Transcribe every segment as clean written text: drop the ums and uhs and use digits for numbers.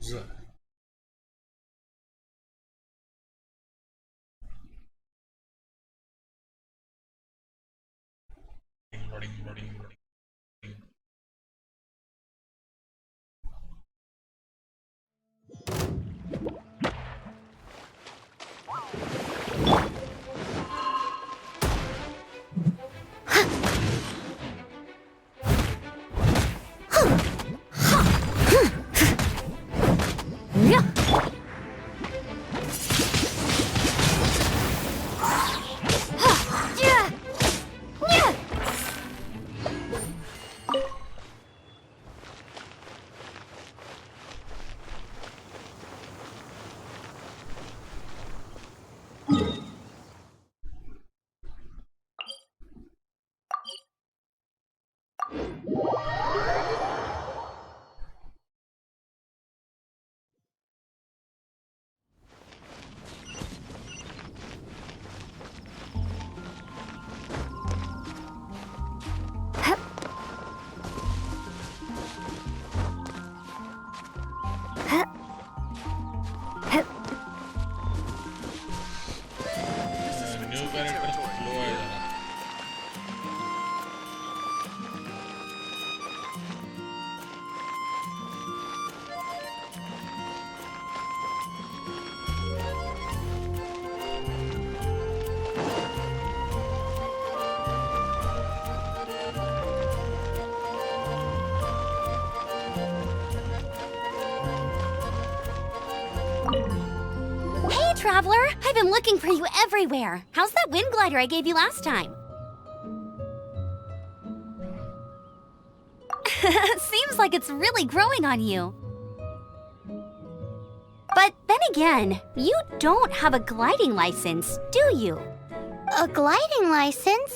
Z. Loading. New character slow ಆಯ್ತಾರ. Hey, Traveler! I've been looking for you everywhere. How's that wind glider I gave you last time? Seems like it's really growing on you. But then again, you don't have a gliding license, do you? A gliding license?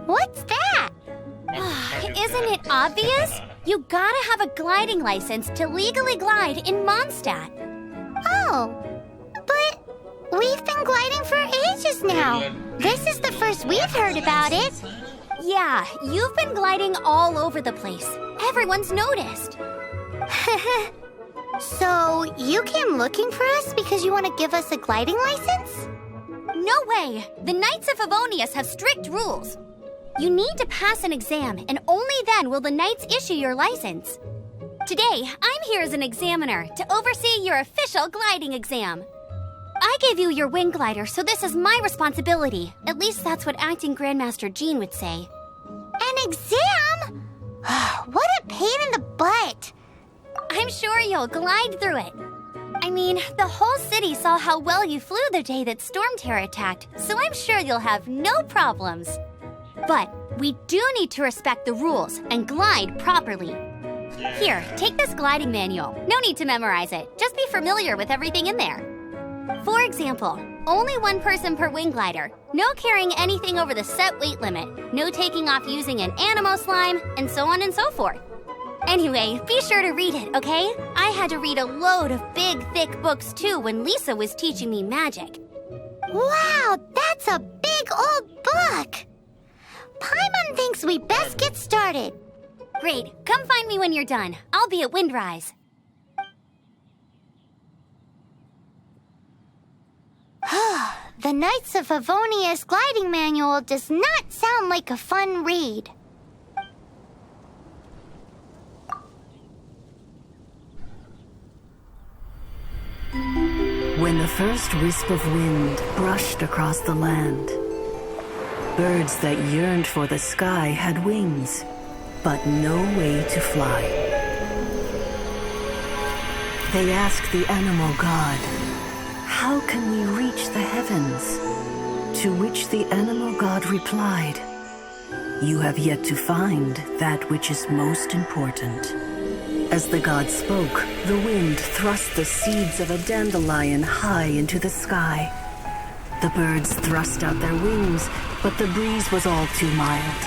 What's that? Isn't it obvious? You gotta have a gliding license to legally glide in Mondstadt. Oh, but we've been gliding for ages now. This is the first we've heard about it. Yeah, you've been gliding all over the place. Everyone's noticed. So, you came looking for us because you want to give us a gliding license? No way! The Knights of Favonius have strict rules. You need to pass an exam, and only then will the Knights issue your license. Today, I'm here as an examiner to oversee your official gliding exam. I gave you your wing glider, so this is my responsibility. At least that's what Acting Grandmaster Jean would say. An exam? What a pain in the butt. I'm sure you'll glide through it. I mean, the whole city saw how well you flew the day that Storm Terror attacked, so I'm sure you'll have no problems. But we do need to respect the rules and glide properly. Here, take this gliding manual. No need to memorize it. Just be familiar with everything in there. For example, only one person per wing glider, no carrying anything over the set weight limit, no taking off using an animo slime, and so on and so forth. Anyway, be sure to read it, okay? I had to read a load of big, thick books too when Lisa was teaching me magic. Wow, that's a big old book. Paimon thinks we best get started. Great, come find me when you're done. I'll be at Windrise. The Knights of Favonius gliding manual does not sound like a fun read. When the first wisp of wind brushed across the land, birds that yearned for the sky had wings, but no way to fly. They asked the animal god, "How can we reach the heavens?" To which the animal god replied, "You have yet to find that which is most important." As the god spoke, the wind thrust the seeds of a dandelion high into the sky. The birds thrust out their wings, but the breeze was all too mild,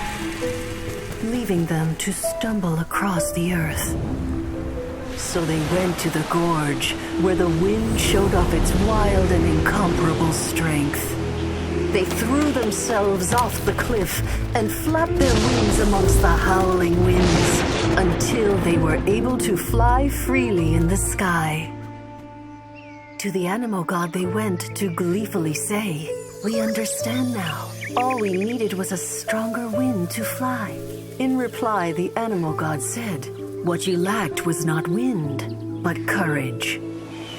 leaving them to stumble across the earth. So they went to the gorge, where the wind showed off its wild and incomparable strength. They threw themselves off the cliff and flapped their wings amongst the howling winds. until they were able to fly freely in the sky. To the animal god they went to gleefully say, "We understand now. All we needed was a stronger wind to fly." In reply, the animal god said, "What you lacked was not wind, but courage.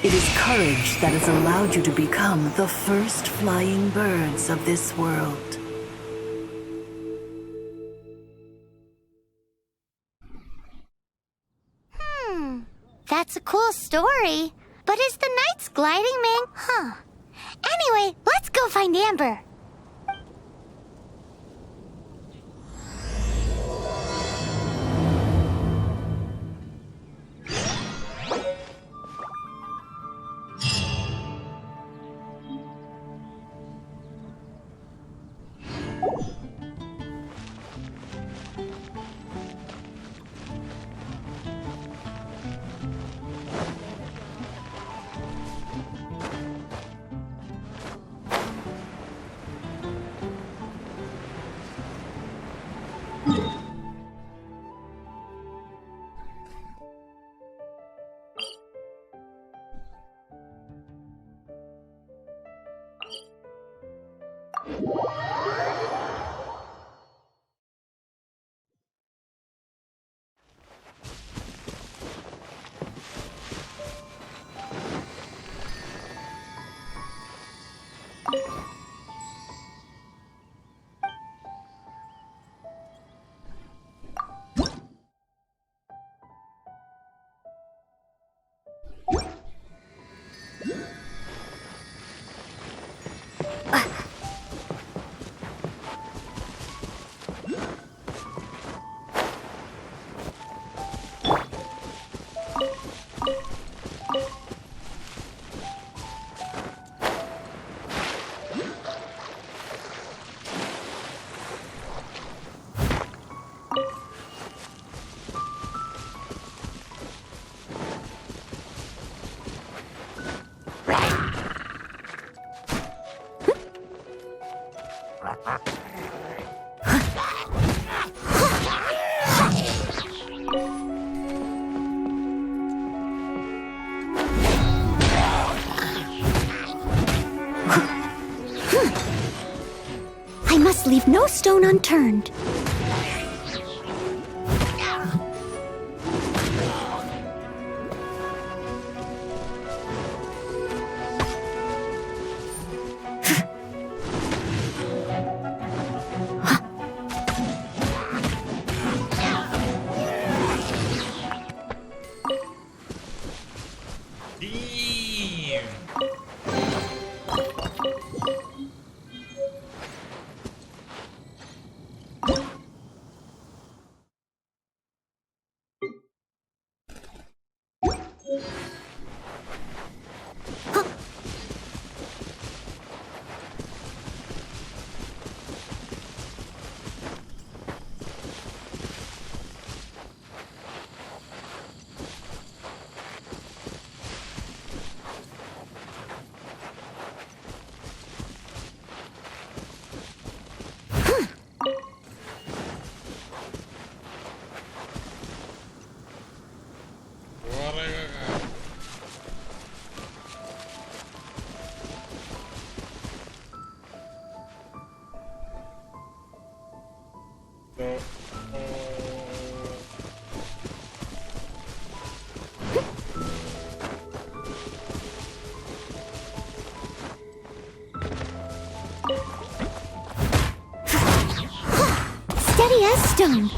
It is courage that has allowed you to become the first flying birds of this world." That's a cool story. But is the Knight's gliding man? Anyway, let's go find Amber. I must leave no stone unturned. Steady as stone.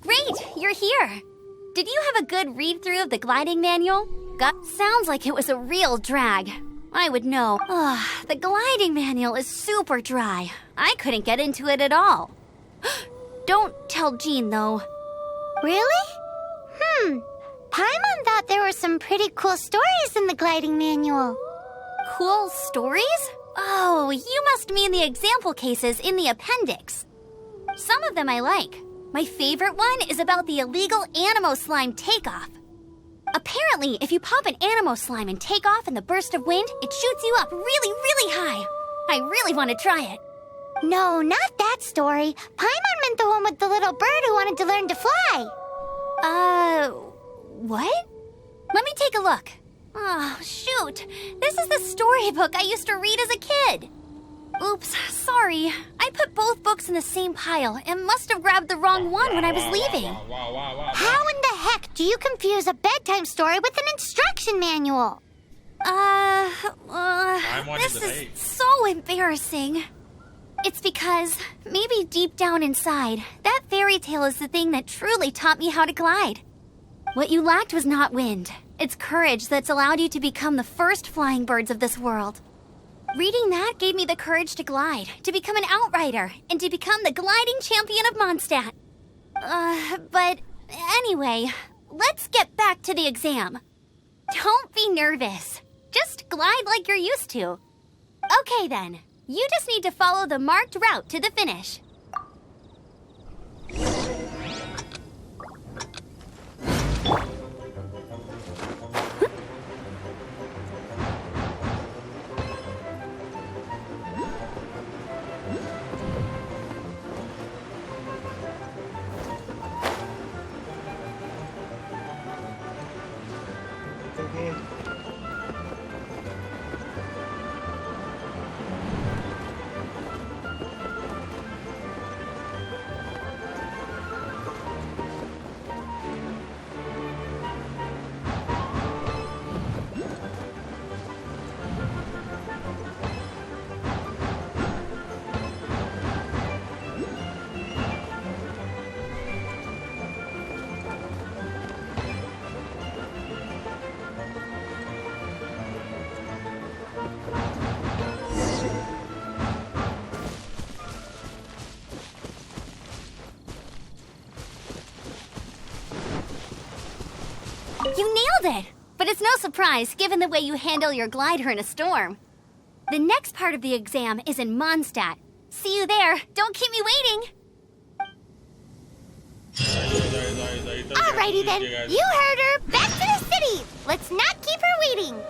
Great, you're here. Did you have a good read-through of the gliding manual? Sounds like it was a real drag. I would know. The gliding manual is super dry. I couldn't get into it at all. Don't tell Jean, though. Really? Paimon thought there were some pretty cool stories in the gliding manual. Cool stories? Oh, you must mean the example cases in the appendix. Some of them I like. My favorite one is about the illegal Animo Slime takeoff. Apparently, if you pop an Animo Slime and take off in the burst of wind, it shoots you up really, really high. I really want to try it. No, not that story. Paimon meant the one with the little bird who wanted to learn to fly. What? Let me take a look. Oh, shoot. This is the storybook I used to read as a kid. Oops, sorry. I put both books in the same pile and must have grabbed the wrong one when I was leaving. How in the heck do you confuse a bedtime story with an instruction manual? This is so embarrassing. It's because, maybe deep down inside, that fairy tale is the thing that truly taught me how to glide. What you lacked was not wind. It's courage that's allowed you to become the first flying birds of this world. Reading that gave me the courage to glide, to become an outrider, and to become the gliding champion of Mondstadt. But anyway, let's get back to the exam. Don't be nervous. Just glide like you're used to. Okay then, you just need to follow the marked route to the finish. You nailed it! But it's no surprise, given the way you handle your glider in a storm. The next part of the exam is in Mondstadt. See you there. Don't keep me waiting. Alrighty then, you heard her. Back to the city. Let's not keep her waiting.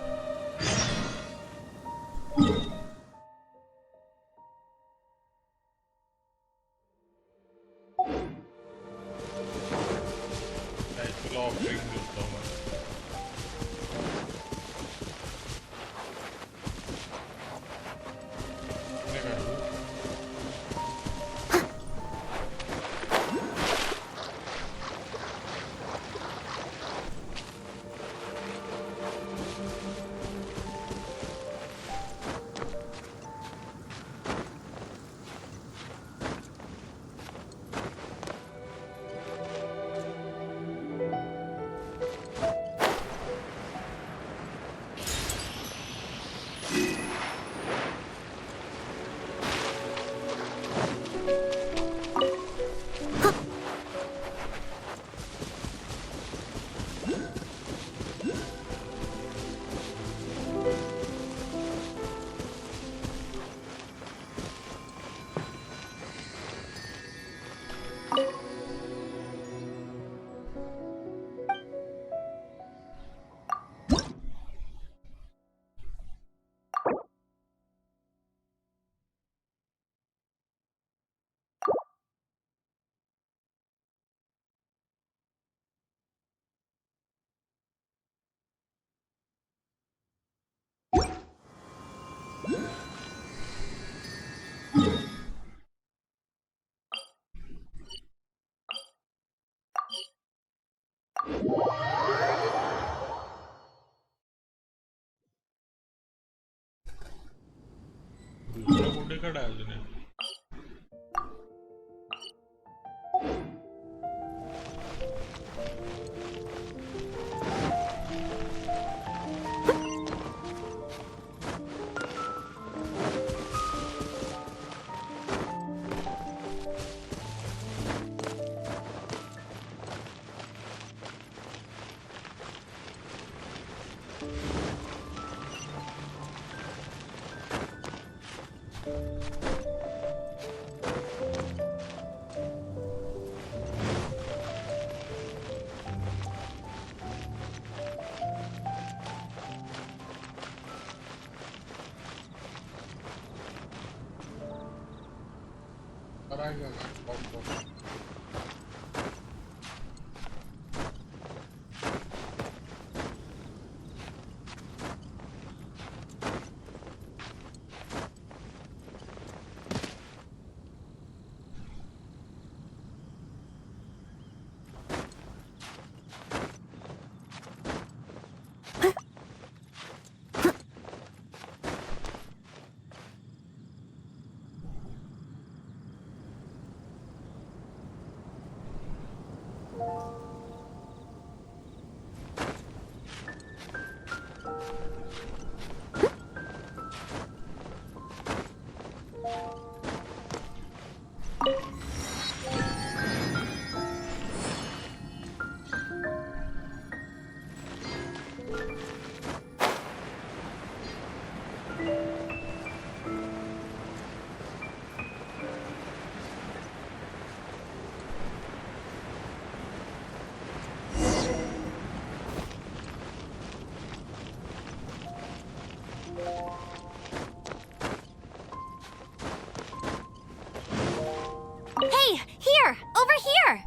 Hey, here! Over here!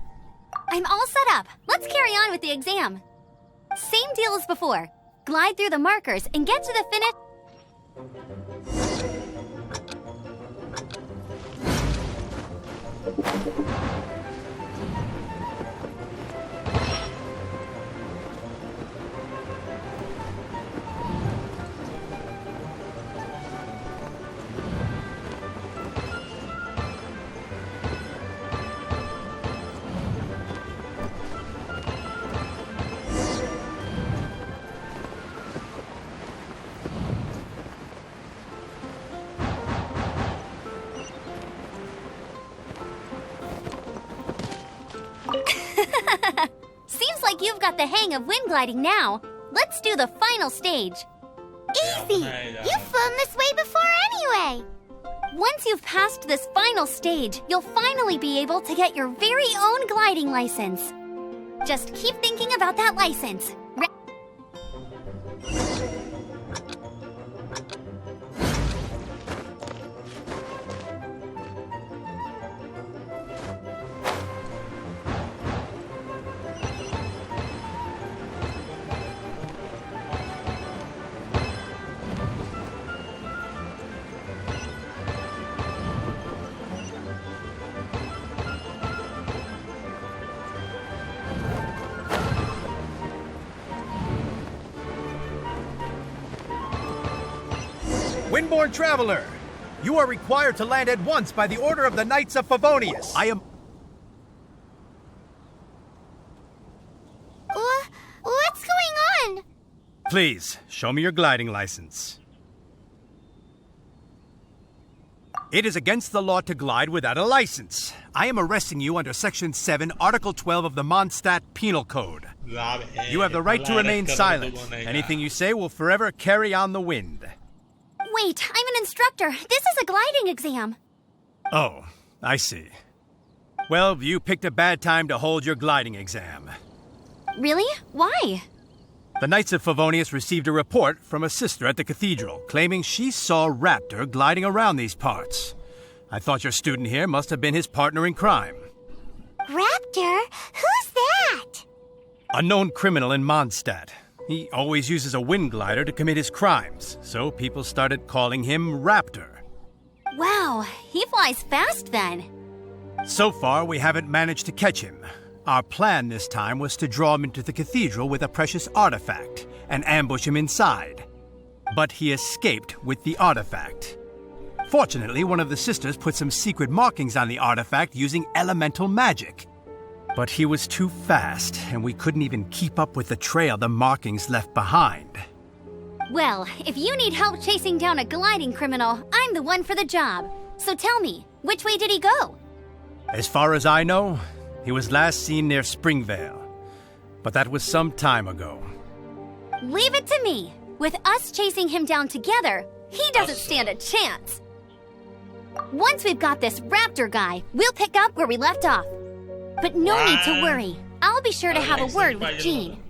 I'm all set up. Let's carry on with the exam. Same deal as before. Glide through the markers and get to the finish. Seems like you've got the hang of wind gliding now. Let's do the final stage. Easy! You've flown this way before anyway! Once you've passed this final stage, you'll finally be able to get your very own gliding license. Just keep thinking about that license. Windborne Traveler, you are required to land at once by the order of the Knights of Favonius. I am... What's going on? Please, show me your gliding license. It is against the law to glide without a license. I am arresting you under Section 7, Article 12 of the Mondstadt Penal Code. You have the right to remain silent. Anything you say will forever carry on the wind. Wait, I'm an instructor. This is a gliding exam. Oh, I see. Well, you picked a bad time to hold your gliding exam. Really? Why? The Knights of Favonius received a report from a sister at the cathedral claiming she saw Raptor gliding around these parts. I thought your student here must have been his partner in crime. Raptor? Who's that? A known criminal in Mondstadt. He always uses a wind glider to commit his crimes, so people started calling him Raptor. Wow, he flies fast then. So far, we haven't managed to catch him. Our plan this time was to draw him into the cathedral with a precious artifact and ambush him inside. But he escaped with the artifact. Fortunately, one of the sisters put some secret markings on the artifact using elemental magic. But he was too fast, and we couldn't even keep up with the trail the markings left behind. Well, if you need help chasing down a gliding criminal, I'm the one for the job. So tell me, which way did he go? As far as I know, he was last seen near Springvale. But that was some time ago. Leave it to me. With us chasing him down together, he doesn't stand a chance. Once we've got this raptor guy, we'll pick up where we left off. But no need to worry. I'll be sure to have a word with Jean.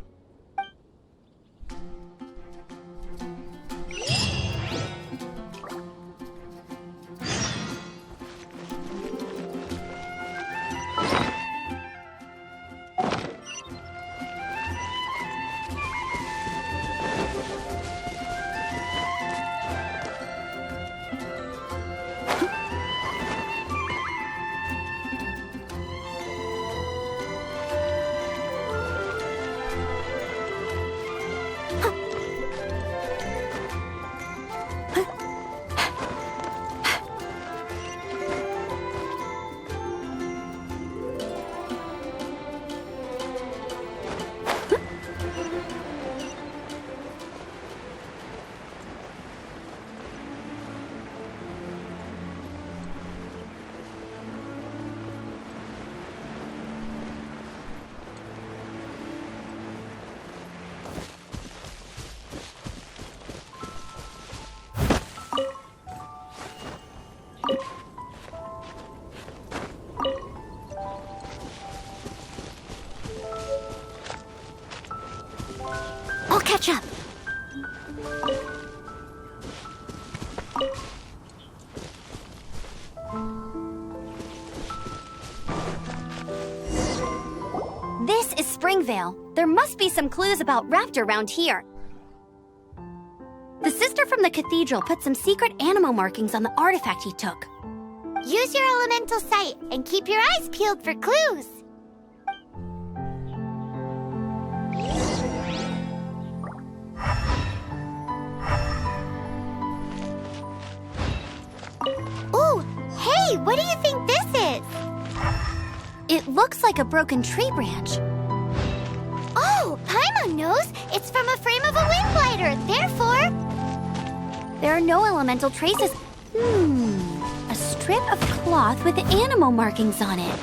I'll catch up. This is Springvale. There must be some clues about Raptor around here. The sister from the cathedral put some secret animal markings on the artifact he took. Use your elemental sight and keep your eyes peeled for clues. Ooh, hey, what do you think this is? It looks like a broken tree branch. Oh, Paimon knows. It's from a frame of a wind glider. Therefore, there are no elemental traces. A strip of cloth with animal markings on it.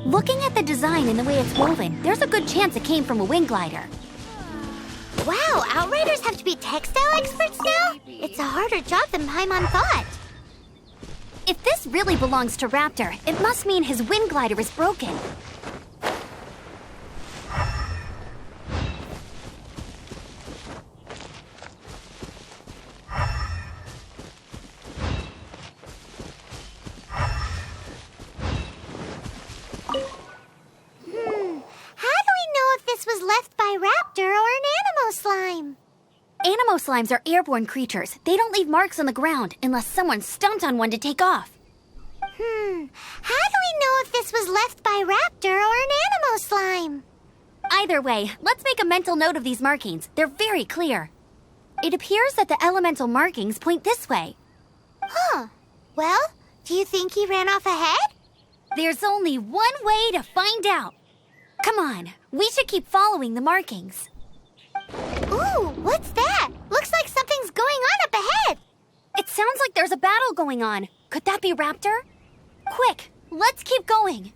Looking at the design and the way it's woven, there's a good chance it came from a wind glider. wow, Outriders have to be textile experts now? It's a harder job than Paimon thought. If this really belongs to Raptor, it must mean his wind glider is broken. How do we know if this was left by Raptor or an Animo slime? Animo slimes are airborne creatures. They don't leave marks on the ground unless someone stomped on one to take off. How do we know if this was left by Raptor or an Animo slime? Either way, let's make a mental note of these markings. They're very clear. It appears that the elemental markings point this way. Huh. Well, do you think he ran off ahead? There's only one way to find out. Come on, we should keep following the markings. Ooh, what's that? Looks like something's going on up ahead. It sounds like there's a battle going on. Could that be Raptor? Quick, let's keep going.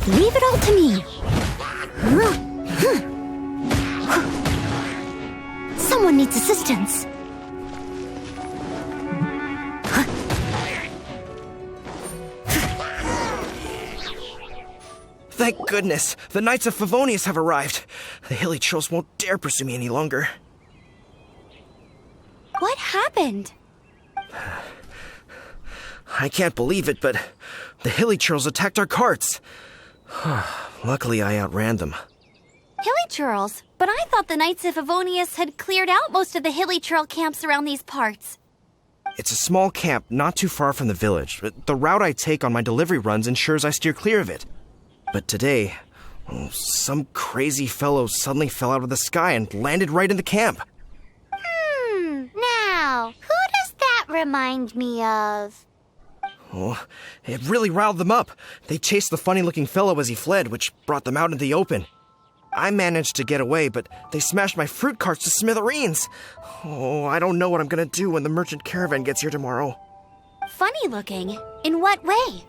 Leave it all to me. Someone needs assistance. Thank goodness, the Knights of Favonius have arrived. The hilly trolls won't dare pursue me any longer. What happened? I can't believe it, but the hilly trolls attacked our carts. Luckily, I outran them. Hilly churls? But I thought the Knights of Favonius had cleared out most of the hilly churl camps around these parts. It's a small camp not too far from the village. The route I take on my delivery runs ensures I steer clear of it. But today, some crazy fellow suddenly fell out of the sky and landed right in the camp. Now, who does that remind me of? Oh, it really riled them up. They chased the funny-looking fellow as he fled, which brought them out into the open. I managed to get away, but they smashed my fruit carts to smithereens. Oh, I don't know what I'm gonna do when the merchant caravan gets here tomorrow. Funny looking? In what way?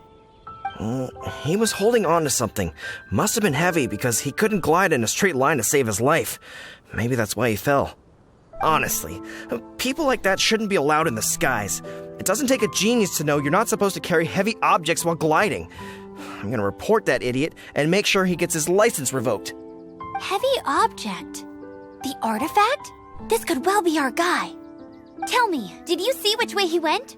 He was holding on to something. Must have been heavy because he couldn't glide in a straight line to save his life. Maybe that's why he fell. Honestly, people like that shouldn't be allowed in the skies. It doesn't take a genius to know you're not supposed to carry heavy objects while gliding. I'm gonna report that idiot and make sure he gets his license revoked. Heavy object? The artifact? This could well be our guy. Tell me, did you see which way he went?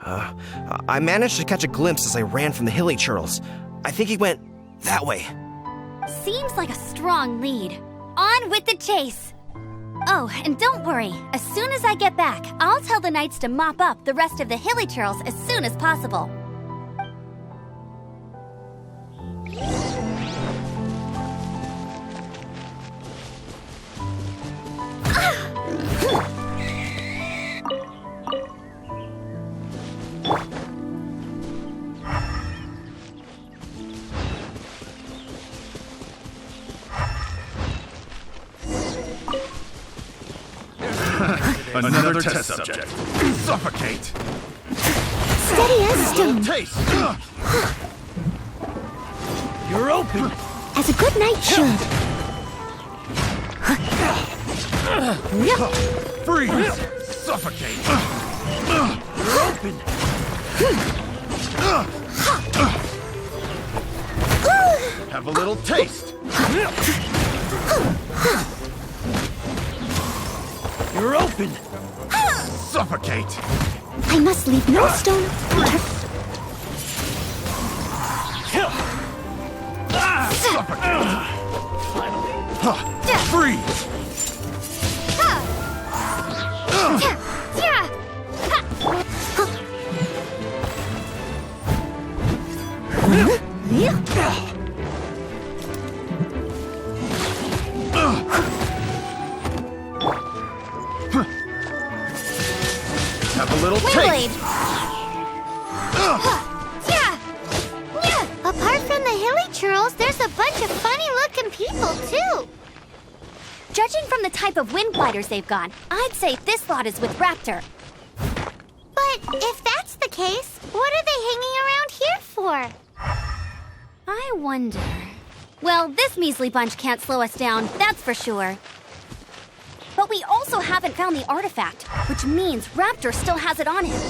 I managed to catch a glimpse as I ran from the hilly churls. I think he went that way. Seems like a strong lead. On with the chase! Oh, and don't worry. As soon as I get back, I'll tell the knights to mop up the rest of the hilly churls as soon as possible. Another test subject. Suffocate. Steady as stone. Taste. You're open. As a good knight should. Freeze. Suffocate. You're open. Have a little taste. You're open. Suffocate. I must leave no stone unturned. Suffocate. Finally. Freeze. Have a little taste. Apart from the hilly churls, there's a bunch of funny-looking people, too. Judging from the type of wind gliders they've got, I'd say this lot is with Raptor. But if that's the case, what are they hanging around here for? I wonder... Well, this measly bunch can't slow us down, that's for sure. But we also haven't found the artifact, which means Raptor still has it on him.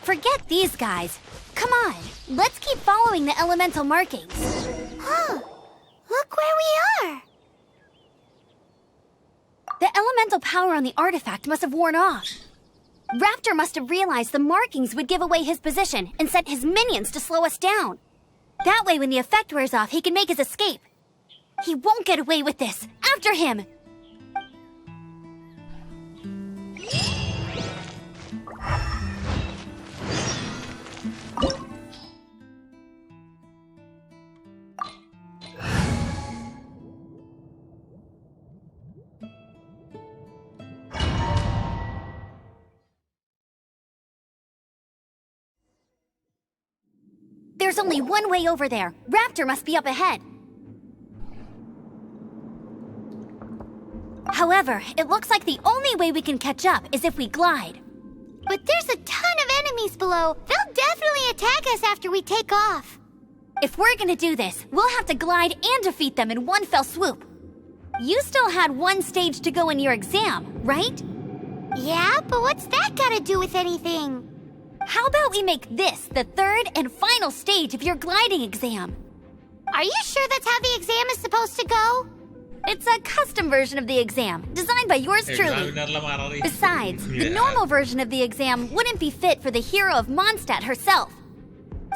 Forget these guys. Come on, let's keep following the elemental markings. Huh. Look where we are. The elemental power on the artifact must have worn off. Raptor must have realized the markings would give away his position and sent his minions to slow us down. That way, when the effect wears off, he can make his escape. He won't get away with this. After him! There's only one way over there. Raptor must be up ahead. However, it looks like the only way we can catch up is if we glide. But there's a ton of enemies below. They'll definitely attack us after we take off. If we're gonna do this, we'll have to glide and defeat them in one fell swoop. You still had one stage to go in your exam, right? Yeah, but what's that got to do with anything? How about we make this the third and final stage of your gliding exam? Are you sure that's how the exam is supposed to go? It's a custom version of the exam, designed by yours truly. Besides, the normal version of the exam wouldn't be fit for the hero of Mondstadt herself.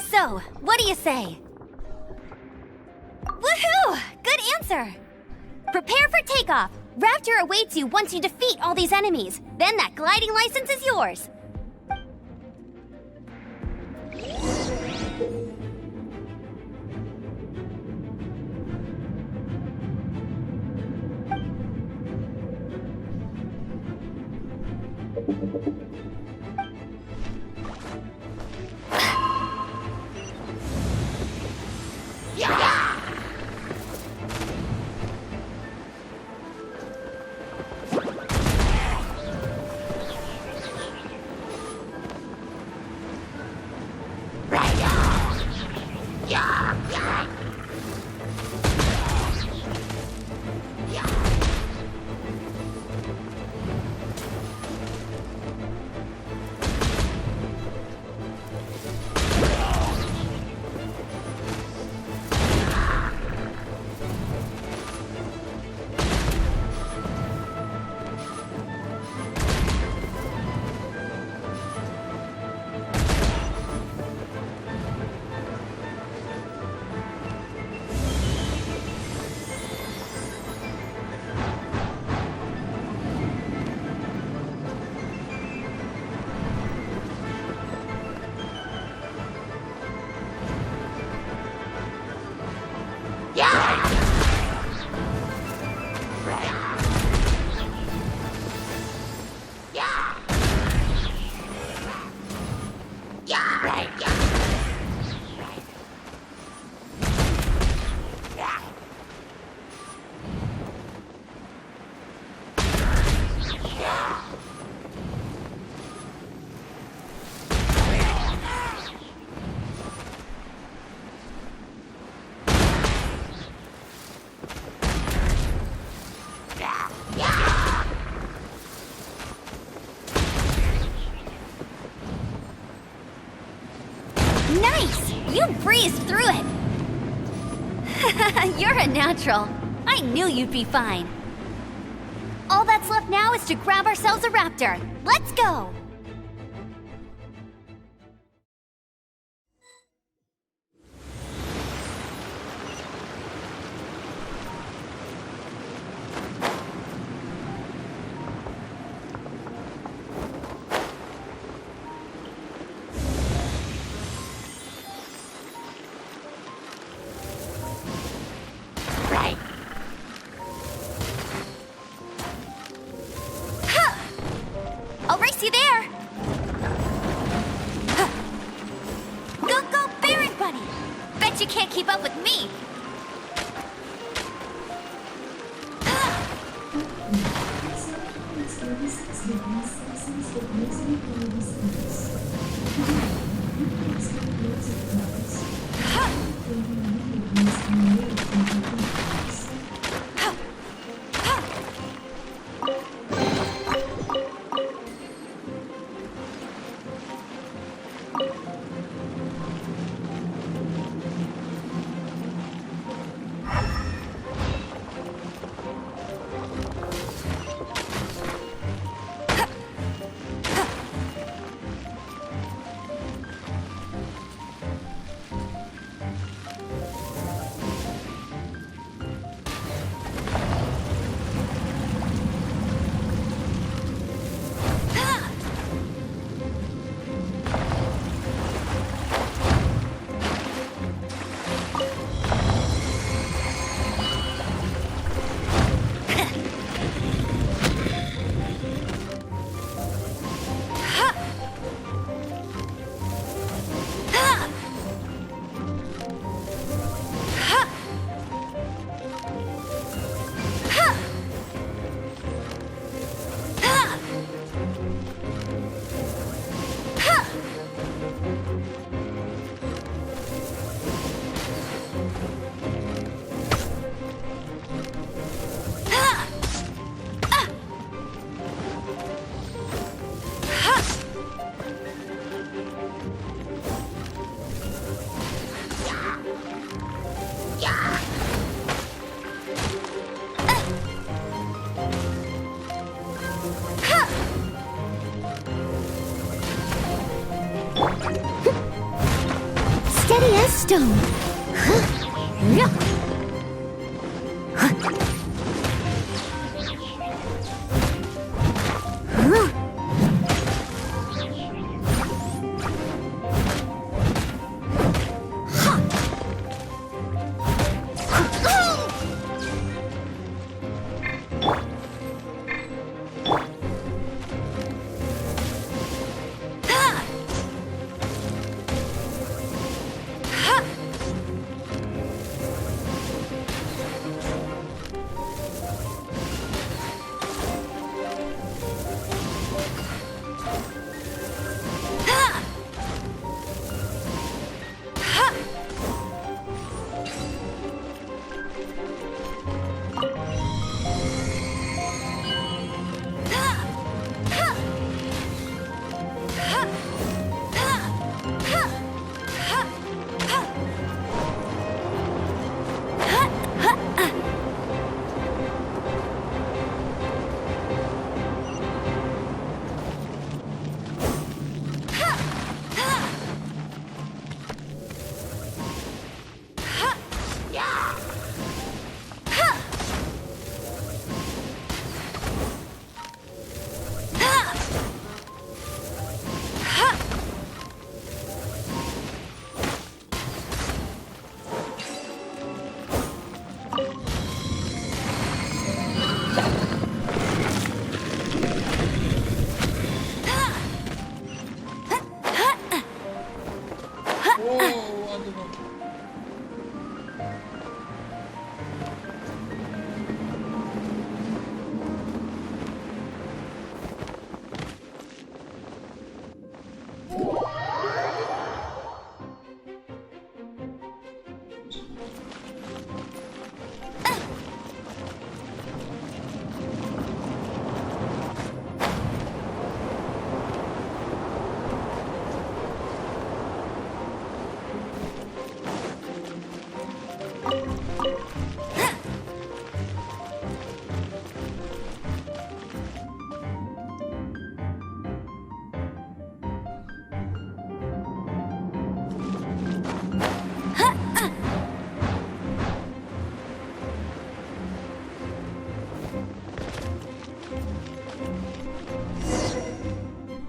So, what do you say? Woohoo! Good answer! Prepare for takeoff. Raptor awaits you once you defeat all these enemies. Then that gliding license is yours. Nice! You breezed through it! You're a natural. I knew you'd be fine. All that's left now is to grab ourselves a raptor. Let's go! I'll race you there! Go, go, Baron Bunny! Bet you can't keep up with me! Steady as stone. അത് നോക്ക്.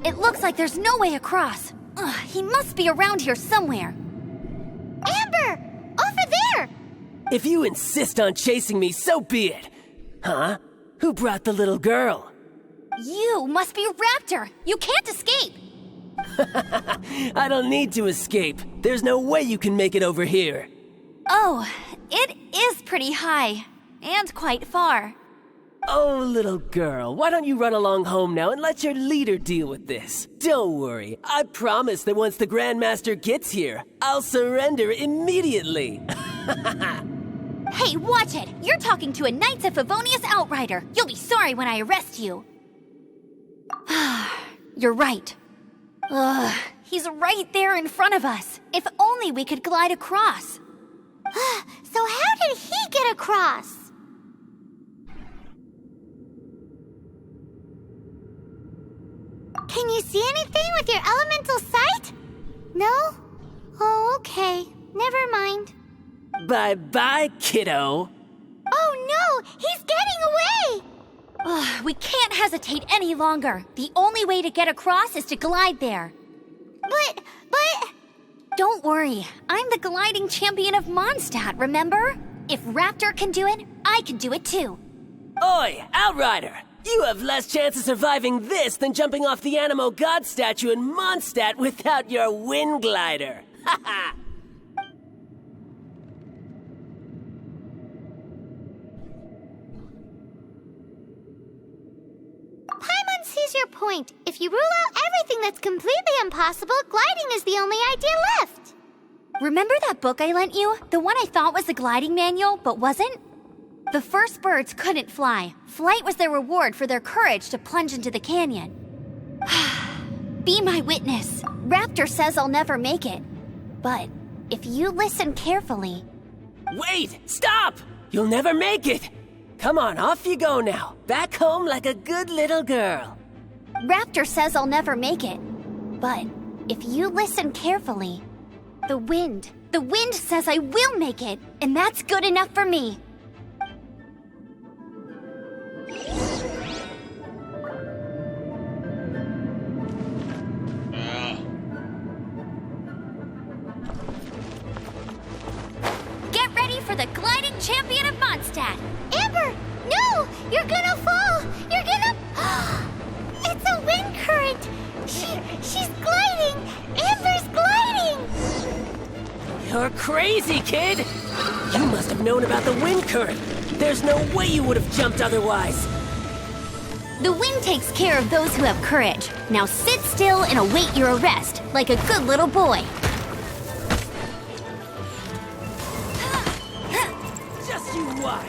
It looks like there's no way across. Ugh, he must be around here somewhere. Amber! Over there! If you insist on chasing me, so be it. Huh? Who brought the little girl? You must be Raptor. You can't escape. I don't need to escape. There's no way you can make it over here. Oh, it is pretty high. And quite far. Oh, little girl, why don't you run along home now and let your leader deal with this? Don't worry, I promise that once the Grandmaster gets here, I'll surrender immediately. Hey, watch it! You're talking to a Knights of Favonius outrider. You'll be sorry when I arrest you. You're right. Ugh, he's right there in front of us. If only we could glide across. So how did he get across? Can you see anything with your elemental sight? No? Oh, okay. Never mind. Bye-bye, kiddo. Oh no! He's getting away! Ugh, we can't hesitate any longer. The only way to get across is to glide there. But... Don't worry. I'm the gliding champion of Mondstadt, remember? If Raptor can do it, I can do it too. Oi, Outrider! You have less chance of surviving this than jumping off the Animo God statue in Mondstadt without your wind glider. Ha ha! Paimon sees your point. If you rule out everything that's completely impossible, gliding is the only idea left. Remember that book I lent you? The one I thought was the gliding manual, but wasn't? The first birds couldn't fly. Flight was their reward for their courage to plunge into the canyon. Be my witness. Raptor says I'll never make it. But if you listen carefully... Wait! Stop! You'll never make it! Come on, off you go now. Back home like a good little girl. Raptor says I'll never make it. But if you listen carefully... The wind says I will make it, and that's good enough for me. Get ready for the gliding champion of Mondstadt. Amber! No! You're gonna fall! You're gonna... It's a wind current! She's gliding! Amber's gliding! You're crazy, kid! You must have known about the wind current. There's no way you would have jumped otherwise. The wind takes care of those who have courage. Now sit still and await your arrest, like a good little boy. Just you watch.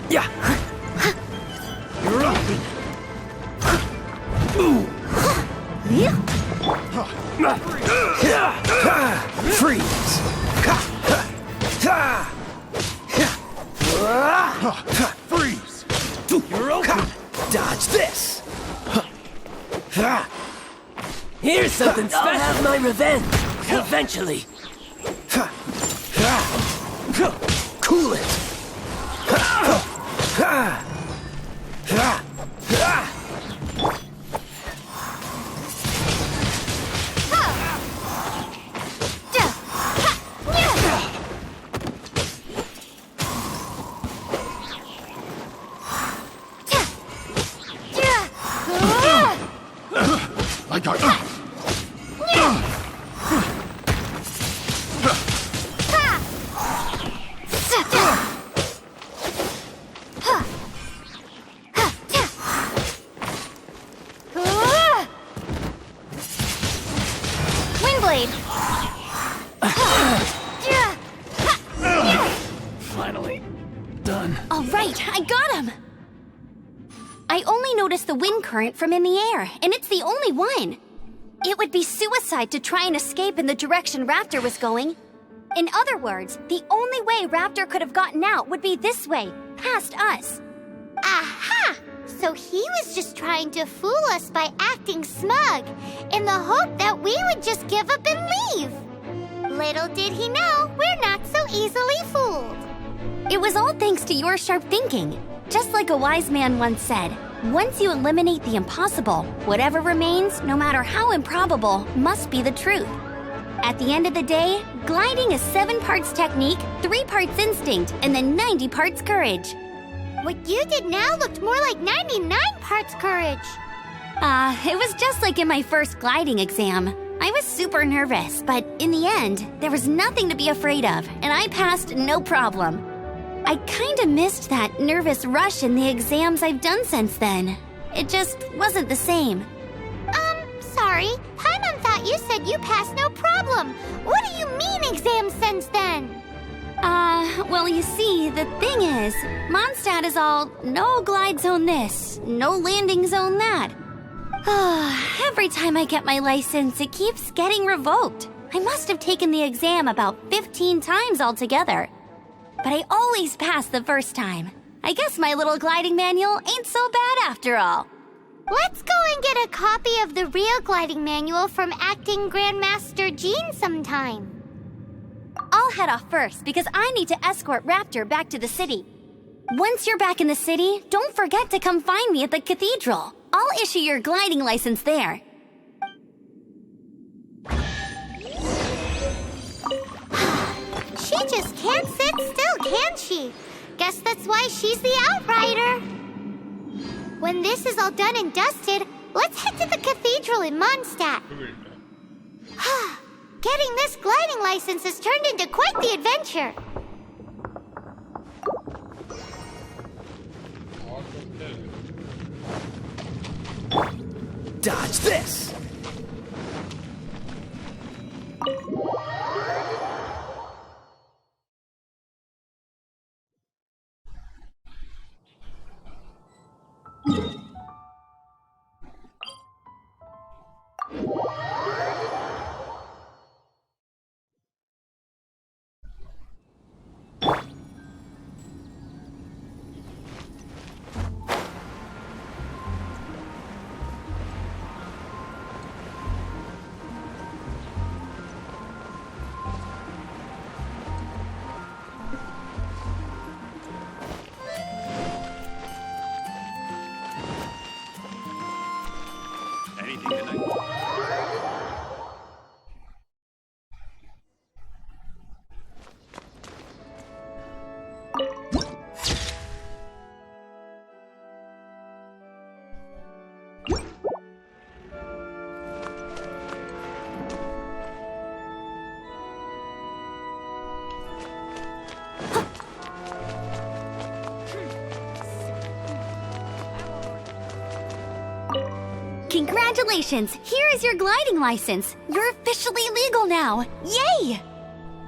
Yeah! You're open! Freeze! Freeze! You're open! Dodge this! Here's something special. I'll have my revenge. Eventually. Cool it! I only noticed the wind current from in the air, and it's the only one. It would be suicide to try and escape in the direction Raptor was going. In other words, the only way Raptor could have gotten out would be this way, past us. Aha! So he was just trying to fool us by acting smug, in the hope that we would just give up and leave. Little did he know, we're not so easily fooled. It was all thanks to your sharp thinking. Just like a wise man once said, once you eliminate the impossible, whatever remains, no matter how improbable, must be the truth. At the end of the day, gliding is 7 parts technique, 3 parts instinct, and then 90 parts courage. What you did now looked more like 99 parts courage. It was just like in my first gliding exam. I was super nervous, but in the end, there was nothing to be afraid of, and I passed no problem. I kinda missed that nervous rush in the exams I've done since then. It just wasn't the same. Sorry. Paimon thought you said you passed no problem. What do you mean exams since then? Well, you see, the thing is, Mondstadt is all no glide zone this, no landing zone that. Every time I get my license, it keeps getting revoked. I must have taken the exam about 15 times altogether. But I always pass the first time. I guess my little gliding manual ain't so bad after all. Let's go and get a copy of the real gliding manual from Acting Grandmaster Jean sometime. I'll head off first because I need to escort Raptor back to the city. Once you're back in the city, don't forget to come find me at the cathedral. I'll issue your gliding license there. She just can't sit still, can she? Guess that's why she's the outrider. When this is all done and dusted, let's head to the cathedral in Mondstadt. Getting this gliding license has turned into quite the adventure. Dodge this! Congratulations! Here is your gliding license. You're officially legal now. Yay!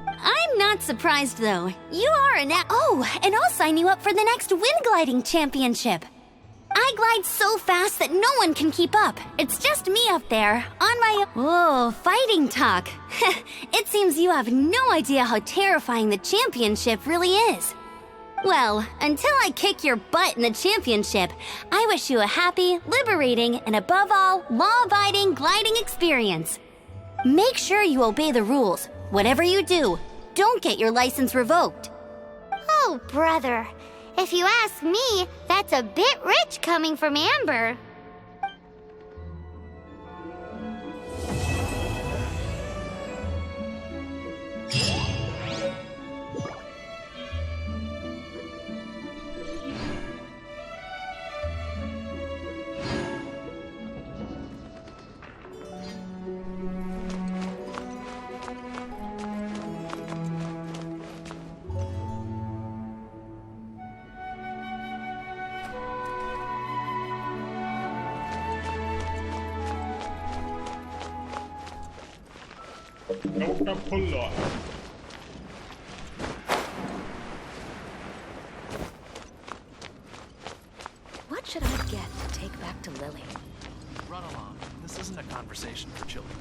I'm not surprised, though. You are Oh, and I'll sign you up for the next wind gliding championship. I glide so fast that no one can keep up. It's just me up there, on my... Oh, fighting talk. It seems you have no idea how terrifying the championship really is. Well, until I kick your butt in the championship, I wish you a happy, liberating, and above all, law-abiding gliding experience. Make sure you obey the rules. Whatever you do, don't get your license revoked. Oh, brother. If you ask me, that's a bit rich coming from Amber. What should I get? take back to Lily. Run along. This isn't a conversation for children.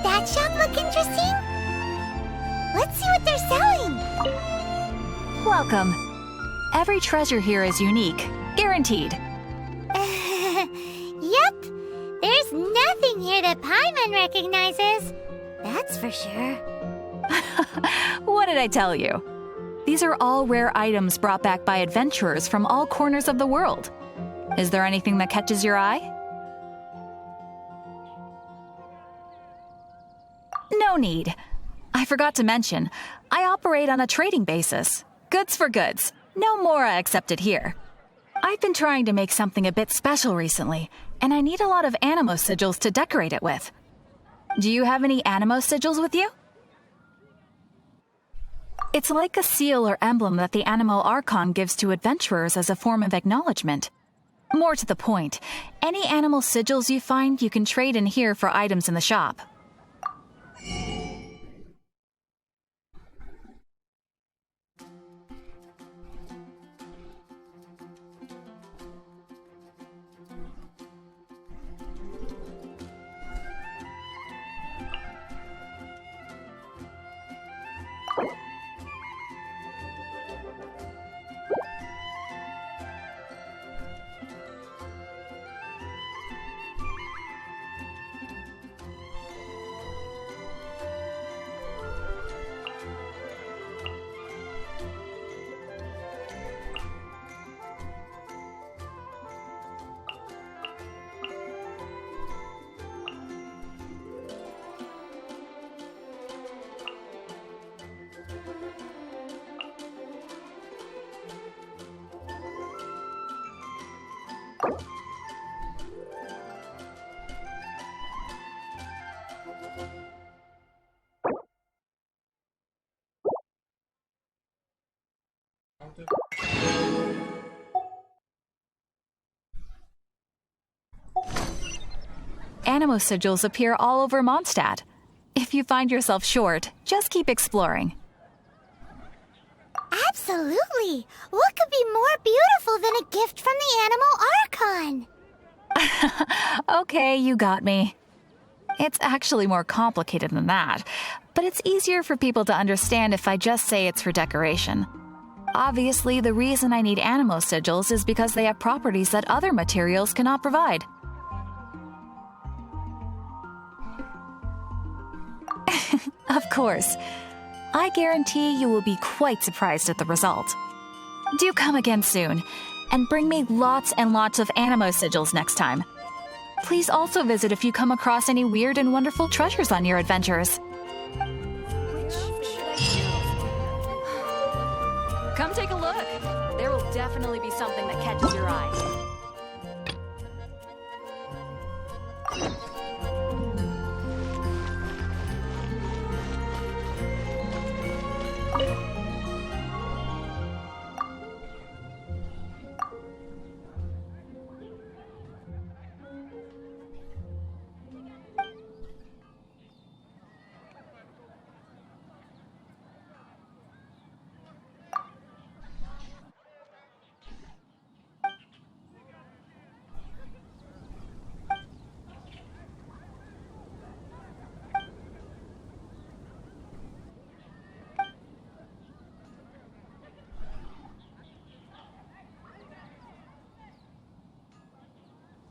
That shop look interesting? Let's see what they're selling. Welcome. Every treasure here is unique, guaranteed. Yep. There's nothing here that Paimon recognizes. That's for sure. What did I tell you? These are all rare items brought back by adventurers from all corners of the world. Is there anything that catches your eye? No need. I forgot to mention, I operate on a trading basis. Goods for goods. No Mora accepted here. I've been trying to make something a bit special recently, and I need a lot of animo sigils to decorate it with. Do you have any animo sigils with you? It's like a seal or emblem that the Animo Archon gives to adventurers as a form of acknowledgement. More to the point, any animal sigils you find you can trade in here for items in the shop. Animo sigils appear all over Mondstadt. If you find yourself short, just keep exploring. Absolutely! What could be more beautiful than a gift from the Animo Archon? Okay, you got me. It's actually more complicated than that, but it's easier for people to understand if I just say it's for decoration. Obviously, the reason I need animo sigils is because they have properties that other materials cannot provide. Of course. I guarantee you will be quite surprised at the result. Do come again soon, and bring me lots and lots of animo sigils next time. Please also visit if you come across any weird and wonderful treasures on your adventures. Come take a look. There will definitely be something that catches your eye.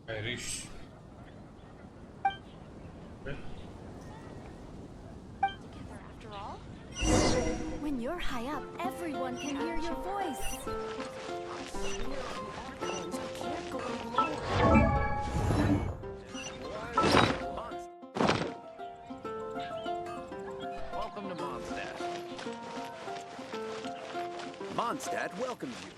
Irish. Okay. After all, when you're high up, everyone can hear your voice. Welcome to Mondstadt. Mondstadt welcomes you.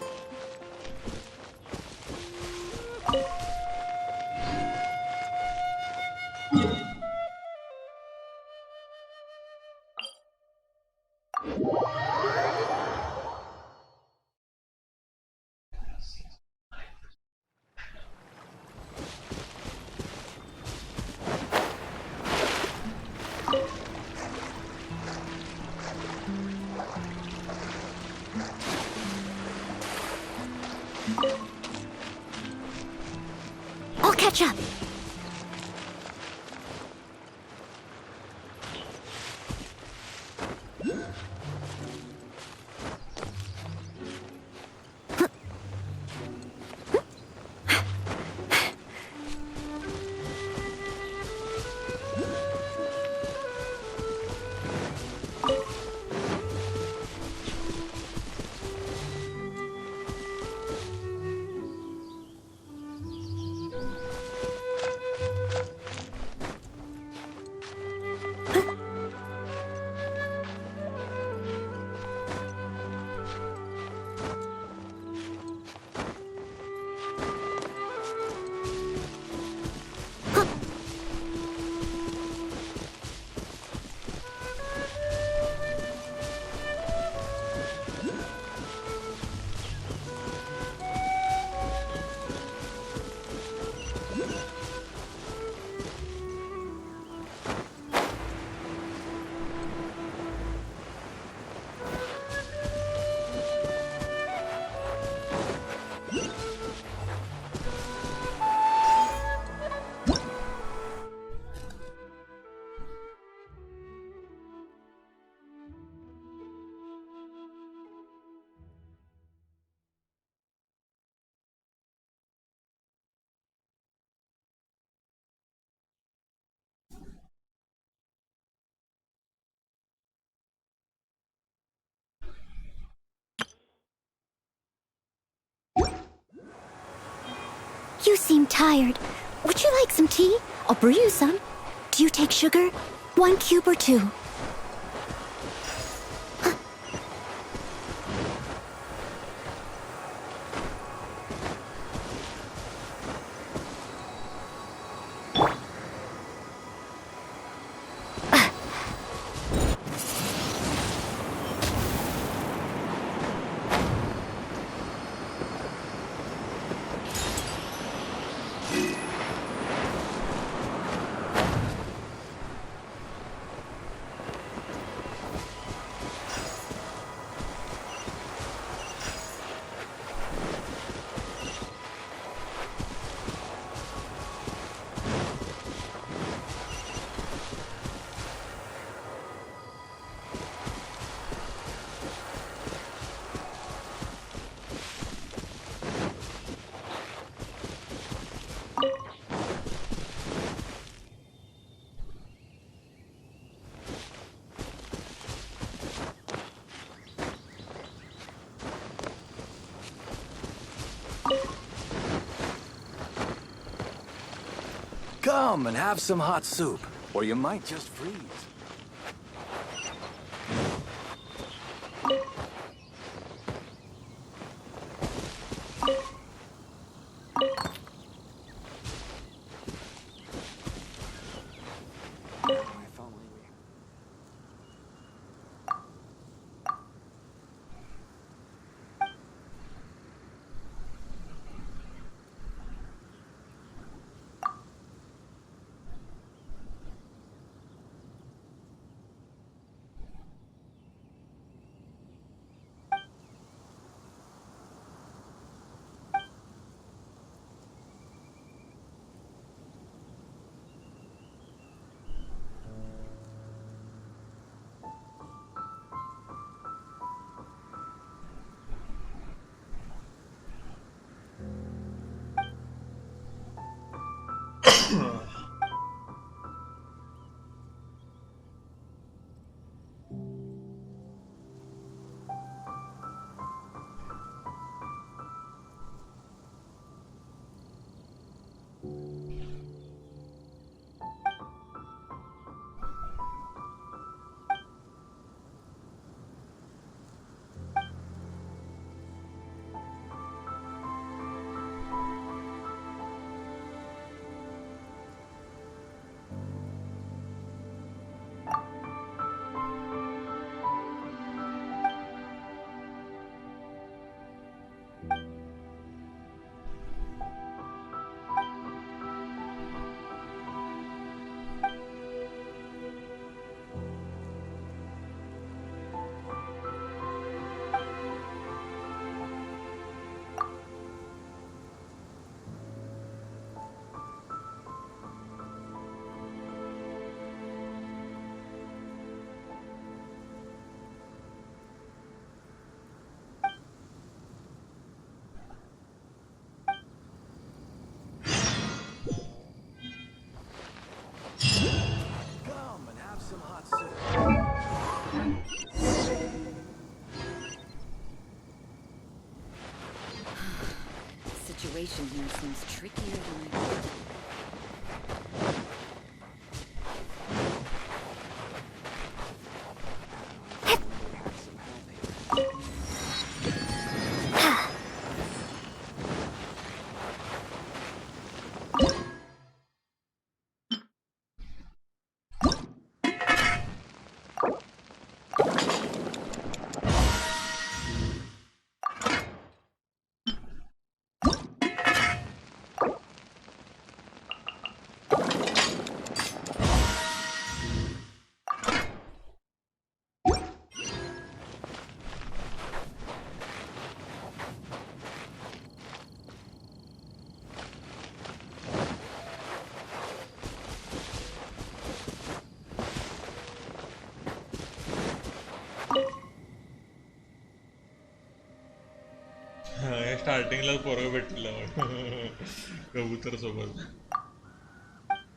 I'll catch up. You seem tired. Would you like some tea? I'll brew you some. Do you take sugar? 1 cube or 2? Come and have some hot soup, or you might just freeze. navigation here seems trickier than I thought. स्टार्टिंगला पोरग भेटलेलं कबूतर सोबत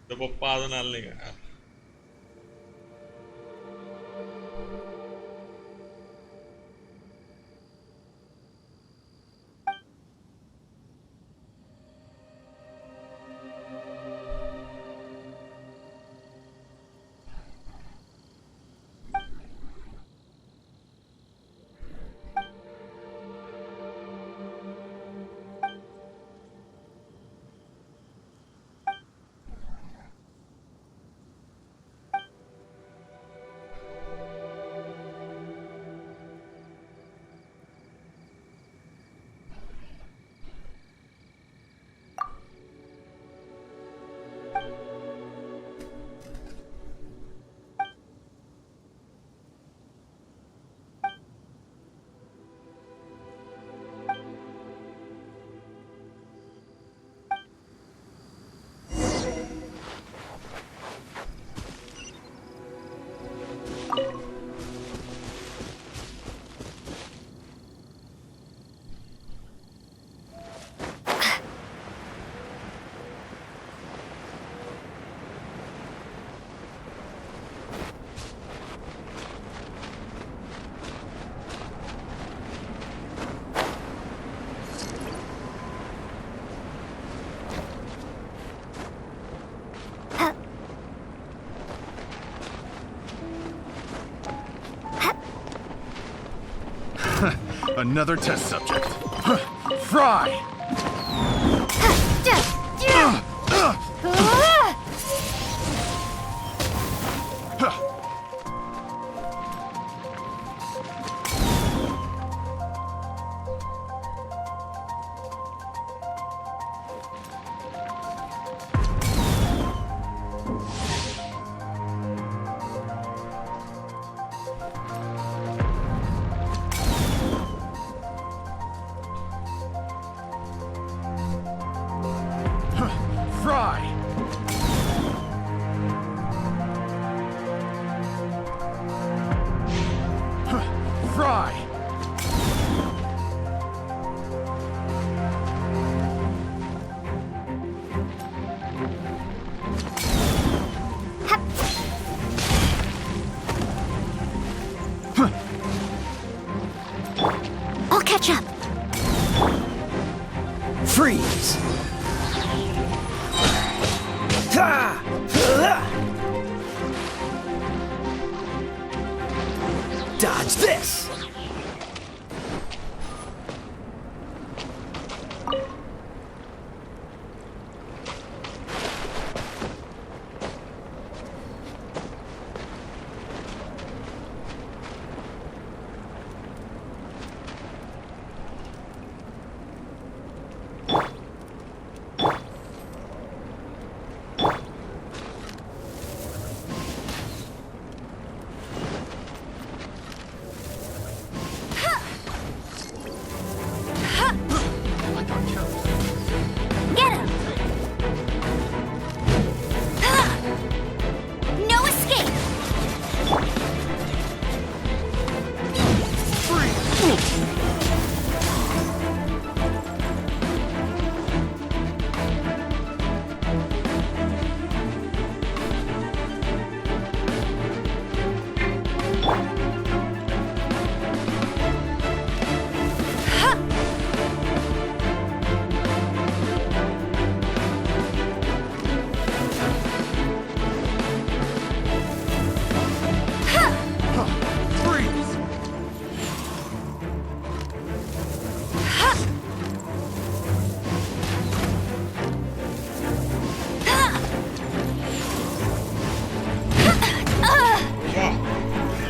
तर पप्पा अजून आलं नाही का Another test subject. Fry! I'll catch up. Freeze! Dodge this!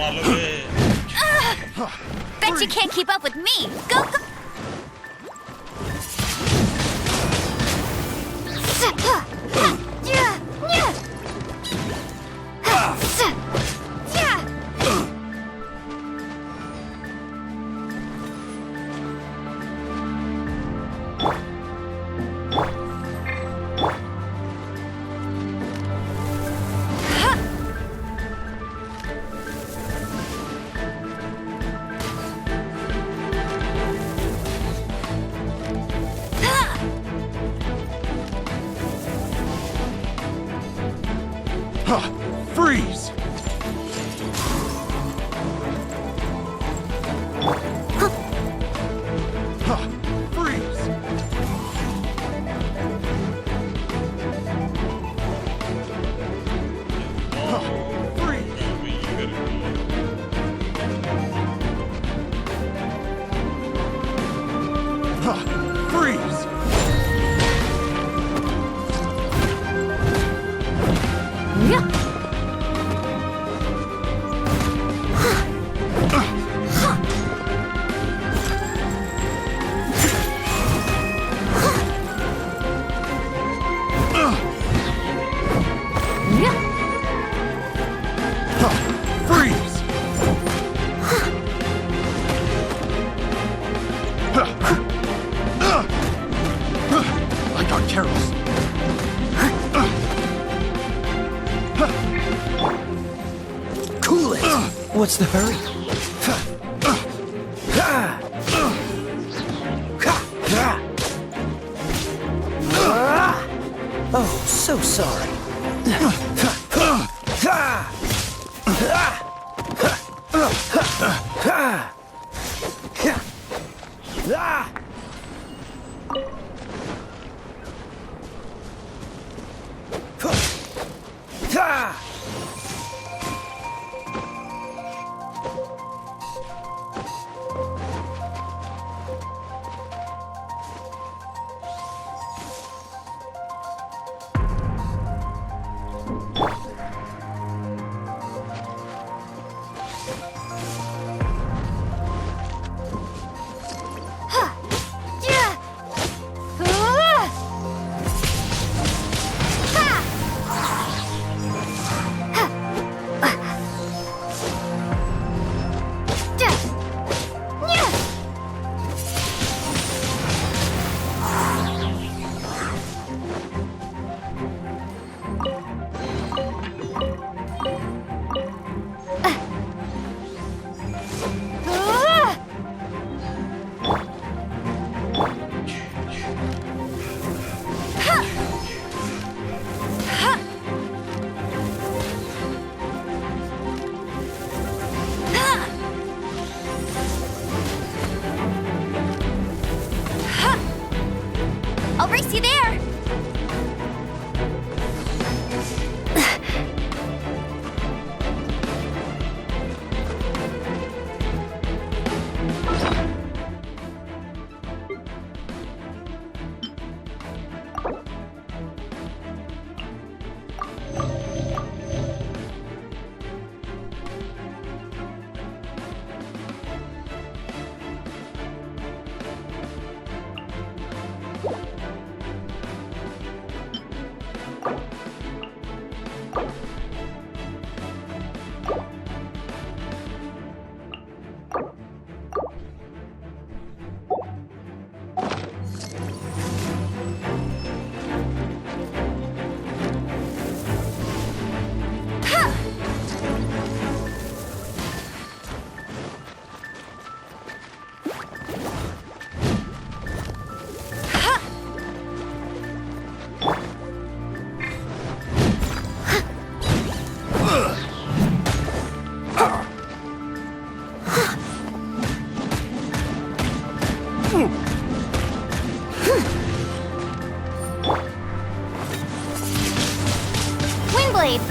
आलो बे. Bet you can't keep up with me. Go, go. Freeze! Freeze! Freeze! Freeze! I got careless. Cool it! What's the hurry? Oh, so sorry. I'll race you there. Windblade.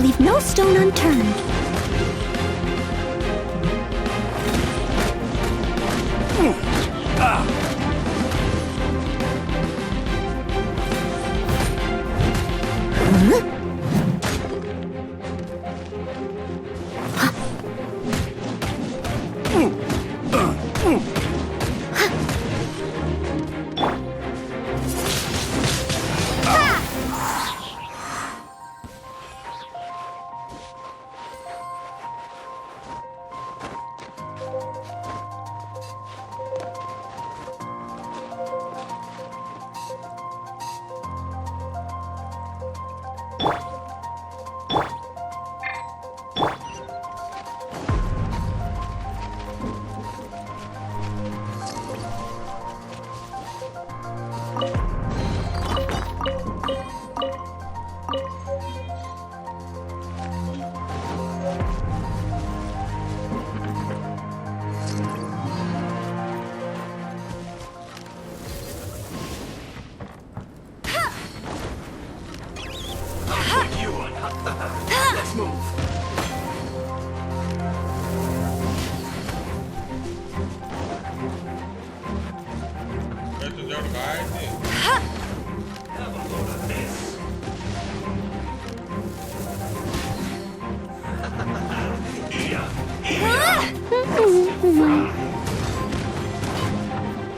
leave no stone unturned. Let's move.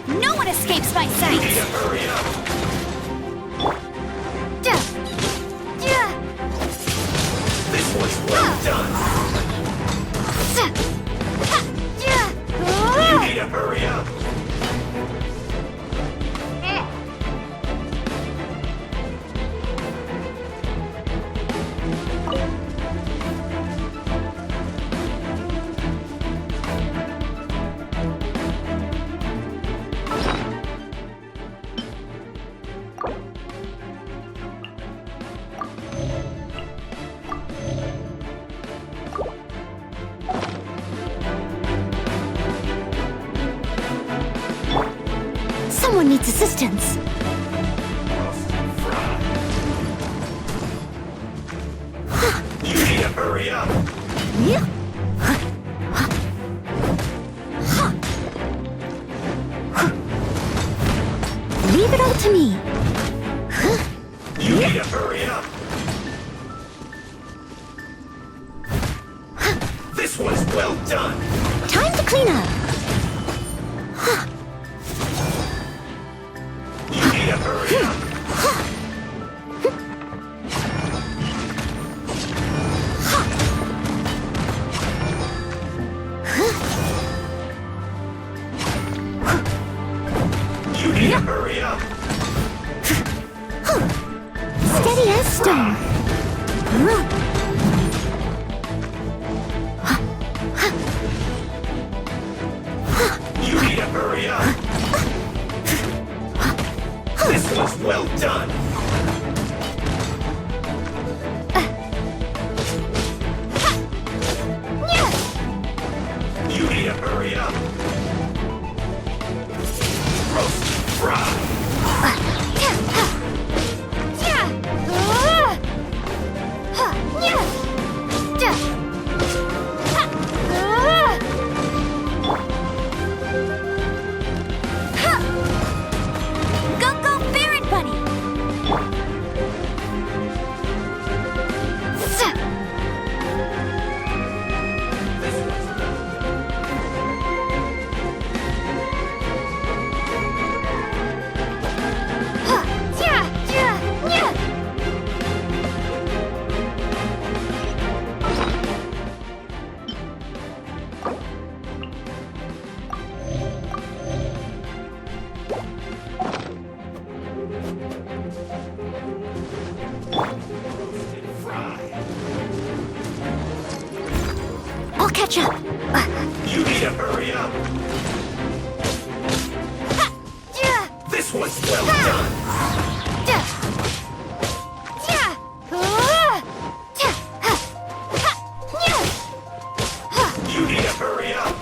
No one escapes my sight! Hurry up! This was well done! You need to hurry up! Someone needs assistance. You need to hurry up! Leave it all to me. You need to hurry up! This was well done! Time to clean up. You need to hurry up! You need to hurry up! Steady as stone. You need to hurry up! This was well done! You need to hurry up! Roast, fry! Go, Ferret Bunny! I'll catch up. You need to hurry up! This was well done! You need to hurry up!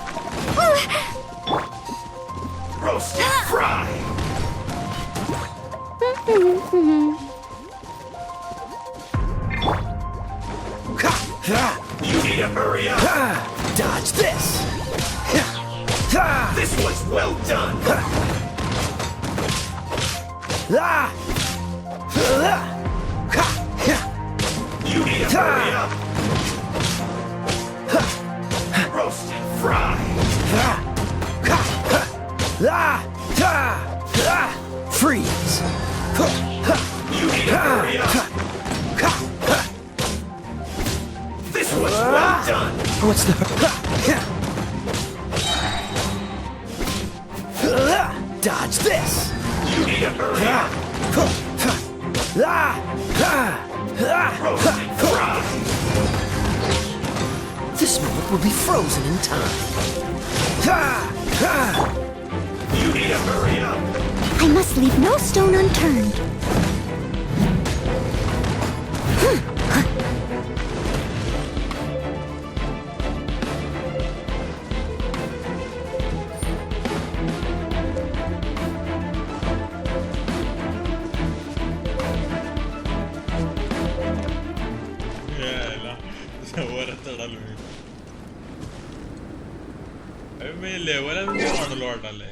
Roast, fry! You need to hurry up! Dodge this! This was well done! You need to hurry up! Roast and fry! Freeze! You need to hurry up! This was well done! What's the... Dodge this! You need to hurry up! Roast and fry! This moment will be frozen in time. You need to hurry up! I must leave no stone unturned. Level वाटले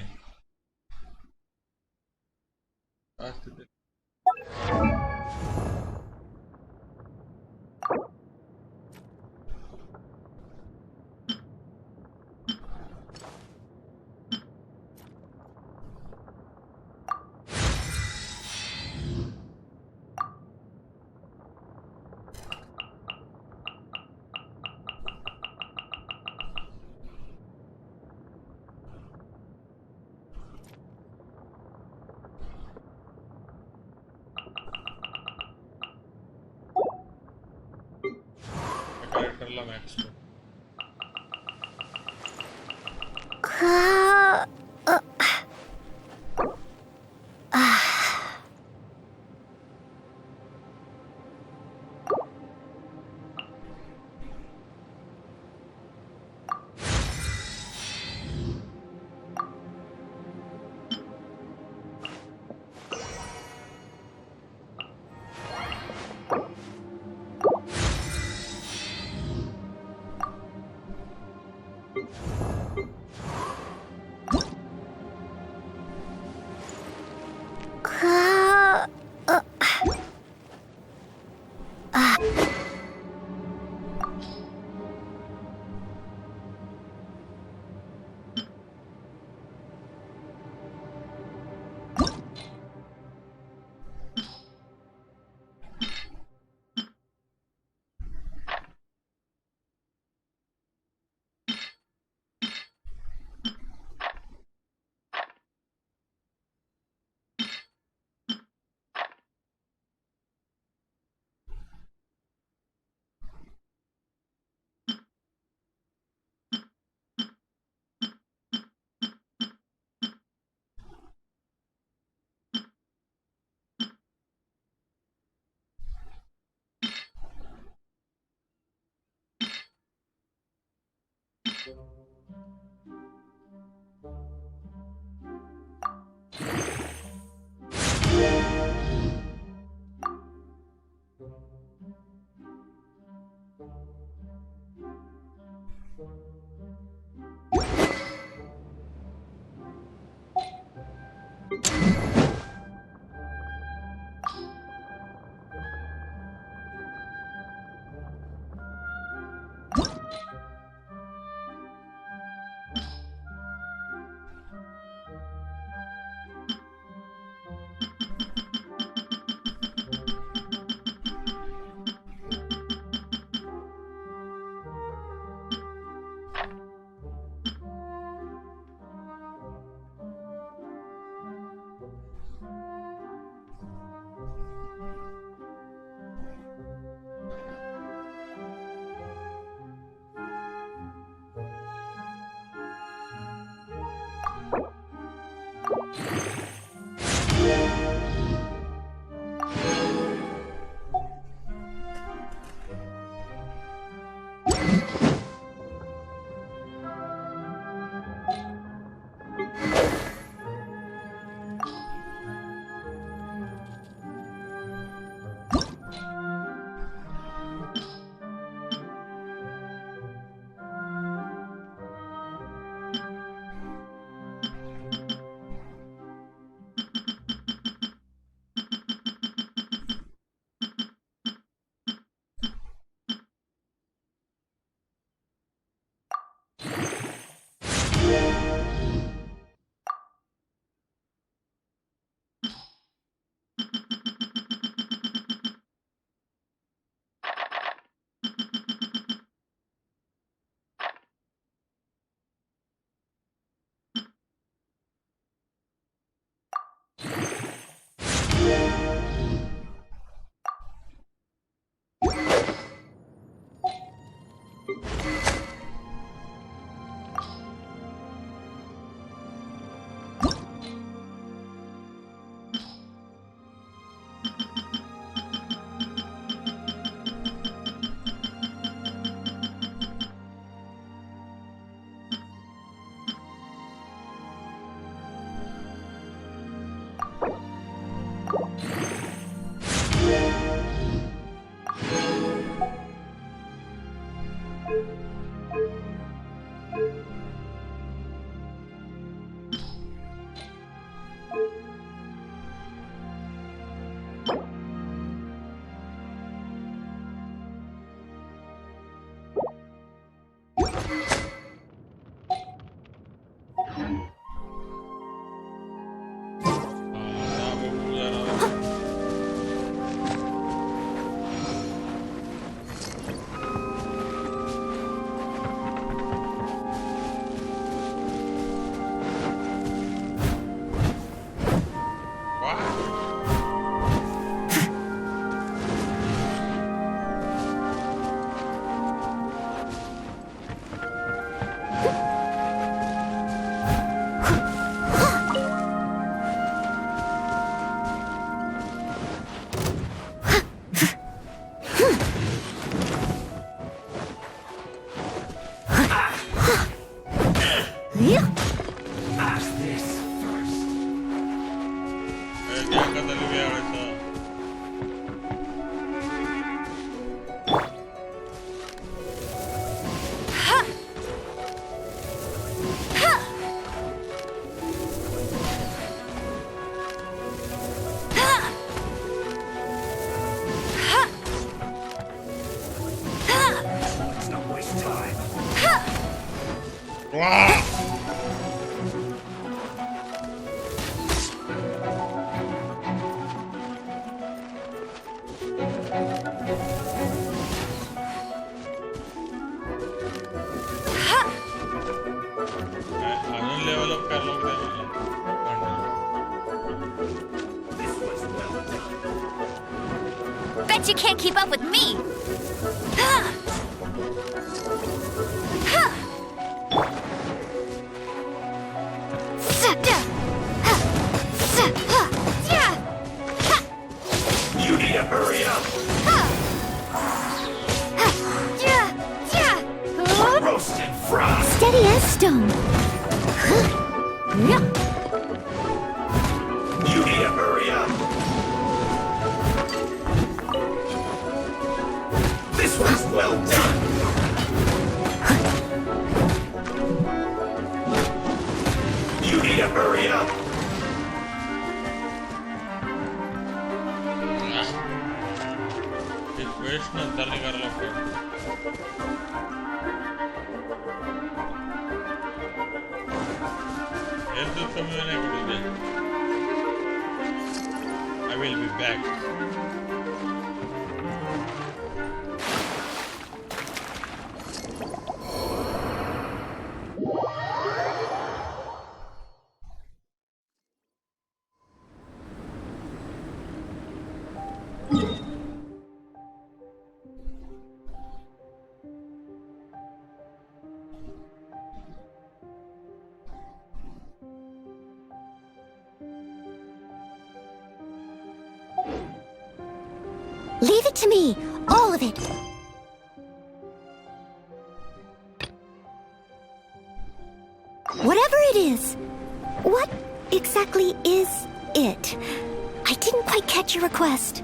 Wah! अजून level up कर लोगे Bet you can't keep up with me. You need to hurry up. Roasted frost. Steady as stone. You need to hurry up. This one's well done. You need to hurry up. Equation अंदर निकाल लो Health from I will be back. Leave it to me, all of it. Whatever it is, what exactly is it? I didn't quite catch your request.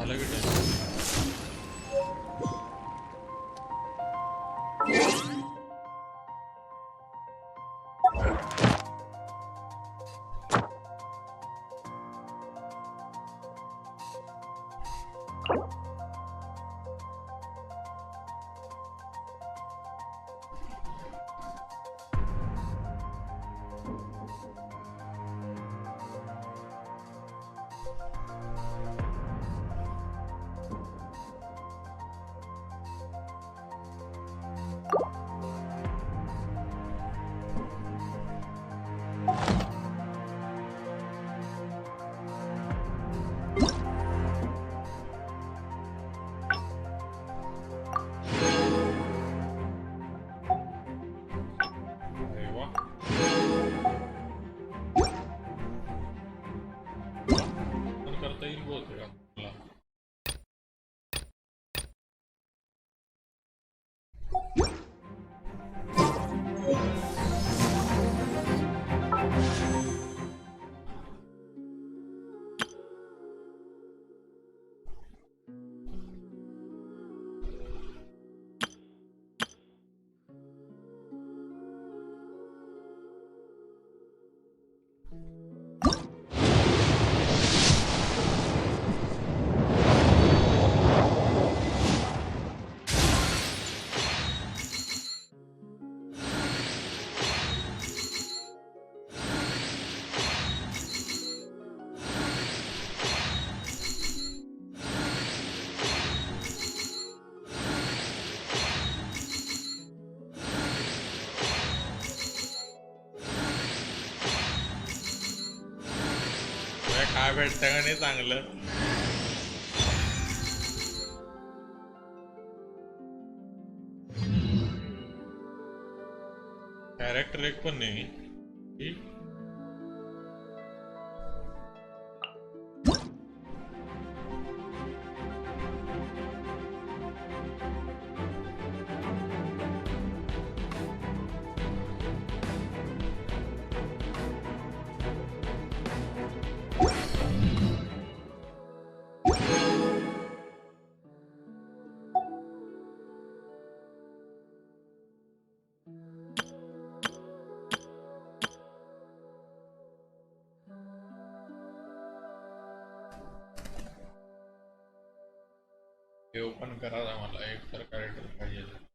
झालं की ते काय भेटतं का नाही चांगलं कॅरेक्टर एक पण नाही हे ओपन करा मला एक तर कॅरेक्टर पाहिजे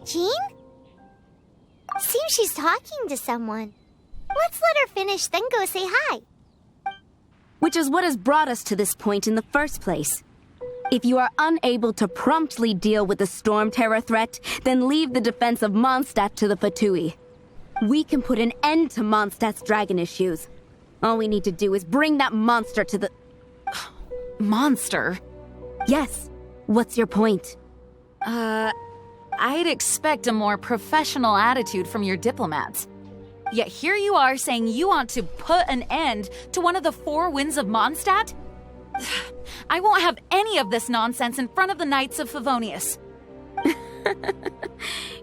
Jean? Seems she's talking to someone. Let's let her finish, then go say hi. Which is what has brought us to this point in the first place. If you are unable to promptly deal with the Storm Terror threat, then leave the defense of Mondstadt to the Fatui. We can put an end to Mondstadt's dragon issues. All we need to do is bring that monster to the... Monster? Yes. What's your point? I'd expect a more professional attitude from your diplomats. Yet here you are saying you want to put an end to one of the four winds of Mondstadt? I won't have any of this nonsense in front of the Knights of Favonius.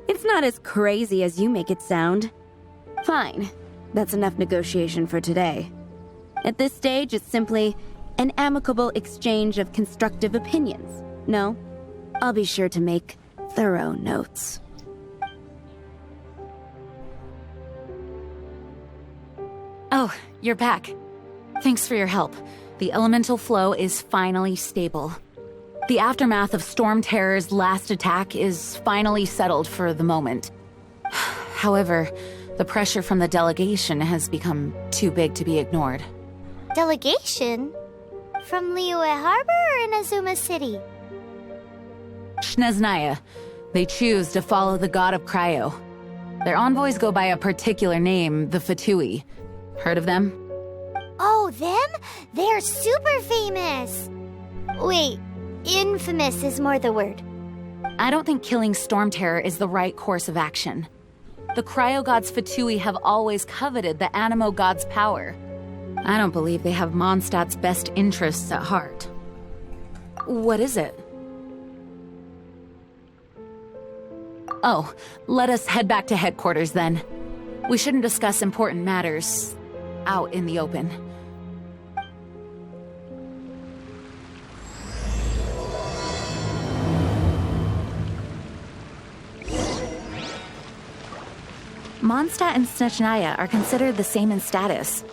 It's not as crazy as you make it sound. Fine. That's enough negotiation for today. At this stage, it's simply an amicable exchange of constructive opinions. No? I'll be sure to make thorough notes. Oh, you're back. Thanks for your help. The elemental flow is finally stable. The aftermath of Storm Terror's last attack is finally settled for the moment. However, the pressure from the delegation has become too big to be ignored. Delegation? From Liyue Harbor or Inazuma City? Snezhnaya. They choose to follow the god of Cryo. Their envoys go by a particular name, the Fatui. Heard of them? Oh, them? They're super famous! Wait, infamous is more the word. I don't think killing Storm Terror is the right course of action. The Cryo God's Fatui have always coveted the Animo God's power. I don't believe they have Mondstadt's best interests at heart. What is it? Oh, let us head back to headquarters then. We shouldn't discuss important matters out in the open. Mondstadt and Snezhnaya are considered the same in status.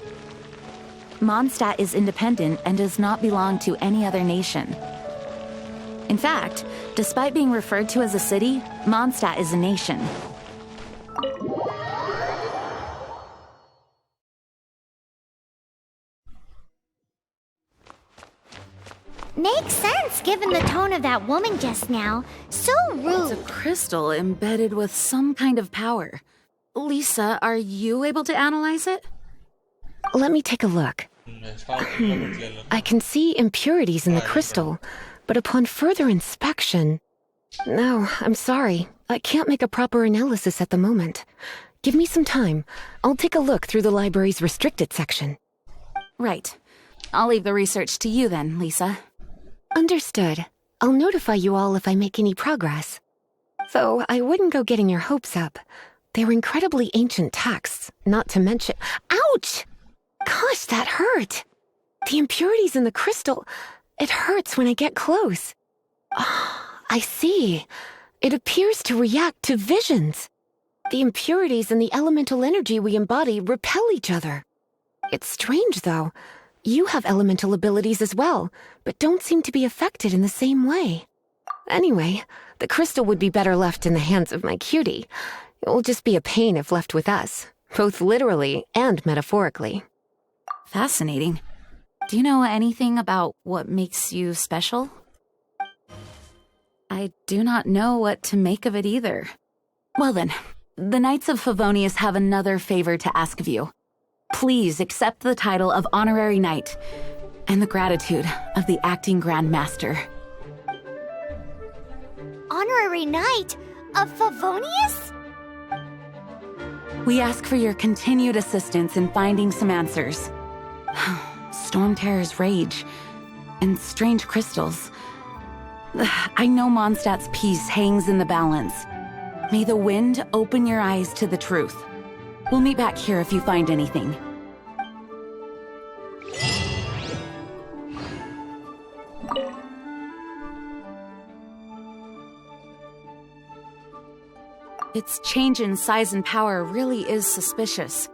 Mondstadt is independent and does not belong to any other nation. In fact, despite being referred to as a city, Mondstadt is a nation. Makes sense given the tone of that woman just now. So rude. It's a crystal embedded with some kind of power. Lisa, are you able to analyze it? Let me take a look. I can see impurities in the crystal, but upon further inspection... No, I'm sorry. I can't make a proper analysis at the moment. Give me some time. I'll take a look through the library's restricted section. Right. I'll leave the research to you then, Lisa. Understood. I'll notify you all if I make any progress. Though I wouldn't go getting your hopes up. They're incredibly ancient texts, not to mention... Ouch! Gosh, that hurt! The impurities in the crystal... It hurts when I get close. Oh, I see. It appears to react to visions. The impurities and the elemental energy we embody repel each other. It's strange, though. You have elemental abilities as well, but don't seem to be affected in the same way. Anyway, the crystal would be better left in the hands of my cutie. It will just be a pain if left with us, both literally and metaphorically. Fascinating. Do you know anything about what makes you special? I do not know what to make of it either. Well then, the Knights of Favonius have another favor to ask of you. Please accept the title of Honorary Knight and the gratitude of the Acting Grand Master. Honorary Knight of Favonius? We ask for your continued assistance in finding some answers. Storm Terror's rage and strange crystals. I know Mondstadt's peace hangs in the balance. May the wind open your eyes to the truth. We'll meet back here if you find anything. Its change in size and power really is suspicious.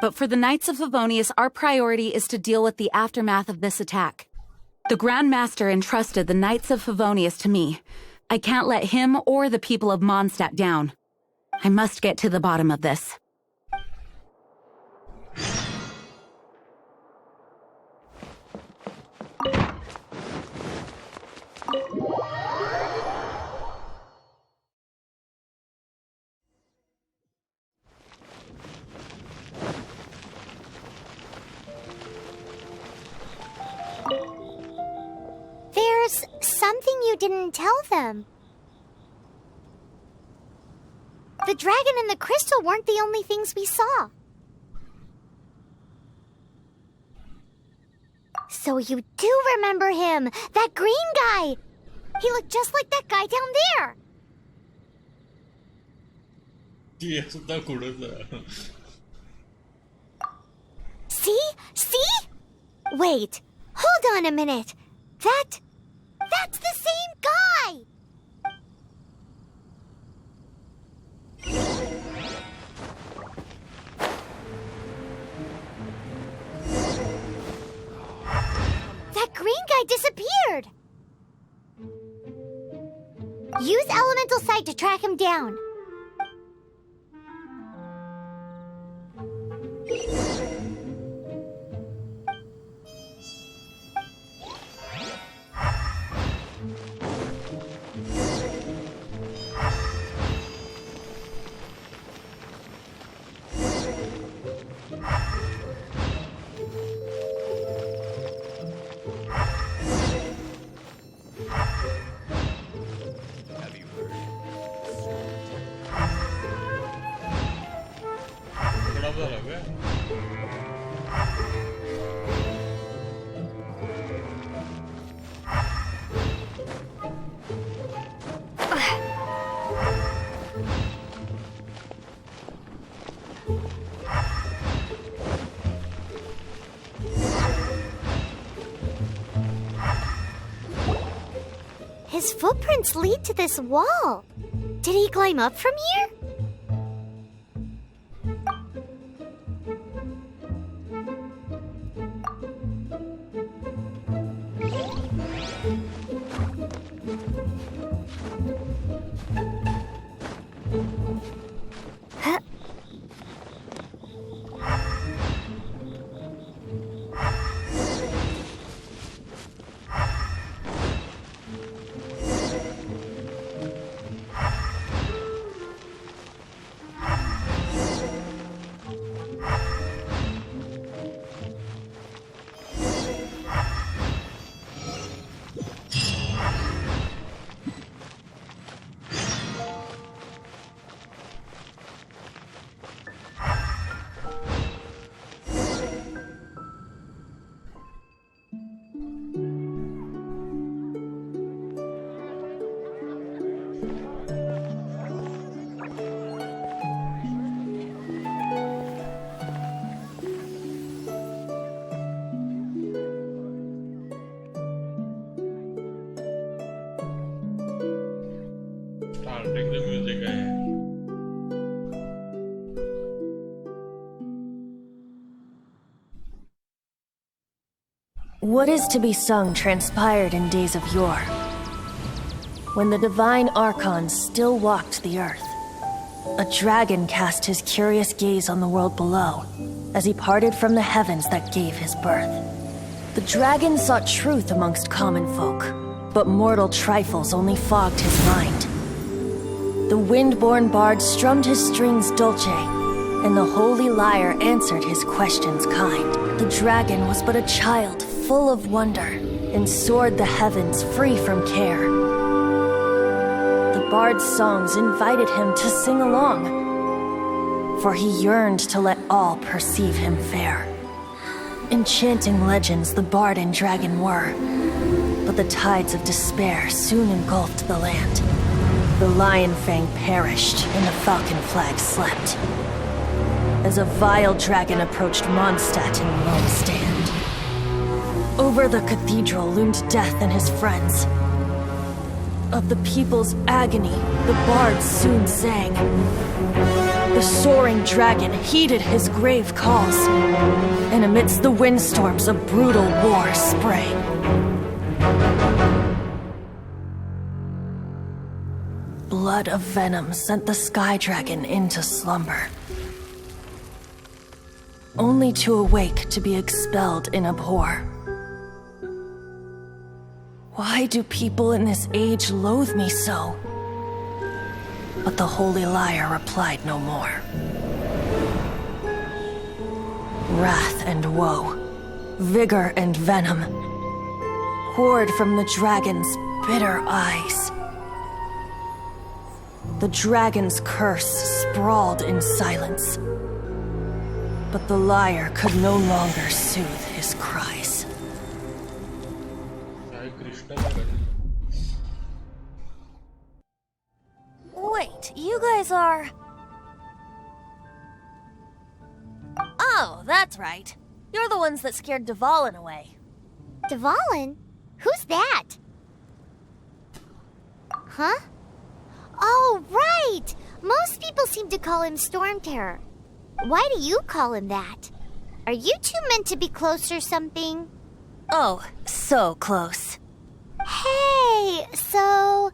But for the Knights of Favonius, our priority is to deal with the aftermath of this attack. The Grand Master entrusted the Knights of Favonius to me. I can't let him or the people of Mondstadt down. I must get to the bottom of this. There's something you didn't tell them. The dragon and the crystal weren't the only things we saw. So you do remember him, that green guy. He looked just like that guy down there. See? Wait, hold on a minute. That's the same guy! guy disappeared! Use elemental sight to track him down. बड़ा बड़ा है His footprints lead to this wall. Did he climb up from here? Starting the music है What is to be sung transpired in days of yore, when the divine archons still walked the earth. A dragon cast his curious gaze on the world below, as he parted from the heavens that gave his birth. The dragon sought truth amongst common folk, but mortal trifles only fogged his mind. The wind-born bard strummed his strings dulce, and the holy lyre answered his questions kind. The dragon was but a child, full of wonder, and soared the heavens free from care. The bard's songs invited him to sing along, for he yearned to let all perceive him fair. Enchanting legends the bard and dragon were, but the tides of despair soon engulfed the land. The lion fang perished, and the falcon flag slept, as a vile dragon approached Mondstadt in lone stand. Over the cathedral loomed death and his friends. Of the people's agony, the bards soon sang. The soaring dragon heeded his grave calls, and amidst the windstorms a brutal war sprang. Blood of venom sent the sky dragon into slumber, only to awake to be expelled in abhor. Why do people in this age loathe me so? But the holy lyre replied no more. Wrath and woe, vigor and venom, poured from the dragon's bitter eyes. The dragon's curse sprawled in silence, but the lyre could no longer soothe his cries. Wait, you guys are... Oh, that's right. You're the ones that scared Dvalin away. Dvalin? Who's that? Huh? Oh, right! Most people seem to call him Storm Terror. Why do you call him that? Are you two meant to be close or something? Oh, so close. Hey, so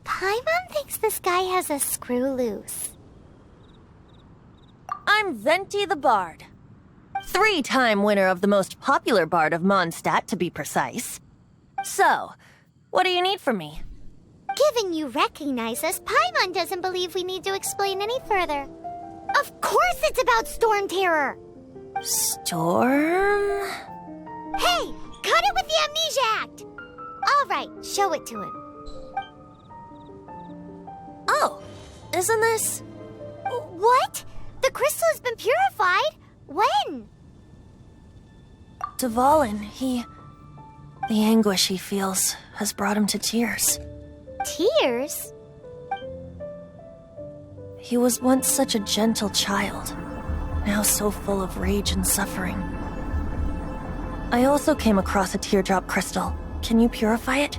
Paimon thinks this guy has a screw loose. I'm Venti the Bard. 3-time winner of the most popular bard of Mondstadt, to be precise. So, what do you need from me? Given you recognize us, Paimon doesn't believe we need to explain any further. Of course it's about Storm Terror! Storm? Hey, cut it with the Amnesia Act! Alright, show it to him. Oh, isn't this... What? The crystal has been purified? When? Dvalin, the anguish he feels has brought him to tears. Tears? He was once such a gentle child, now so full of rage and suffering. I also came across a teardrop crystal. Can you purify it?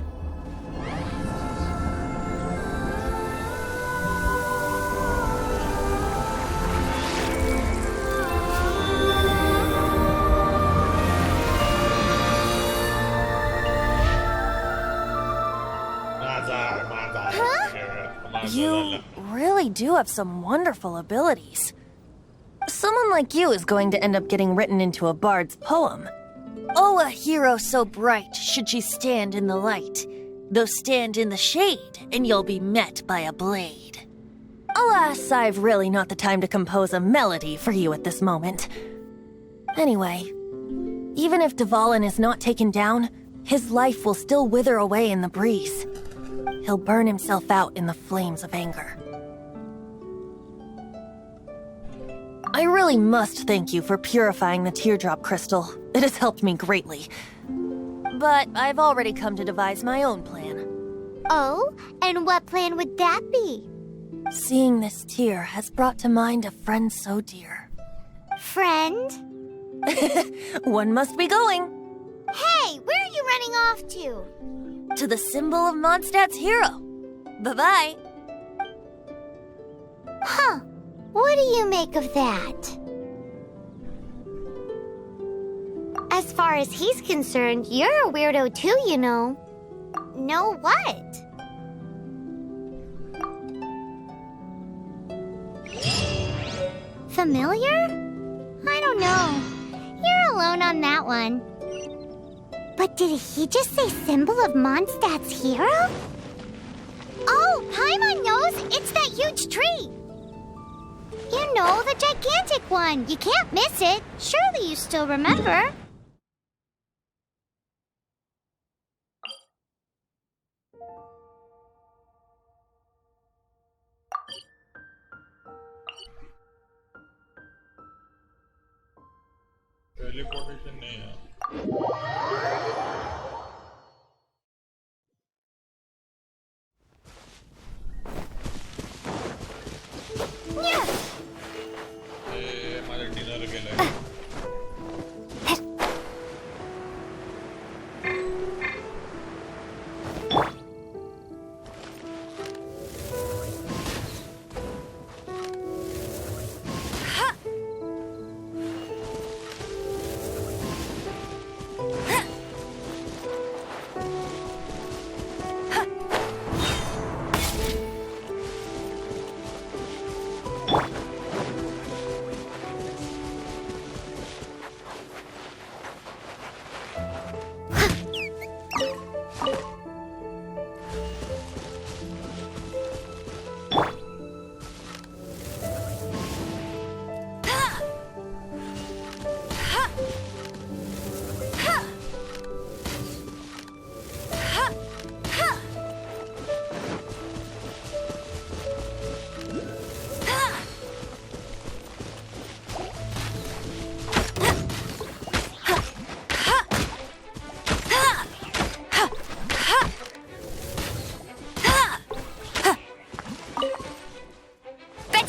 You really do have some wonderful abilities. Someone like you is going to end up getting written into a bard's poem. Oh, a hero so bright should she stand in the light, though stand in the shade, and you'll be met by a blade. Alas, I've really not the time to compose a melody for you at this moment. Anyway, even if Dvalin is not taken down, his life will still wither away in the breeze. He'll burn himself out in the flames of anger. I really must thank you for purifying the teardrop crystal. It has helped me greatly. But I've already come to devise my own plan. Oh, and what plan would that be? Seeing this tear has brought to mind a friend so dear. Friend? One must be going. Hey, where are you running off to? To the symbol of Mondstadt's hero. Bye-bye. Huh. What do you make of that? As far as he's concerned, you're a weirdo too, you know. Know what? Familiar? I don't know. You're alone on that one. But did he just say symbol of Mondstadt's hero? Oh, Paimon knows! It's that huge tree! You know, the gigantic one. You can't miss it. Surely you still remember. Teleportation नहीं है. हमारे dinner के लिए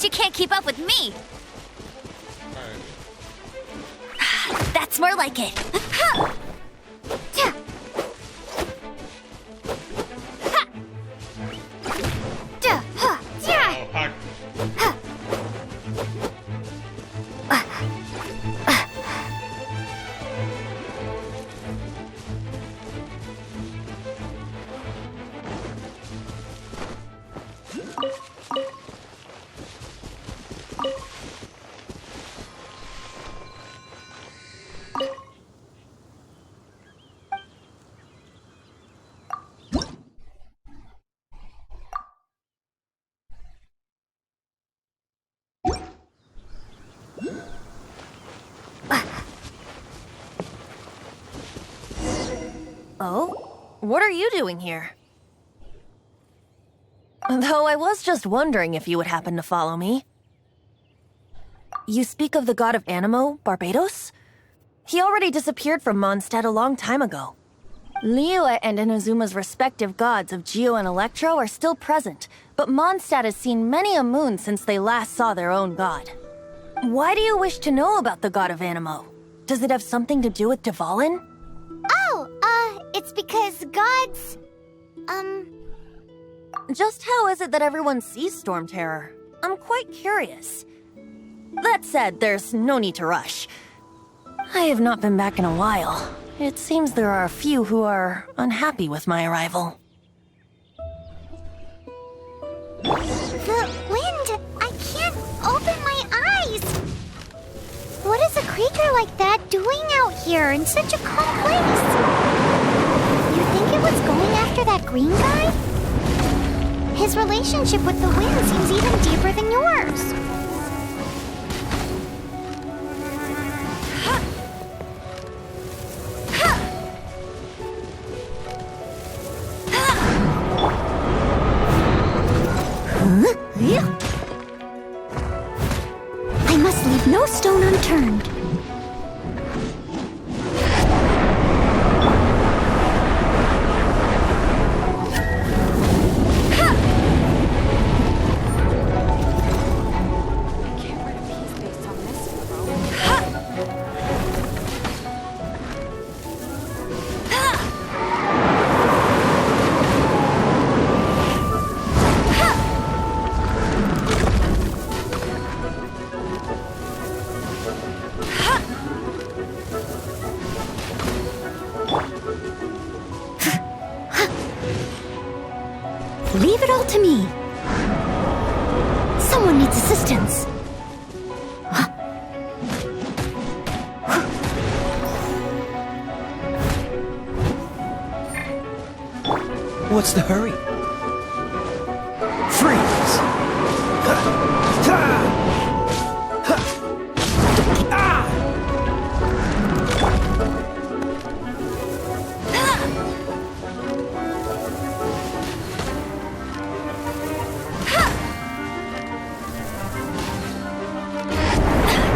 You can't keep up with me. That's more like it. Oh? What are you doing here? Though I was just wondering if you would happen to follow me. You speak of the god of Animo, Barbados? He already disappeared from Mondstadt a long time ago. Liyue and Inazuma's respective gods of Geo and Electro are still present, but Mondstadt has seen many a moon since they last saw their own god. Why do you wish to know about the god of Animo? Does it have something to do with Dvalin? It's because gods... Just how is it that everyone sees Storm Terror? I'm quite curious. That said, there's no need to rush. I have not been back in a while. It seems there are a few who are unhappy with my arrival. The wind! I can't open my eyes! What is a creature like that doing out here in such a calm place? You think it was going after that green guy? His relationship with the wind seems even deeper than yours. I must leave no stone unturned. Leave it all to me. Someone needs assistance. What's the hurry? Freeze!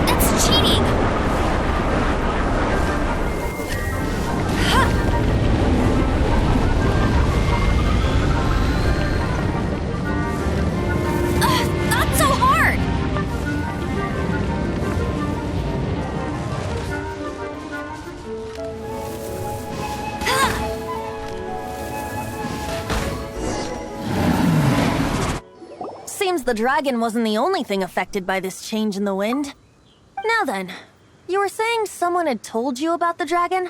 That's cheating! Not so hard! Seems the dragon wasn't the only thing affected by this change in the wind. Now then, you were saying someone had told you about the dragon?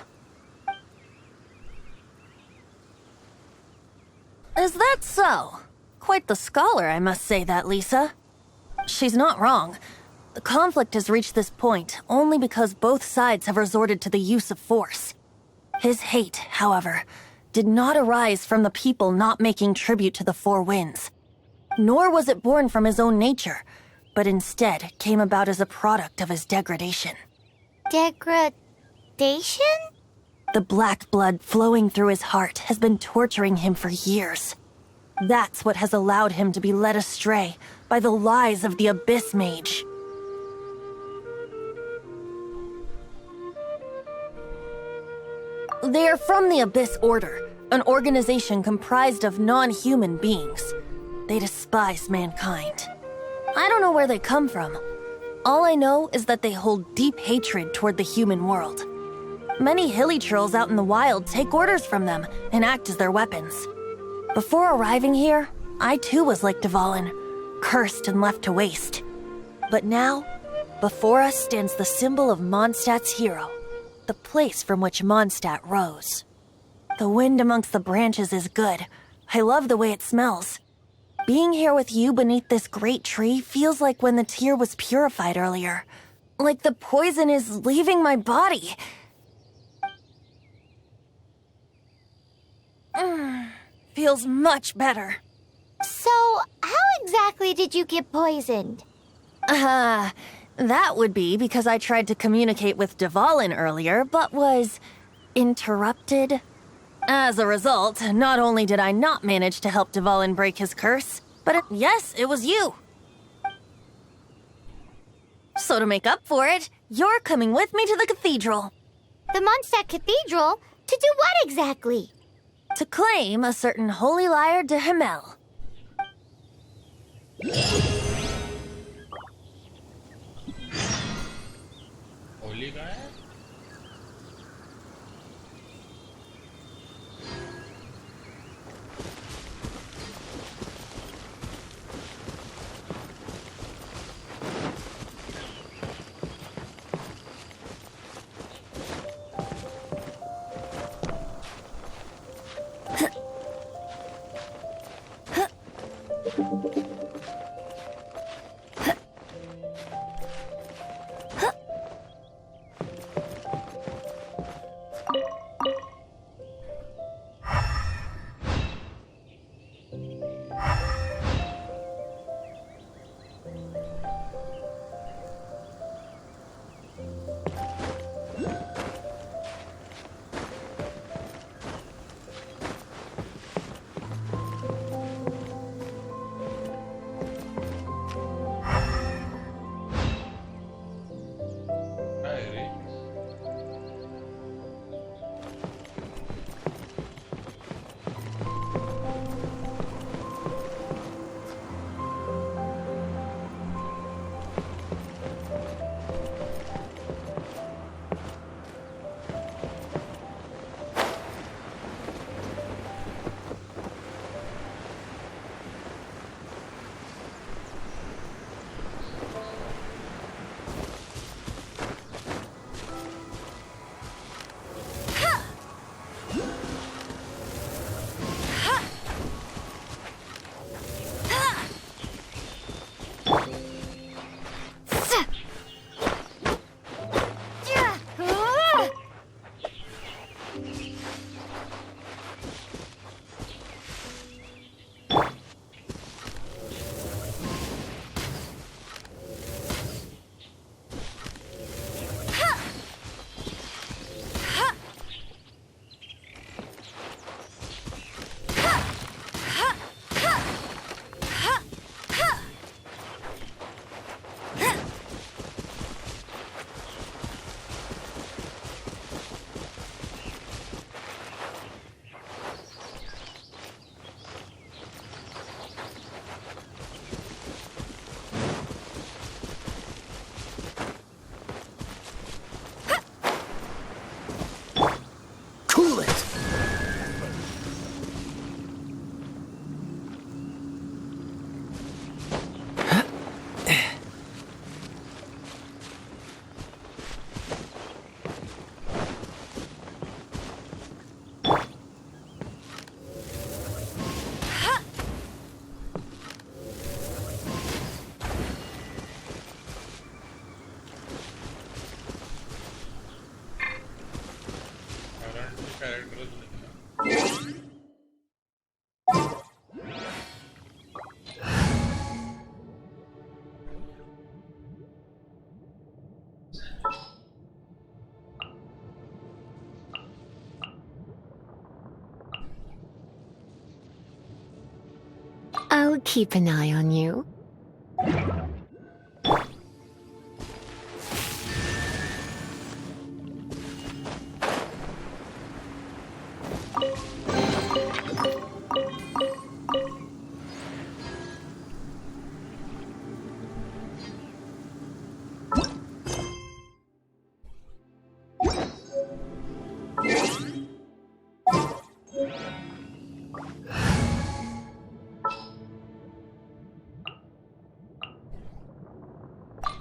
Is that so? Quite the scholar, I must say that, Lisa. She's not wrong. The conflict has reached this point only because both sides have resorted to the use of force. His hate, however, did not arise from the people not making tribute to the Four Winds. Nor was it born from his own nature, but instead came about as a product of his degradation. Degradation? The black blood flowing through his heart has been torturing him for years. That's what has allowed him to be led astray by the lies of the Abyss Mage. They are from the Abyss Order, an organization comprised of non-human beings. They despise mankind. I don't know where they come from. All I know is that they hold deep hatred toward the human world. Many hilly trolls out in the wild take orders from them and act as their weapons. Before arriving here, I too was like Dvalin, cursed and left to waste. But now, before us stands the symbol of Mondstadt's hero, the place from which Mondstadt rose. The wind amongst the branches is good. I love the way it smells. Being here with you beneath this great tree feels like when the tear was purified earlier. Like the poison is leaving my body. Feels much better. So, how exactly did you get poisoned? That would be because I tried to communicate with Dvalin earlier, but was interrupted. As a result, not only did I not manage to help Dvalin break his curse, but yes, it was you. So to make up for it, you're coming with me to the cathedral. The Mondstadt Cathedral? To do what exactly? To claim a certain holy lyre de Himmel. Holi का है? I'll keep an eye on you.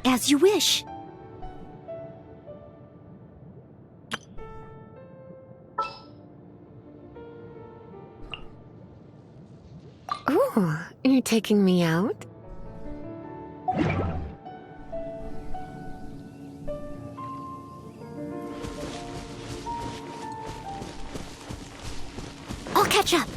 As you wish. Oh, you're taking me out? I'll catch up.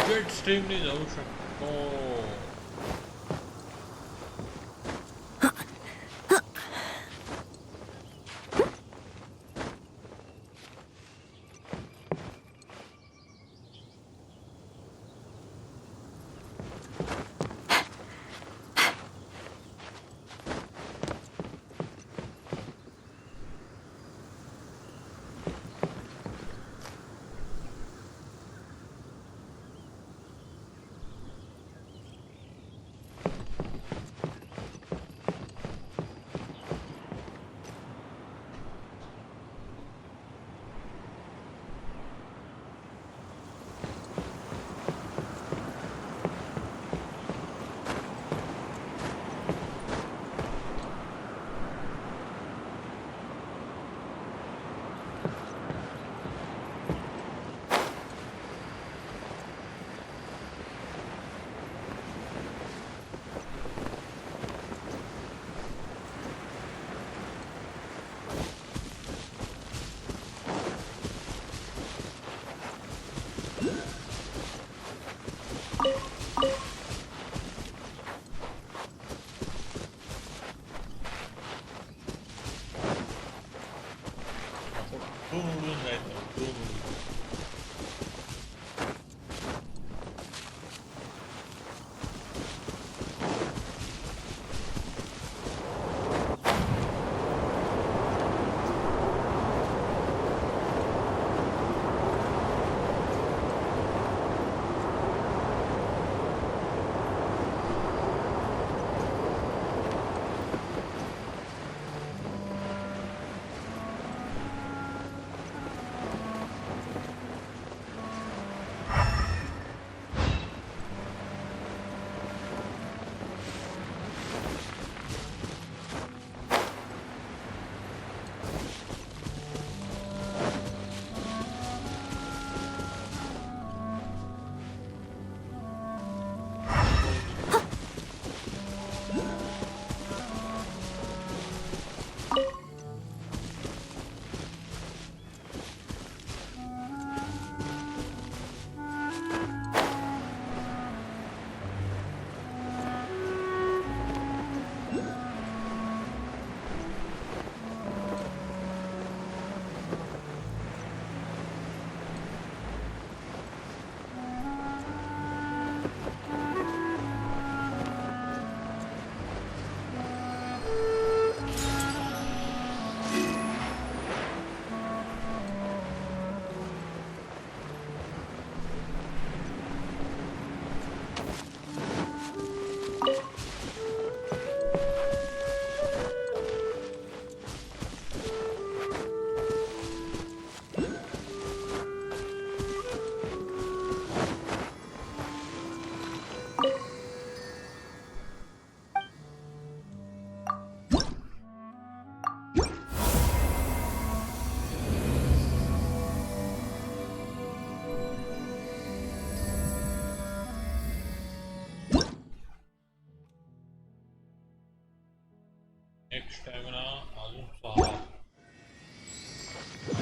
Jet स्ट्रीमने जाऊ शकतो.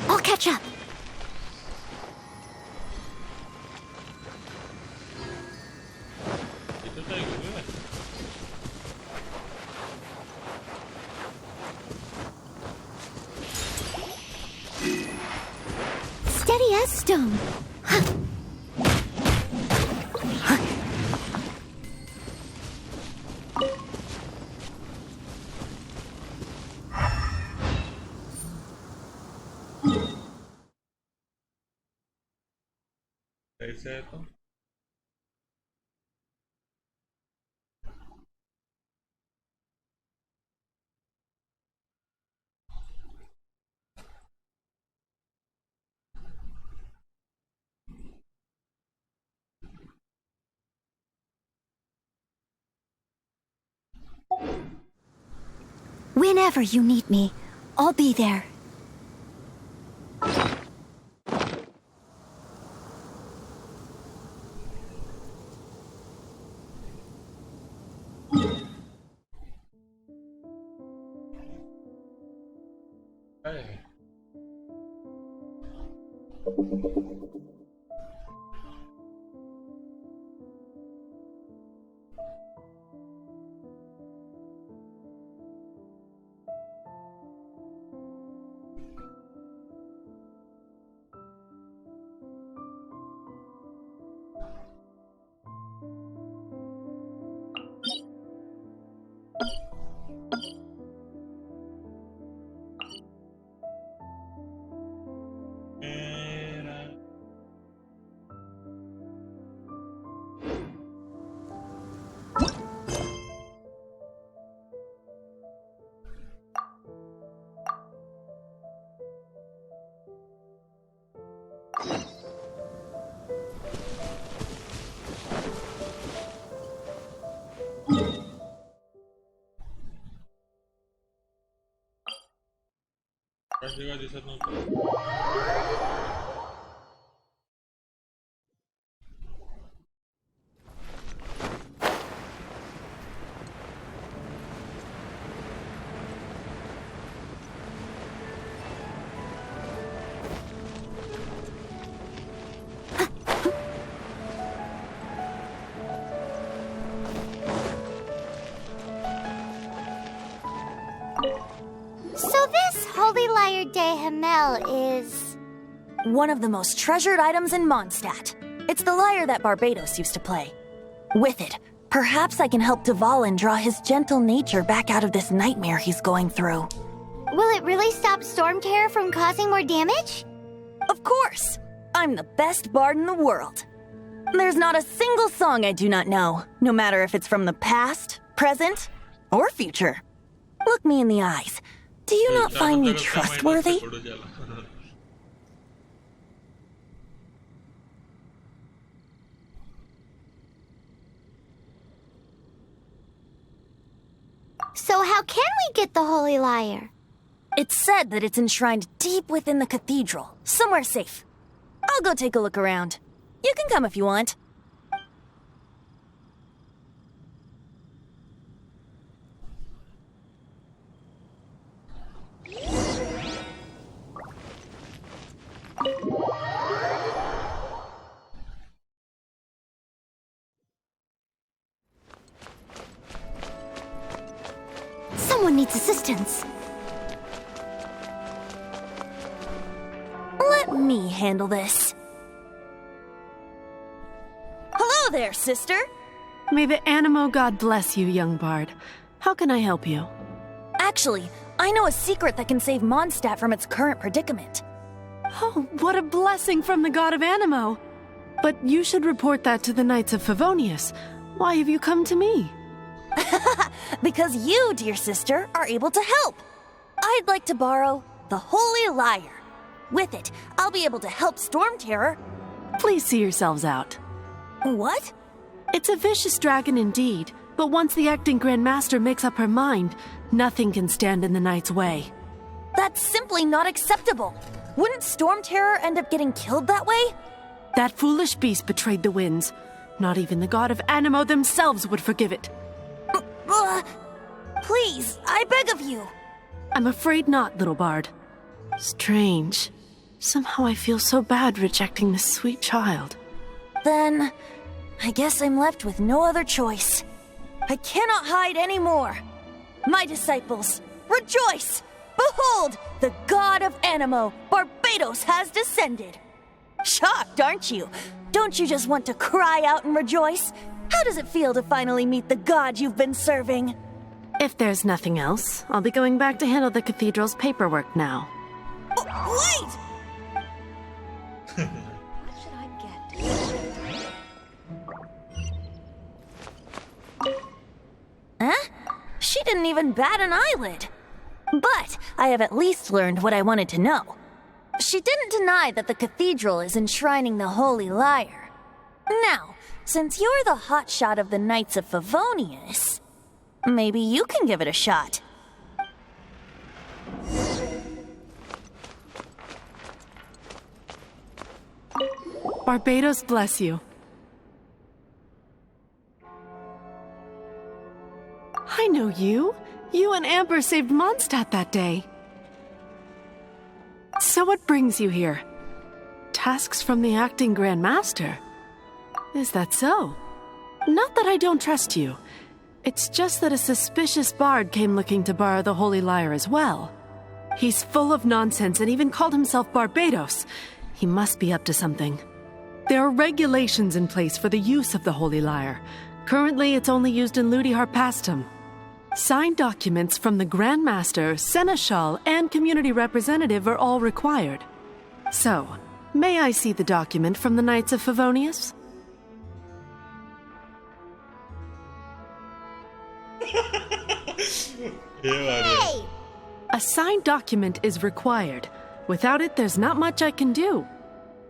I'll catch up. Steady as stone. कैसे है तो Whenever you need me, I'll be there. Hey. जेव्हा दिसत नव्हतं. So this Holy Lyre de Hamel is... one of the most treasured items in Mondstadt. It's the lyre that Barbados used to play. With it, perhaps I can help Dvalin draw his gentle nature back out of this nightmare he's going through. Will it really stop Storm Terror from causing more damage? Of course! I'm the best bard in the world. There's not a single song I do not know, no matter if it's from the past, present, or future. Look me in the eyes. Do you not find me trustworthy? So how can we get the Holy Lyre? It's said that it's enshrined deep within the cathedral, somewhere safe. I'll go take a look around. You can come if you want. Someone needs assistance. Let me handle this. Hello there, sister. May the Animo God bless you, young bard. How can I help you? Actually, I know a secret that can save Mondstadt from its current predicament. Oh, what a blessing from the god of Animo! But you should report that to the Knights of Favonius. Why have you come to me? Because you, dear sister, are able to help. I'd like to borrow the Holy Lyre. With it, I'll be able to help Storm Terror. Please see yourselves out. What? It's a vicious dragon indeed, but once the acting Grand Master makes up her mind, nothing can stand in the Knight's way. That's simply not acceptable. Wouldn't Storm Terror end up getting killed that way? That foolish beast betrayed the winds. Not even the god of Animo themselves would forgive it. Please, I beg of you. I'm afraid not, little bard. Strange. Somehow I feel so bad rejecting this sweet child. Then, I guess I'm left with no other choice. I cannot hide anymore. My disciples, rejoice! Behold, the god of Animo, Barbados, has descended. Shocked, aren't you? Don't you just want to cry out and rejoice? How does it feel to finally meet the god you've been serving? If there's nothing else, I'll be going back to handle the cathedral's paperwork now. Wait! What should I get? Huh? She didn't even bat an eyelid. But I have at least learned what I wanted to know. She didn't deny that the cathedral is enshrining the Holy Lyre. Now, since you're the hotshot of the Knights of Favonius, maybe you can give it a shot. Barbados bless you. I know you. You and Amber saved Mondstadt that day. So what brings you here? Tasks from the acting Grand Master? Is that so? Not that I don't trust you. It's just that a suspicious bard came looking to borrow the Holy Lyre as well. He's full of nonsense and even called himself Barbados. He must be up to something. There are regulations in place for the use of the Holy Lyre. Currently, it's only used in Ludi Harpastum. Signed documents from the Grand Master, Seneschal, and Community Representative are all required. So, may I see the document from the Knights of Favonius? Hey! A signed document is required. Without it, there's not much I can do.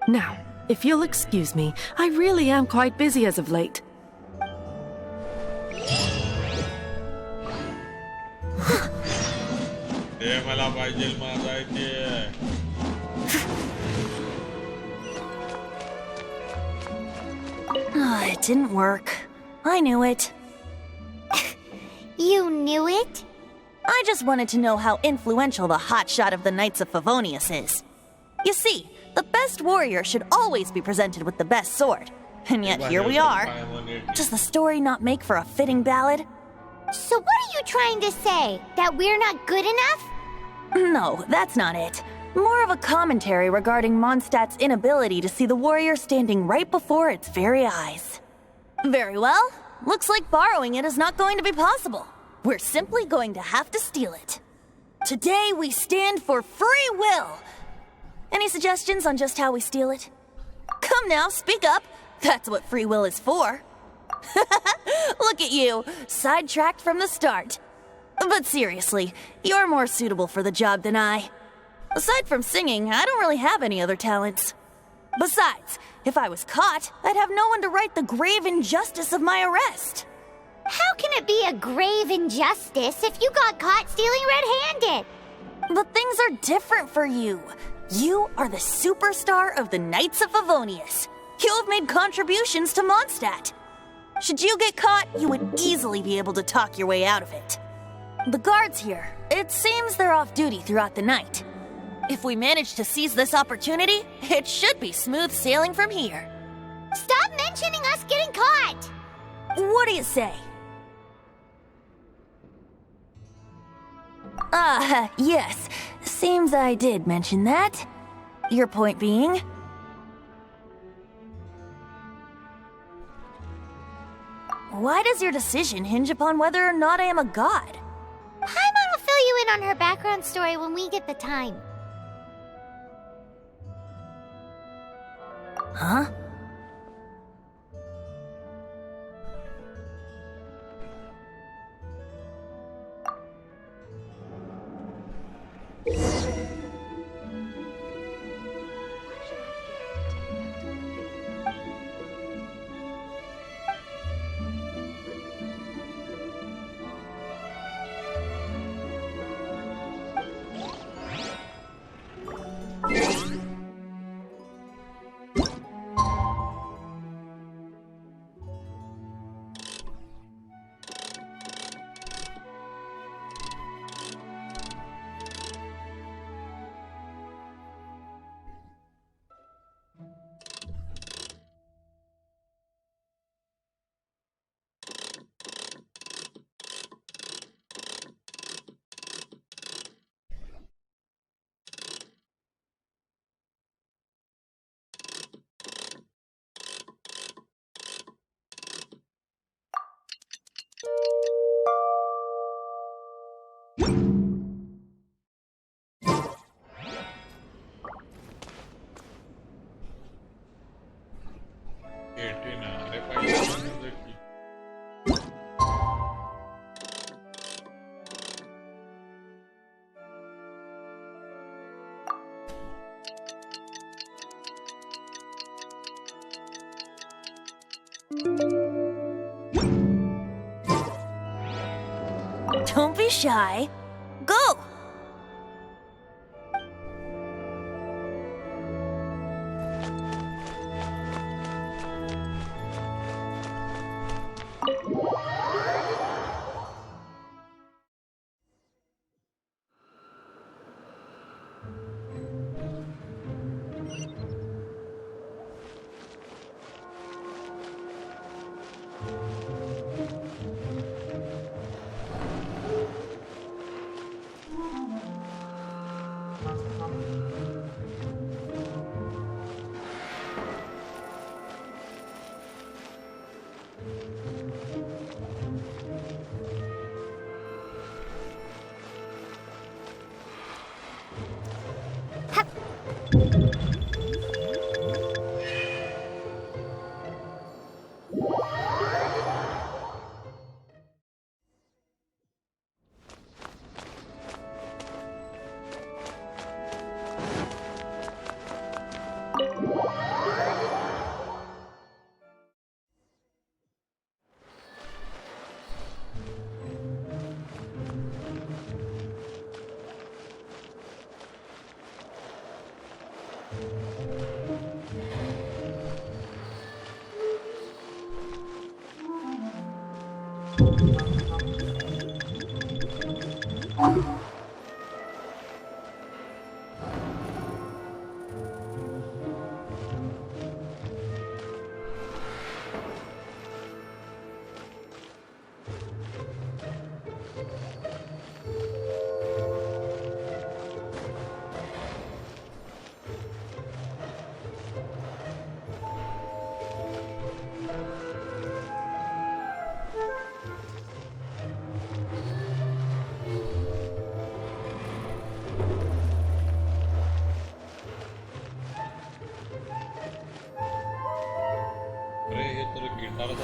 Now, if you'll excuse me, I really am quite busy as of late. ते मला पाहिजे माझा आहे ते. It didn't work. I knew it. You knew it? I just wanted to know how influential the hotshot of the Knights of Favonius is. You see, the best warrior should always be presented with the best sword. And yet here we are. Does the story not make for a fitting ballad? So what are you trying to say? That we're not good enough? No, that's not it. More of a commentary regarding Mondstadt's inability to see the warrior standing right before its very eyes. Very well. Looks like borrowing it is not going to be possible. We're simply going to have to steal it. Today we stand for free will. Any suggestions on just how we steal it? Come now, speak up. That's what free will is for. Look at you, sidetracked from the start. But seriously, you're more suitable for the job than I. Aside from singing, I don't really have any other talents. Besides, if I was caught, I'd have no one to right the grave injustice of my arrest. How can it be a grave injustice if you got caught stealing red-handed? But things are different for you. You are the superstar of the Knights of Favonius. You have made contributions to Mondstadt. Should you get caught, you would easily be able to talk your way out of it. The guards here, it seems they're off duty throughout the night. If we manage to seize this opportunity, it should be smooth sailing from here. Stop mentioning us getting caught! What do you say? Yes. Seems I did mention that. Your point being? Why does your decision hinge upon whether or not I am a god? Paimon will fill you in on her background story when we get the time. Huh? Don't be shy. Go!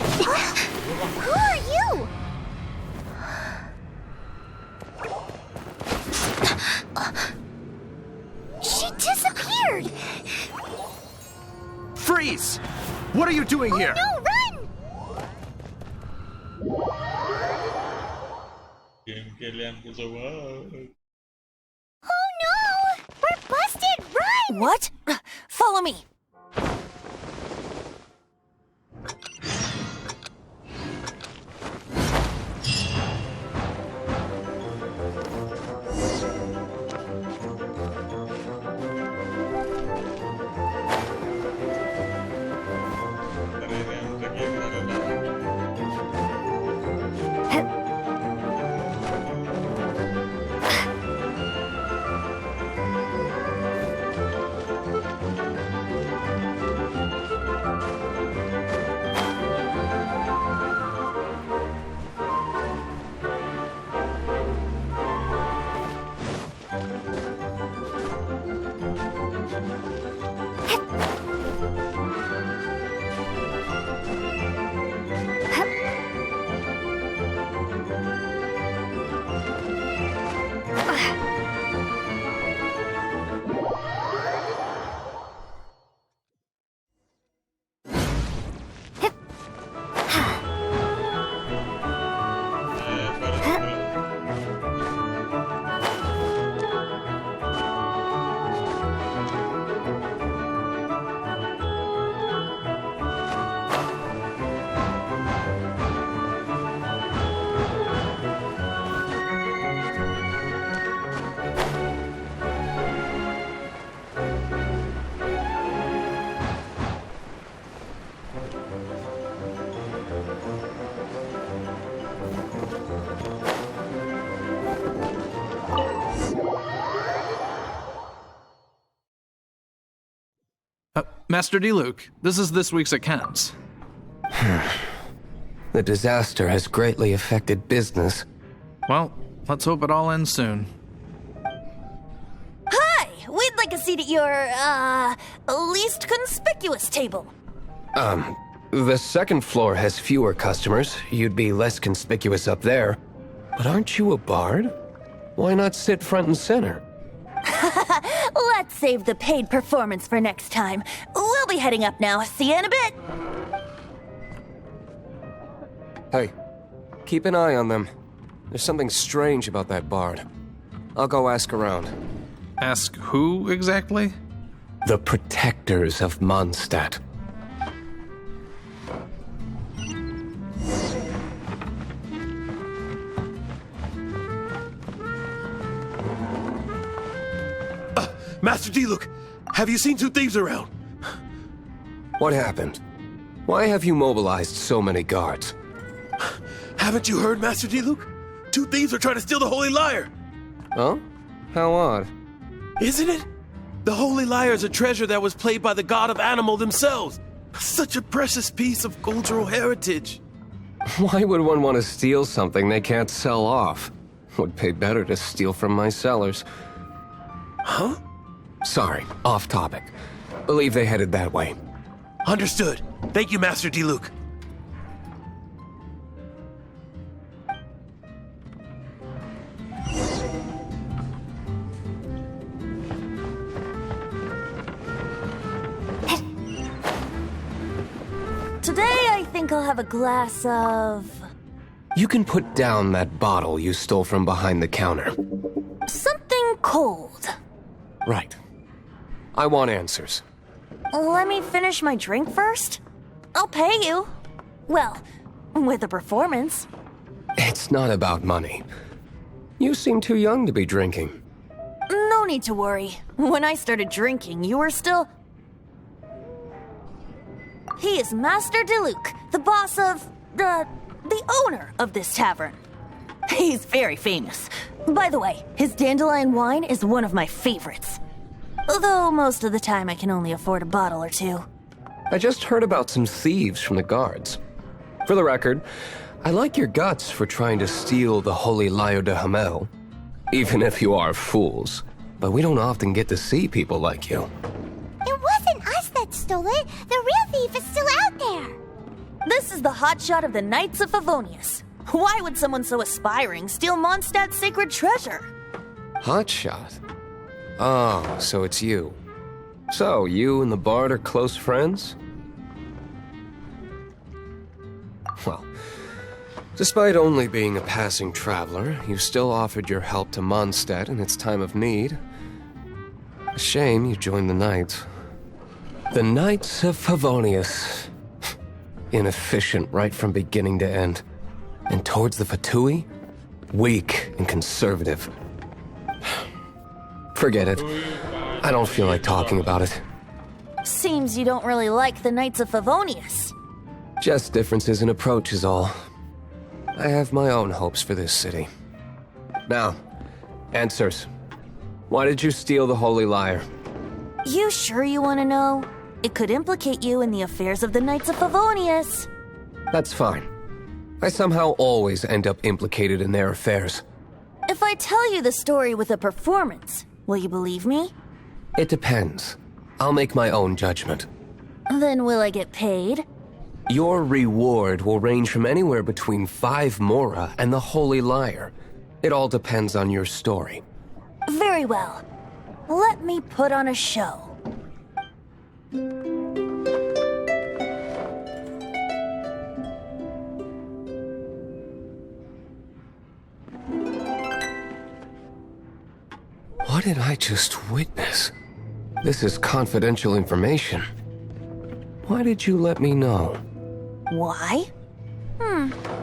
Who are you? She disappeared! Freeze! What are you doing here? No, run! Oh no! We're busted! Run! What? Follow me. Master D-Luke, this is this week's accounts. The disaster has greatly affected business. Well, let's hope it all ends soon. Hi! We'd like a seat at your, least conspicuous table. The second floor has fewer customers. You'd be less conspicuous up there. But aren't you a bard? Why not sit front and center? Let's save the paid performance for next time. We'll be heading up now. See you in a bit. Hey, keep an eye on them. There's something strange about that bard. I'll go ask around. Ask who exactly? The protectors of Mondstadt. Master D-Luke, have you seen two thieves around? What happened? Why have you mobilized so many guards? Haven't you heard, Master D-Luke? Two thieves are trying to steal the Holy Lyre! Oh? How odd. Isn't it? The Holy Lyre is a treasure that was played by the god of animal themselves. Such a precious piece of cultural heritage. Why would one want to steal something they can't sell off? Would pay better to steal from my sellers. Huh? Sorry, off topic. Believe they headed that way. Understood. Thank you, Master D-Luke. Today, I think I'll have a glass of... You can put down that bottle you stole from behind the counter. something cold. Right. I want answers. Let me finish my drink first. I'll pay you. Well, with a performance. It's not about money. You seem too young to be drinking. No need to worry. When I started drinking, you were still... He is Master Diluc, the boss of... the owner of this tavern. He's very famous. By the way, his dandelion wine is one of my favorites. Although most of the time I can only afford a bottle or two. I just heard about some thieves from the guards. For the record, I like your guts for trying to steal the Holy Lyre de Hamel. Even if you are fools. But we don't often get to see people like you. It wasn't us that stole it. The real thief is still out there. This is the hotshot of the Knights of Favonius. Why would someone so aspiring steal Mondstadt's sacred treasure? Hotshot? Oh, so it's you. So, you and the Bard are close friends? Well, despite only being a passing traveler, you still offered your help to Mondstadt in its time of need. A shame you joined the Knights. The Knights of Favonius. Inefficient right from beginning to end. And towards the Fatui, weak and conservative. Forget it. I don't feel like talking about it. Seems you don't really like the Knights of Favonius. Just differences in approach is all. I have my own hopes for this city. Now, answers. Why did you steal the Holy Lyre? You sure you want to know? It could implicate you in the affairs of the Knights of Favonius. That's fine. I somehow always end up implicated in their affairs. If I tell you the story with a performance, will you believe me? It depends. I'll make my own judgment. Then will I get paid? Your reward will range from anywhere between 5 Mora and the Holy Lyre. It all depends on your story. Very well. Let me put on a show. What did I just witness? This is confidential information. Why did you let me know? Why?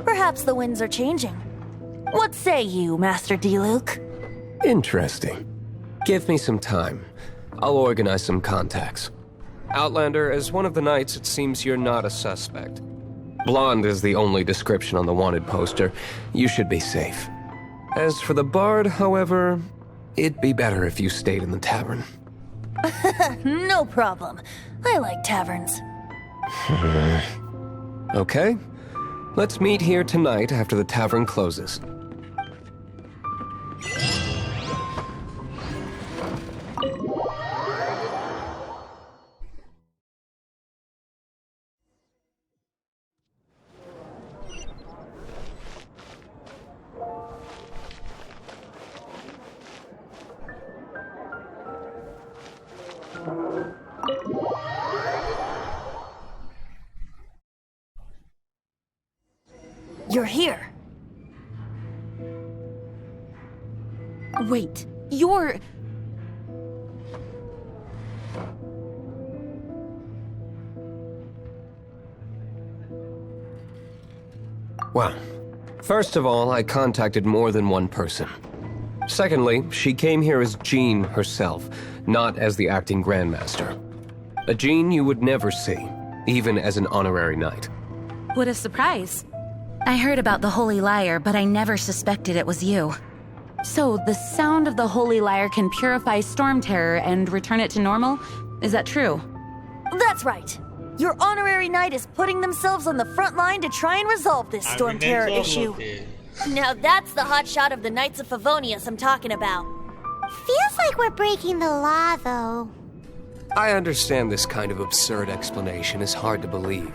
Perhaps the winds are changing. What say you, Master Diluc? Interesting. Give me some time. I'll organize some contacts. Outlander, as one of the Knights, it seems you're not a suspect. Blonde is the only description on the wanted poster. You should be safe. As for the Bard, however, it'd be better if you stayed in the tavern. No problem. I like taverns. Okay. Let's meet here tonight after the tavern closes. You're here. Wait, you're... Well, first of all, I contacted more than one person. Secondly, she came here as Jean herself, not as the acting Grandmaster. A Jean you would never see, even as an honorary knight. What a surprise. I heard about the Holy Lyre, but I never suspected it was you. So, the sound of the Holy Lyre can purify Storm Terror and return it to normal? Is that true? That's right. Your honorary knight is putting themselves on the front line to try and resolve this Storm Terror issue. Now that's the hotshot of the Knights of Favonius I'm talking about. Feels like we're breaking the law, though. I understand this kind of absurd explanation is hard to believe.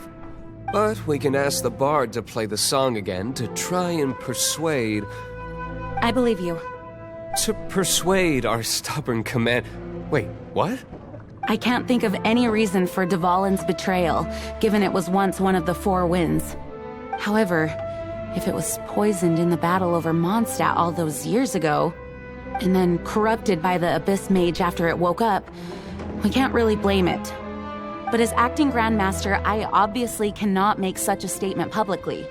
But we can ask the Bard to play the song again to try and persuade... I believe you. To persuade our stubborn command... Wait, what? I can't think of any reason for Dvalin's betrayal, given it was once one of the Four Winds. However, if it was poisoned in the battle over Mondstadt all those years ago, and then corrupted by the Abyss Mage after it woke up, We can't really blame it. But as acting Grandmaster, I obviously cannot make such a statement publicly.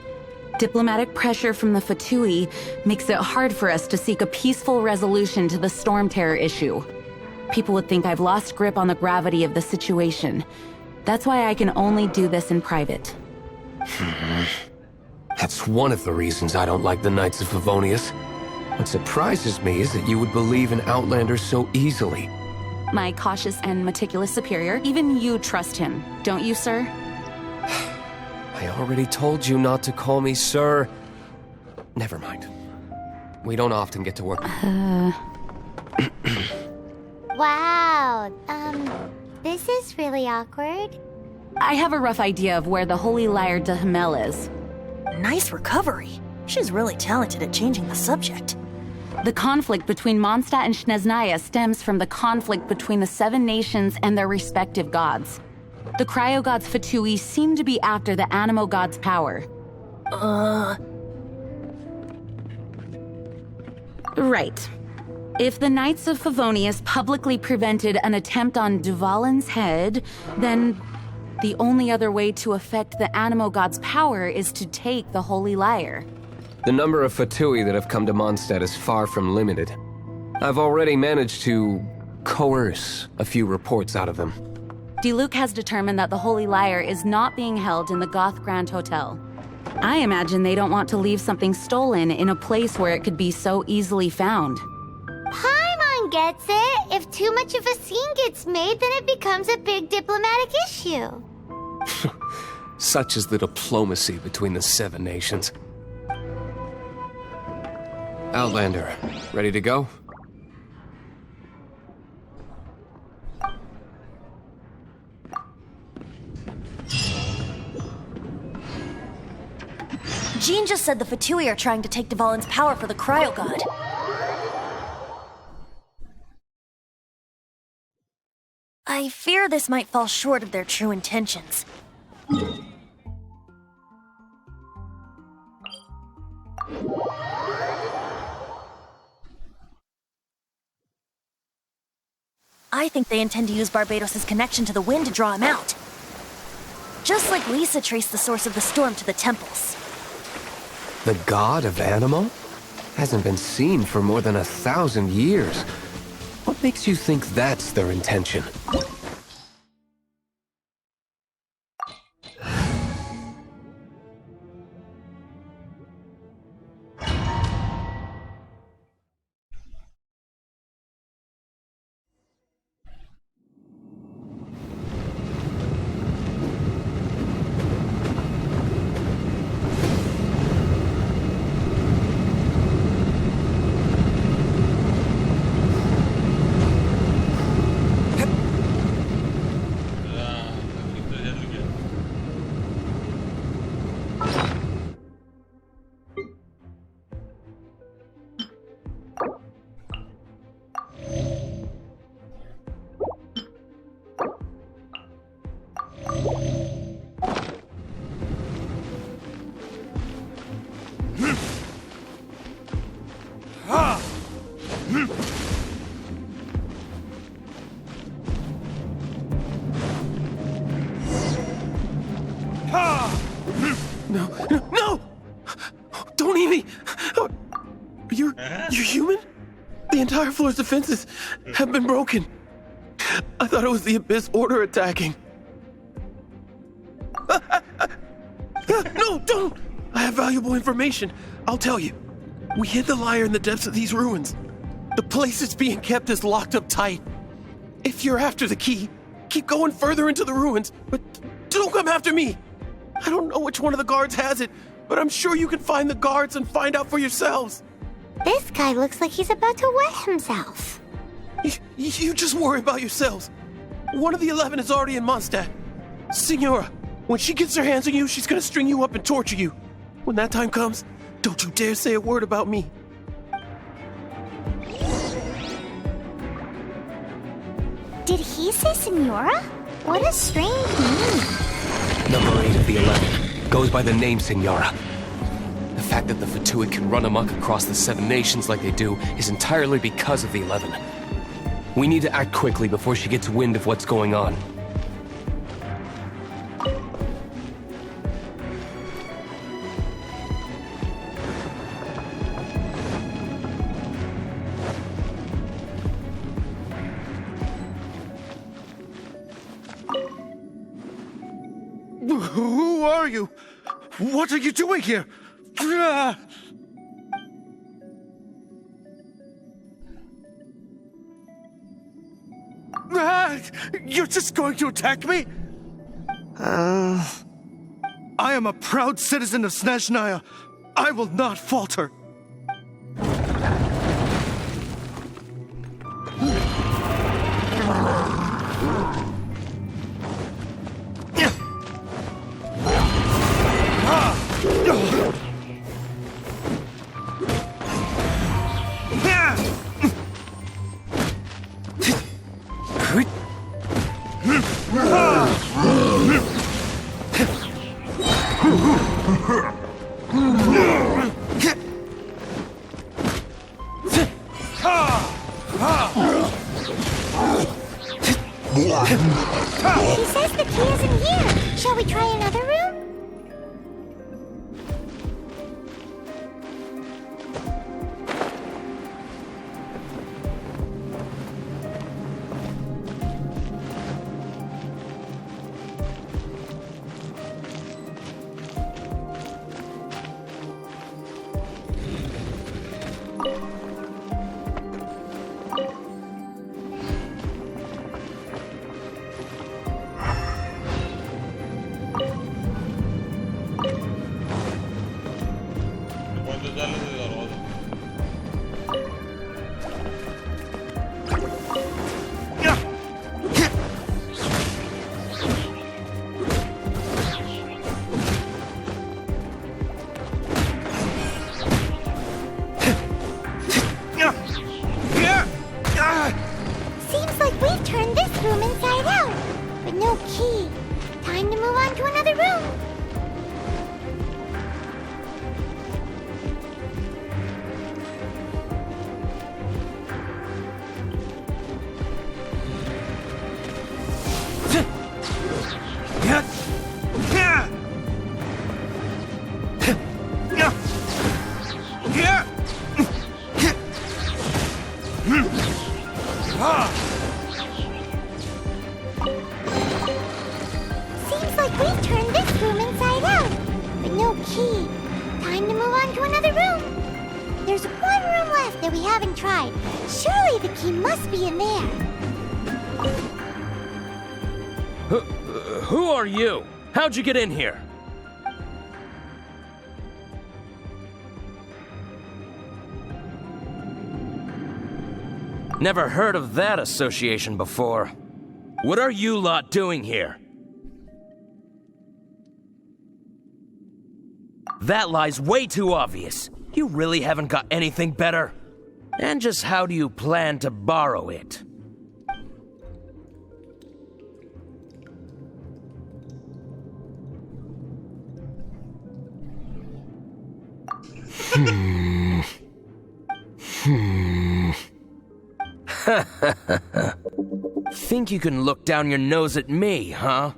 Diplomatic pressure from the Fatui makes it hard for us to seek a peaceful resolution to the storm terror issue. People would think I've lost grip on the gravity of the situation. That's why I can only do this in private. That's one of the reasons I don't like the Knights of Favonius. What surprises me is that you would believe in Outlanders so easily. My cautious and meticulous superior, even you trust him, don't you, sir? I already told you not to call me sir. Never mind. We don't often get to work. Wow, this is really awkward. I have a rough idea of where the Holy Lyre de Himmel is. Nice recovery. She's really talented at changing the subject. The conflict between Mondstadt and Snezhnaya stems from the conflict between the 7 nations and their respective gods. The cryo-gods Fatui seem to be after the Animo god's power. Right. If the Knights of Favonius publicly prevented an attempt on Duvalin's head, then the only other way to affect the Animo god's power is to take the Holy Lyre. The number of Fatui that have come to Mondstadt is far from limited. I've already managed to coerce a few reports out of them. Diluc has determined that the Holy Lyre is not being held in the Goth Grand Hotel. I imagine they don't want to leave something stolen in a place where it could be so easily found. Paimon gets it. If too much of a scene gets made, then it becomes a big diplomatic issue. Such is the diplomacy between the 7 nations. Outlander, ready to go? Jean just said the Fatui are trying to take Duvalin's power for the Cryo God. I fear this might fall short of their true intentions. I think they intend to use Barbados' connection to the wind to draw him out. Just like Lisa traced the source of the storm to the temples. The god of Animo? Hasn't been seen for more than 1,000 years. What makes you think that's their intention? No! Don't eat me! You're human? The entire floor's defenses have been broken. I thought it was the Abyss Order attacking. No, don't! I have valuable information. I'll tell you. We hid the lyre in the depths of these ruins. The place it's being kept is locked up tight. If you're after the key, keep going further into the ruins, but don't come after me. I don't know which one of the guards has it, but I'm sure you can find the guards and find out for yourselves. This guy looks like he's about to wet himself. You just worry about yourselves. One of the 11 is already in Mondstadt. Signora, when she gets her hands on you, she's gonna string you up and torture you. When that time comes, don't you dare say a word about me. Did he say Signora? What a strange name. Number 8 of the 11 goes by the name Signora. The fact that the Fatui can run amok across the 7 nations like they do is entirely because of the 11. We need to act quickly before she gets wind of what's going on. Who are you? What are you doing here? You're just going to attack me? I am a proud citizen of Snezhnaya. I will not falter. He says the key isn't here. Shall we try another room? Seems like we've turned this room inside out, but no key. Time to move on to another room. Seems like we've turned this room inside out, but no key. Time to move on to another room. There's one room left that we haven't tried. Surely the key must be in there. Who are you? How'd you get in here? Never heard of that association before. What are you lot doing here? That lie's way too obvious. You really haven't got anything better? And just how do you plan to borrow it? Think you can look down your nose at me, huh?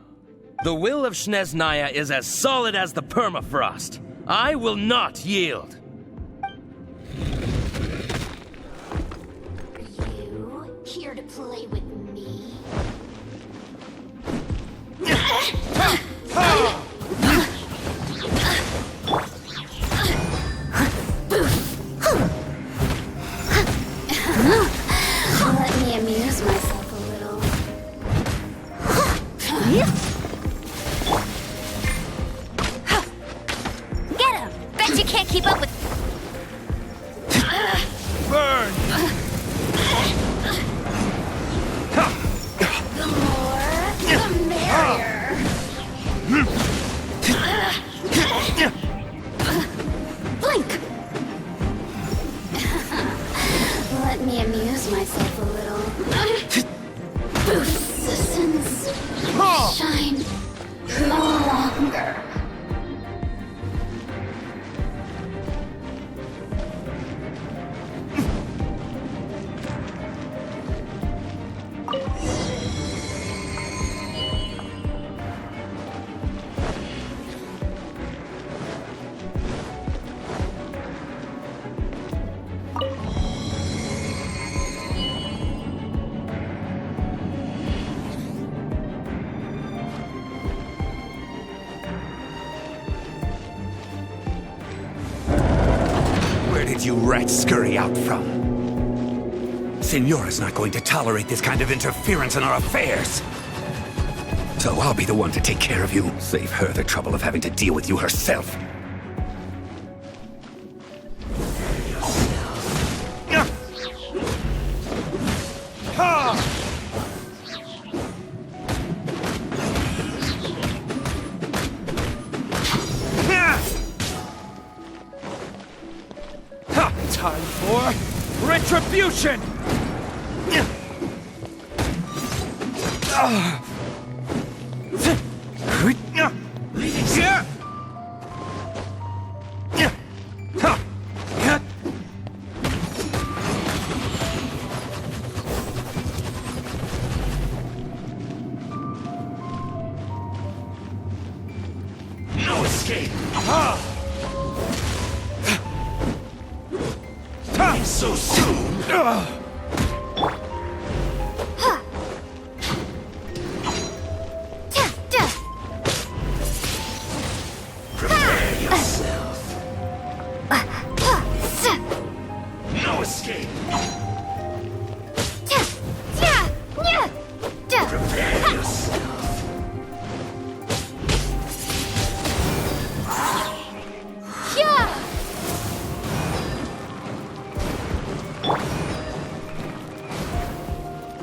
The will of Snezhnaya is as solid as the permafrost. I will not yield. You here to play with me? Let me amuse myself a little. Get him! Bet you can't keep up with. Burn! The more, the merrier. Blink! Let me amuse myself a little. Boost the sun's shine no longer. you rats scurry out from? Senora's not going to tolerate this kind of interference in our affairs. So I'll be the one to take care of you. Save her the trouble of having to deal with you herself. Time for retribution! No escape! So soon! Prepare yourself. No escape. Prepare yourself.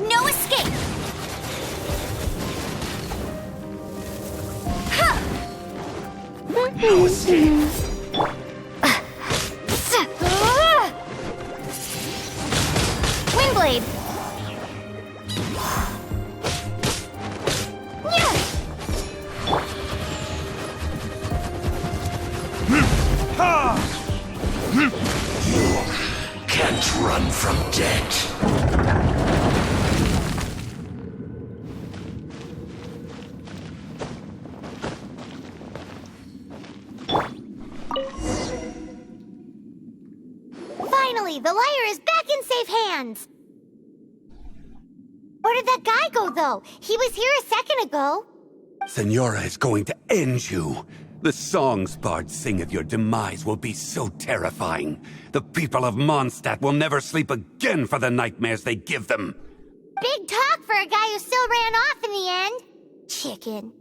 No escape! No escape. Windblade! You can't run from death. Finally, the liar is back in safe hands. Where did that guy go, though? He was here a second ago. Senora is going to end you. The songs bards sing of your demise will be so terrifying. The people of Mondstadt will never sleep again for the nightmares they give them. Big talk for a guy who still ran off in the end. Chicken.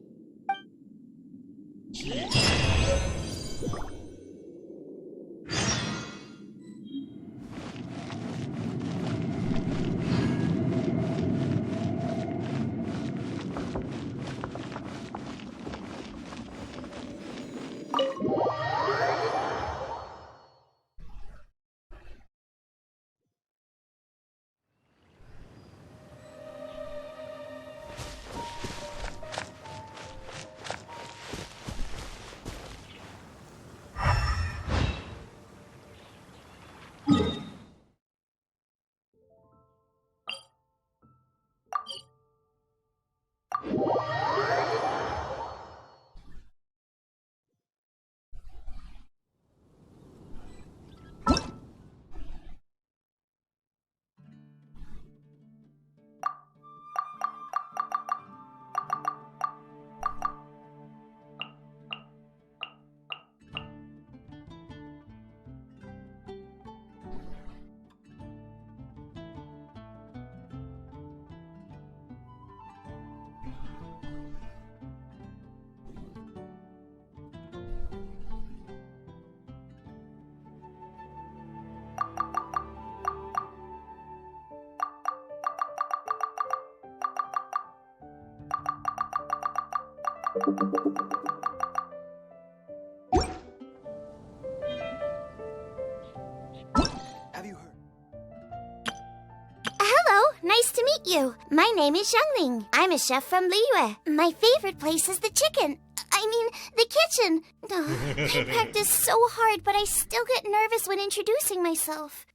Hello, nice to meet you. My name is Xiangling. I'm a chef from Liyue. My favorite place is the chicken. I mean, the kitchen. I practice so hard, but I still get nervous when introducing myself.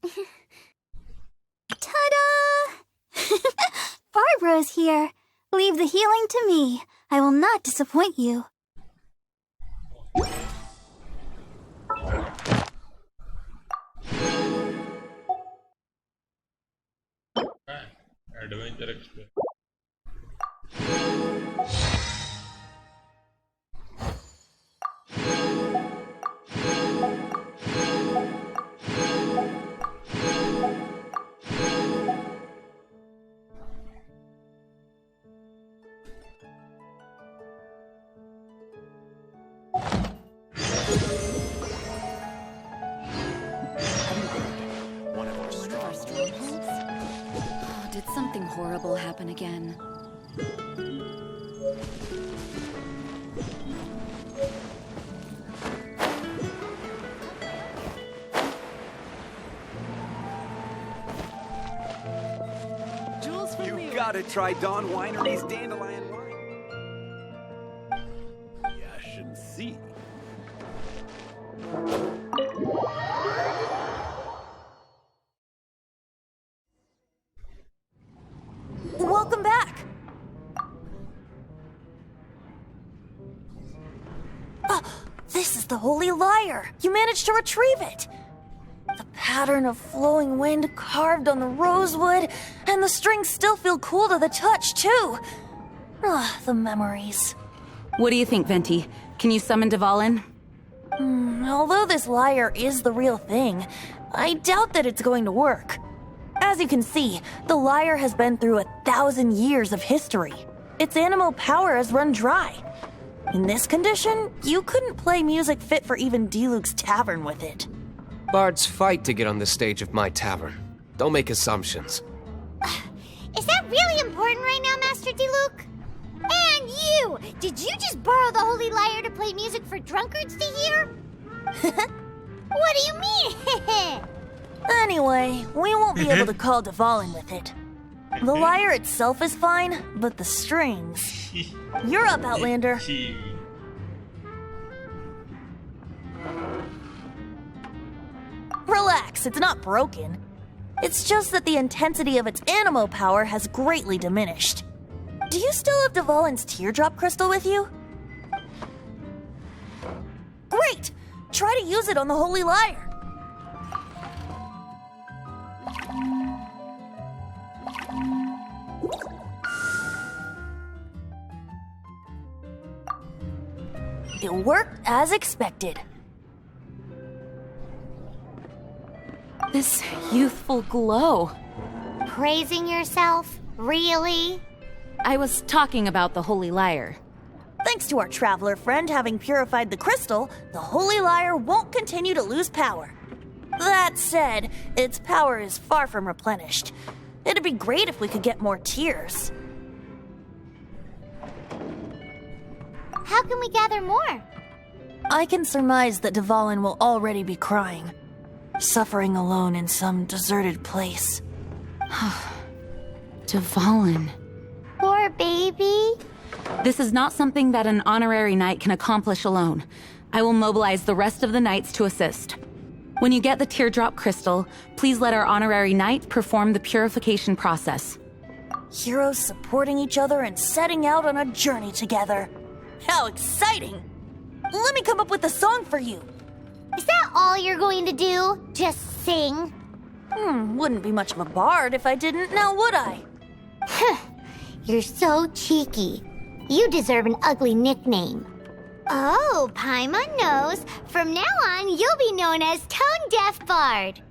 Ta-da! Barbara's here. Leave the healing to me. I will not disappoint you. Adventure Express. One of our strongholds? Oh, did something horrible happen again? You gotta try Dawn Winery's dandelion wine. Yash and see. Welcome back! This is the Holy Lyre! You managed to retrieve it! The pattern of flowing wind carved on the rosewood, and the strings still feel cool to the touch, too! The memories. What do you think, Venti? Can you summon Dvalin? Although this lyre is the real thing, I doubt that it's going to work. As you can see, the lyre has been through 1,000 years of history. Its animal power has run dry. In this condition, you couldn't play music fit for even Diluc's tavern with it. Bards fight to get on the stage of my tavern. Don't make assumptions. Is that really important right now, Master Diluc? And you! Did you just borrow the Holy Lyre to play music for drunkards to hear? What do you mean? Anyway, we won't be able to call Dvalin with it. The lyre itself is fine, but the strings... You're up, Outlander. Relax, it's not broken. It's just that the intensity of its animo power has greatly diminished. Do you still have Dvalin's teardrop crystal with you? Great! Try to use it on the Holy Lyre. It worked as expected. This youthful glow. Praising yourself? Really? I was talking about the Holy Lyre. Thanks to our traveler friend having purified the crystal, the Holy Lyre won't continue to lose power. That said, its power is far from replenished. It'd be great if we could get more tears. How can we gather more? I can surmise that Dvalin will already be crying, suffering alone in some deserted place. Dvalin. Poor baby. This is not something that an honorary knight can accomplish alone. I will mobilize the rest of the knights to assist. When you get the teardrop crystal, please let our honorary knight perform the purification process. Heroes supporting each other and setting out on a journey together. How exciting! Let me come up with a song for you. Is that all you're going to do? Just sing? Wouldn't be much of a bard if I didn't, now would I? You're so cheeky. You deserve an ugly nickname. Oh, Paimon knows. From now on, you'll be known as Tone Deaf Bard.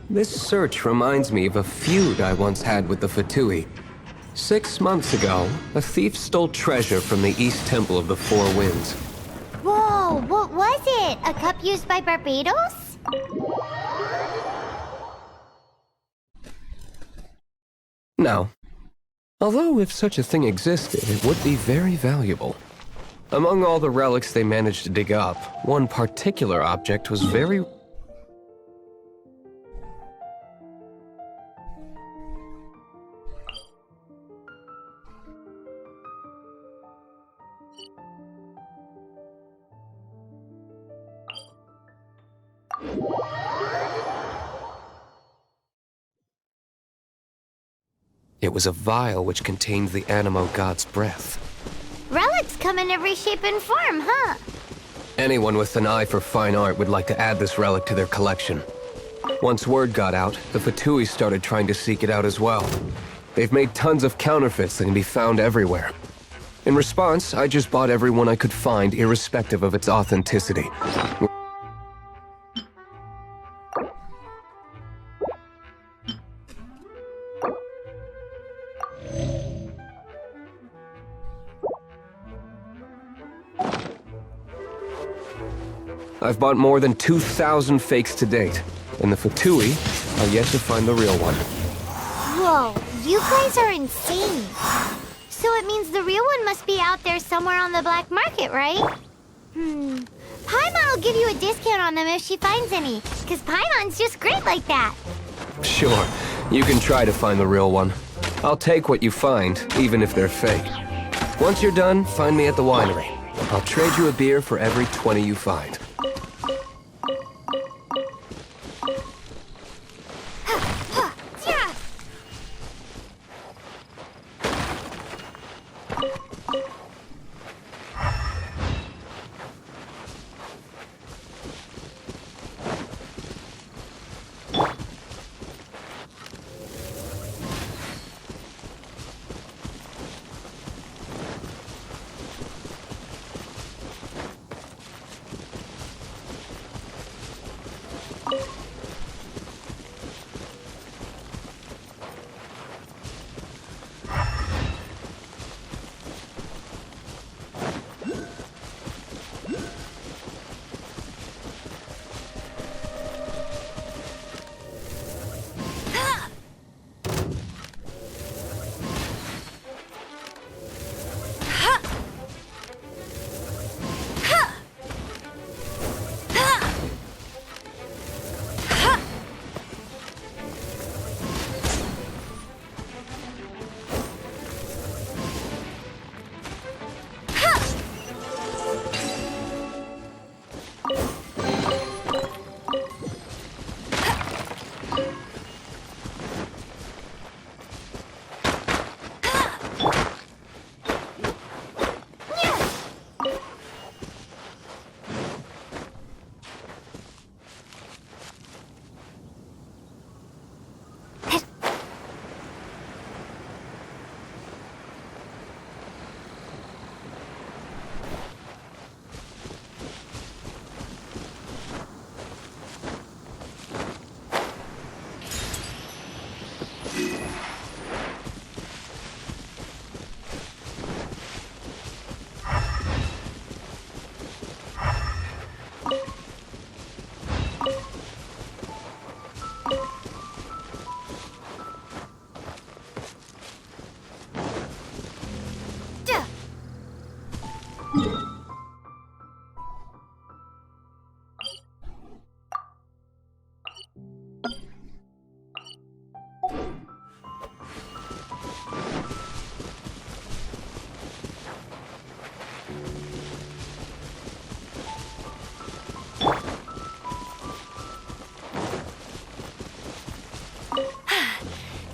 This search reminds me of a feud I once had with the Fatui. 6 months ago, a thief stole treasure from the East Temple of the Four Winds. Whoa, what was it? A cup used by Barbados? No. Although if such a thing existed, it would be very valuable. Among all the relics they managed to dig up, one particular object was very... It was a vial which contained the Animo God's breath. Relics come in every shape and form, huh? Anyone with an eye for fine art would like to add this relic to their collection. Once word got out, the Fatui started trying to seek it out as well. They've made tons of counterfeits that can be found everywhere. In response, I just bought every one I could find, irrespective of its authenticity. I've bought more than 2,000 fakes to date. And the Fatui are yet to find the real one. Whoa, you guys are insane. So it means the real one must be out there somewhere on the black market, right? Paimon will give you a discount on them if she finds any, because Paimon's just great like that. Sure, you can try to find the real one. I'll take what you find, even if they're fake. Once you're done, find me at the winery. I'll trade you a beer for every 20 you find.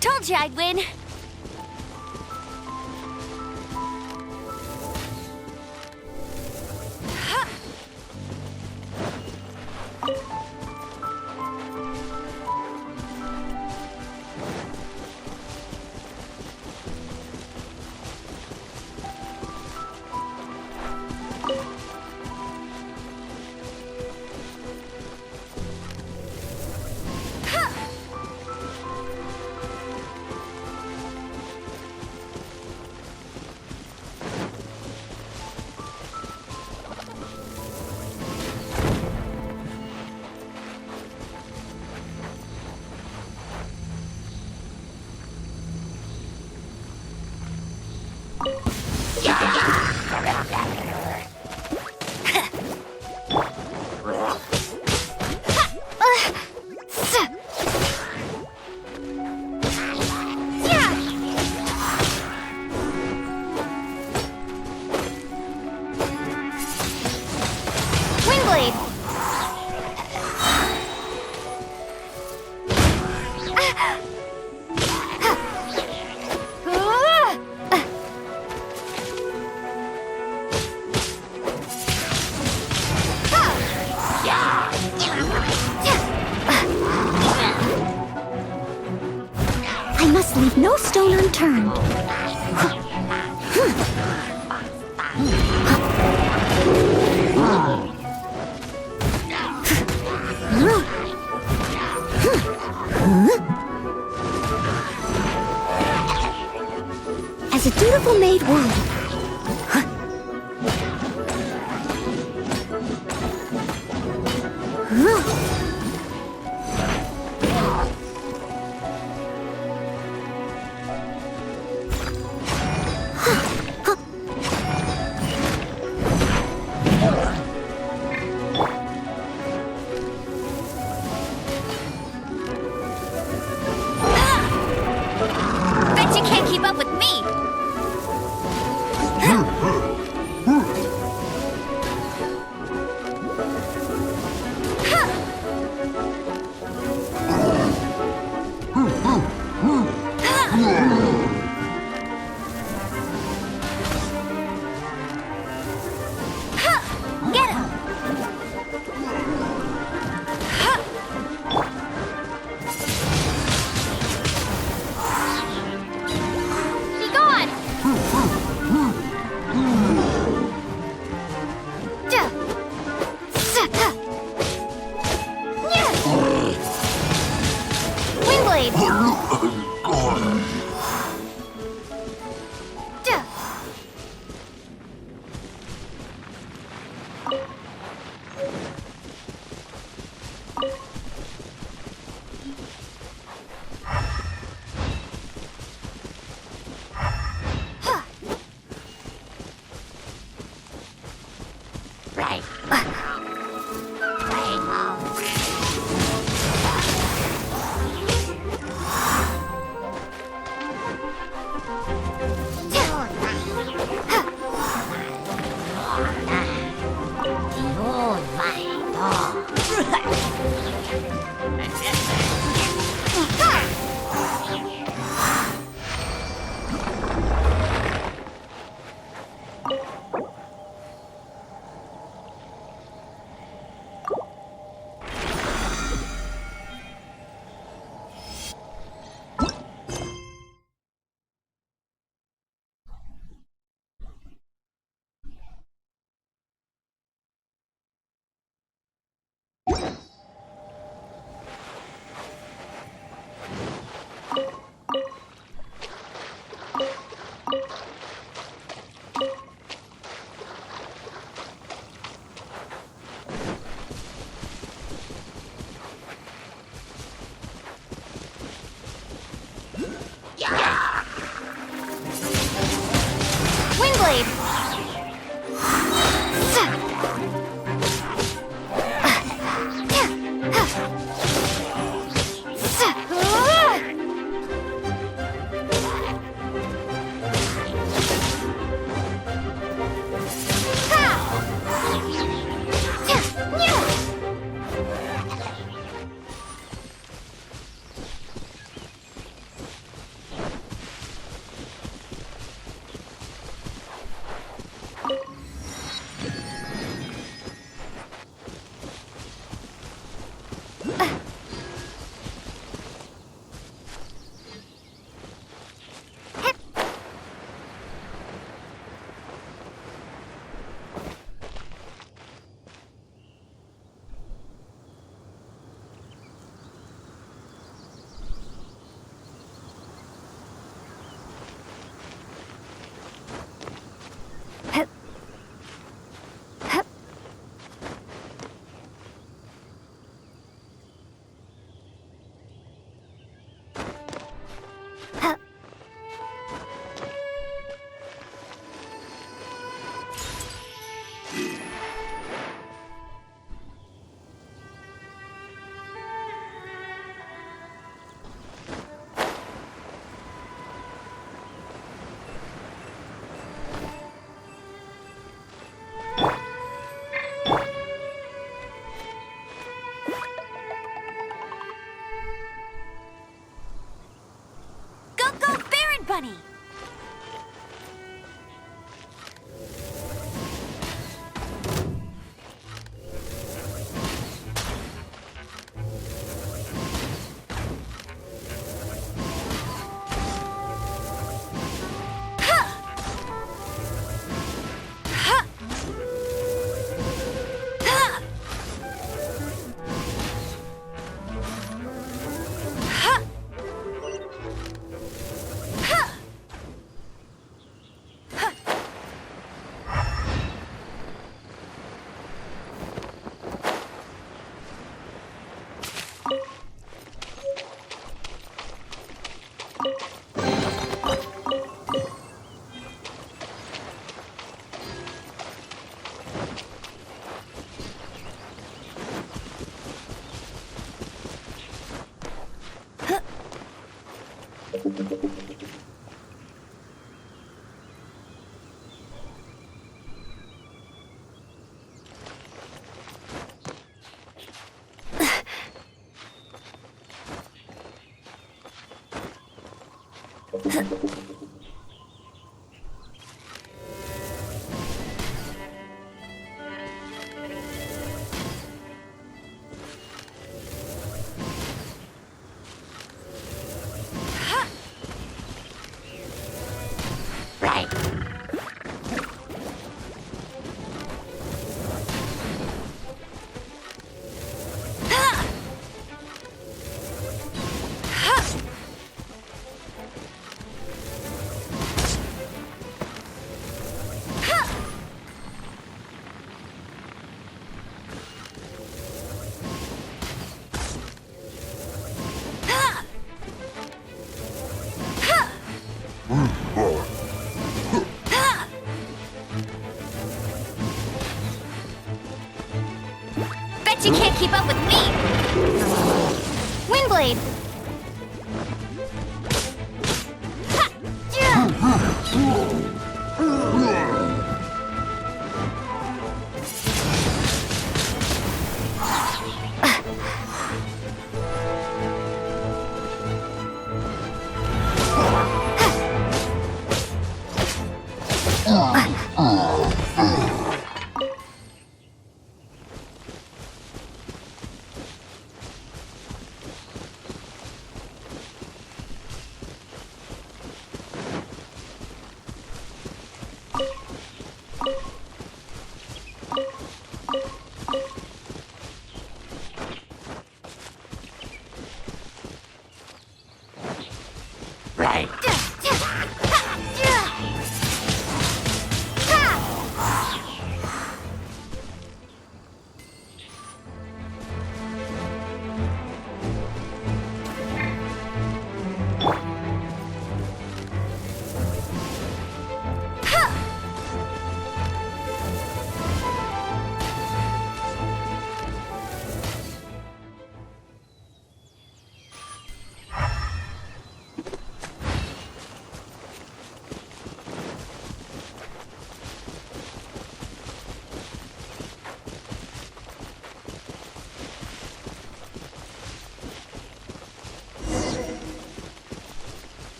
Told you I'd win. I must leave no stone unturned. As a dutiful maid would. Bunny! You can't keep up with me! Windblade!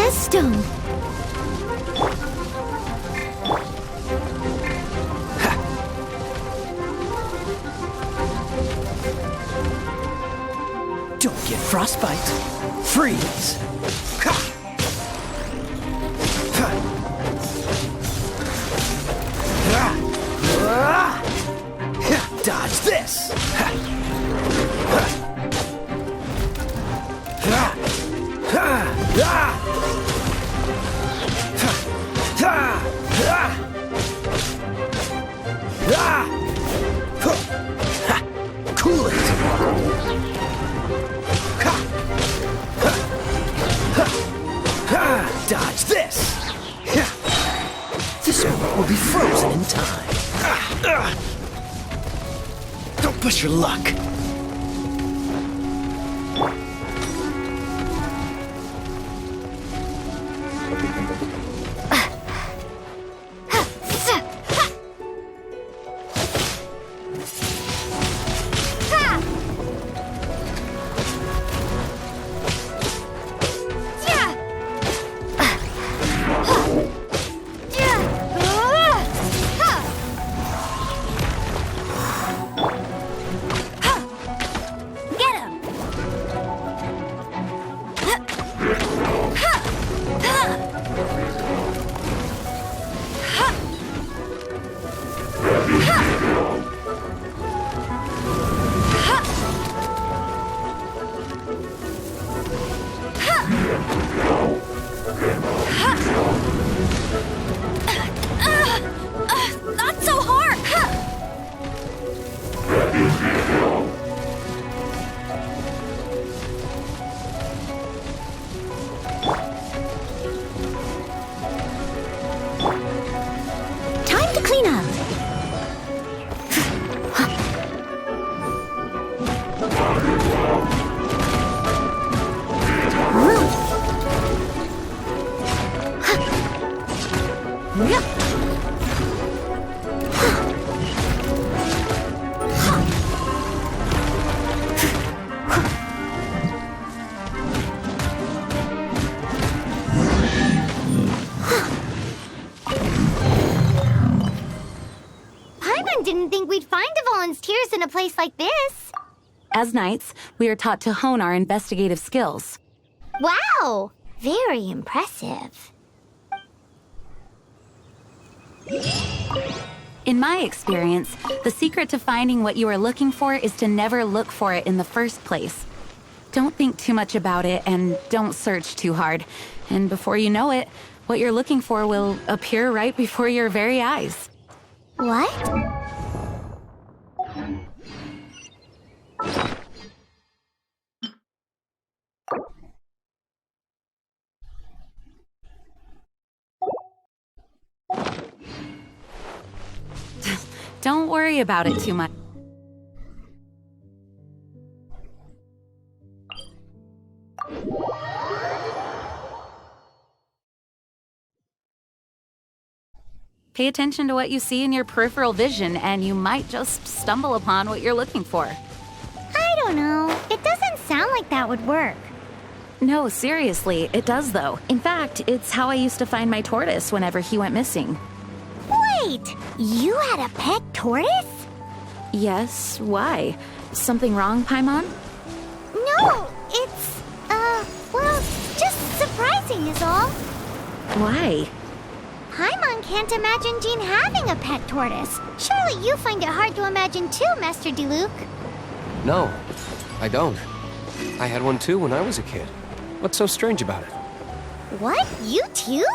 Stone. Don't get frostbite. Freeze. Dodge this. Cool it. Dodge this. This one will be frozen in time. Don't push your luck. Not so hard! Time to clean up. Paimon didn't think we'd find the volunteers in a place like this. As knights, we are taught to hone our investigative skills. Wow! Very impressive. In my experience, the secret to finding what you are looking for is to never look for it in the first place. Don't think too much about it and don't search too hard. And before you know it, what you're looking for will appear right before your very eyes. What? Don't worry about it too much. Pay attention to what you see in your peripheral vision, and you might just stumble upon what you're looking for. I don't know. It doesn't sound like that would work. No, seriously, it does though. In fact, it's how I used to find my tortoise whenever he went missing. Wait, you had a pet tortoise? Yes, why? Something wrong, Paimon? No, it's, well, just surprising is all. Why? Paimon can't imagine Jean having a pet tortoise. Surely you find it hard to imagine too, Master Diluc. No, I don't. I had one too when I was a kid. What's so strange about it? What? You too?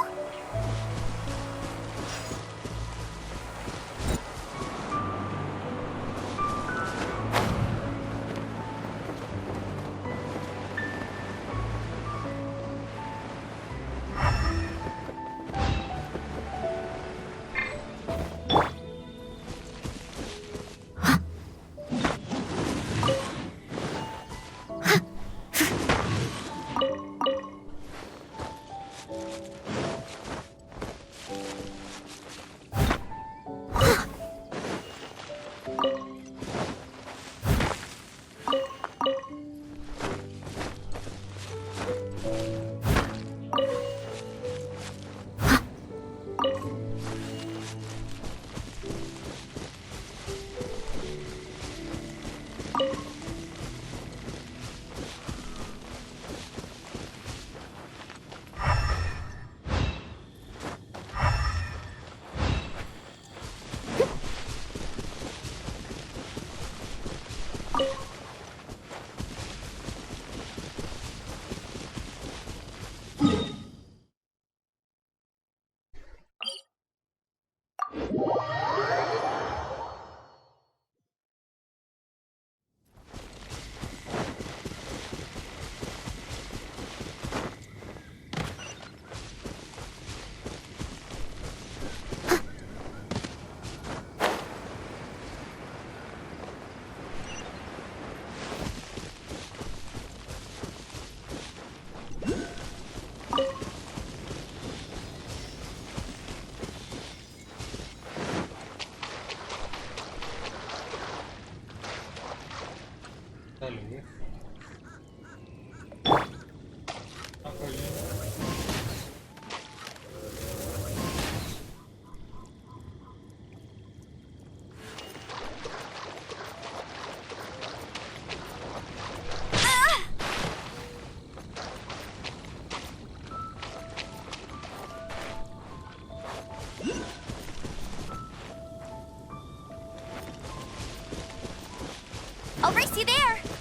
I'll race you there!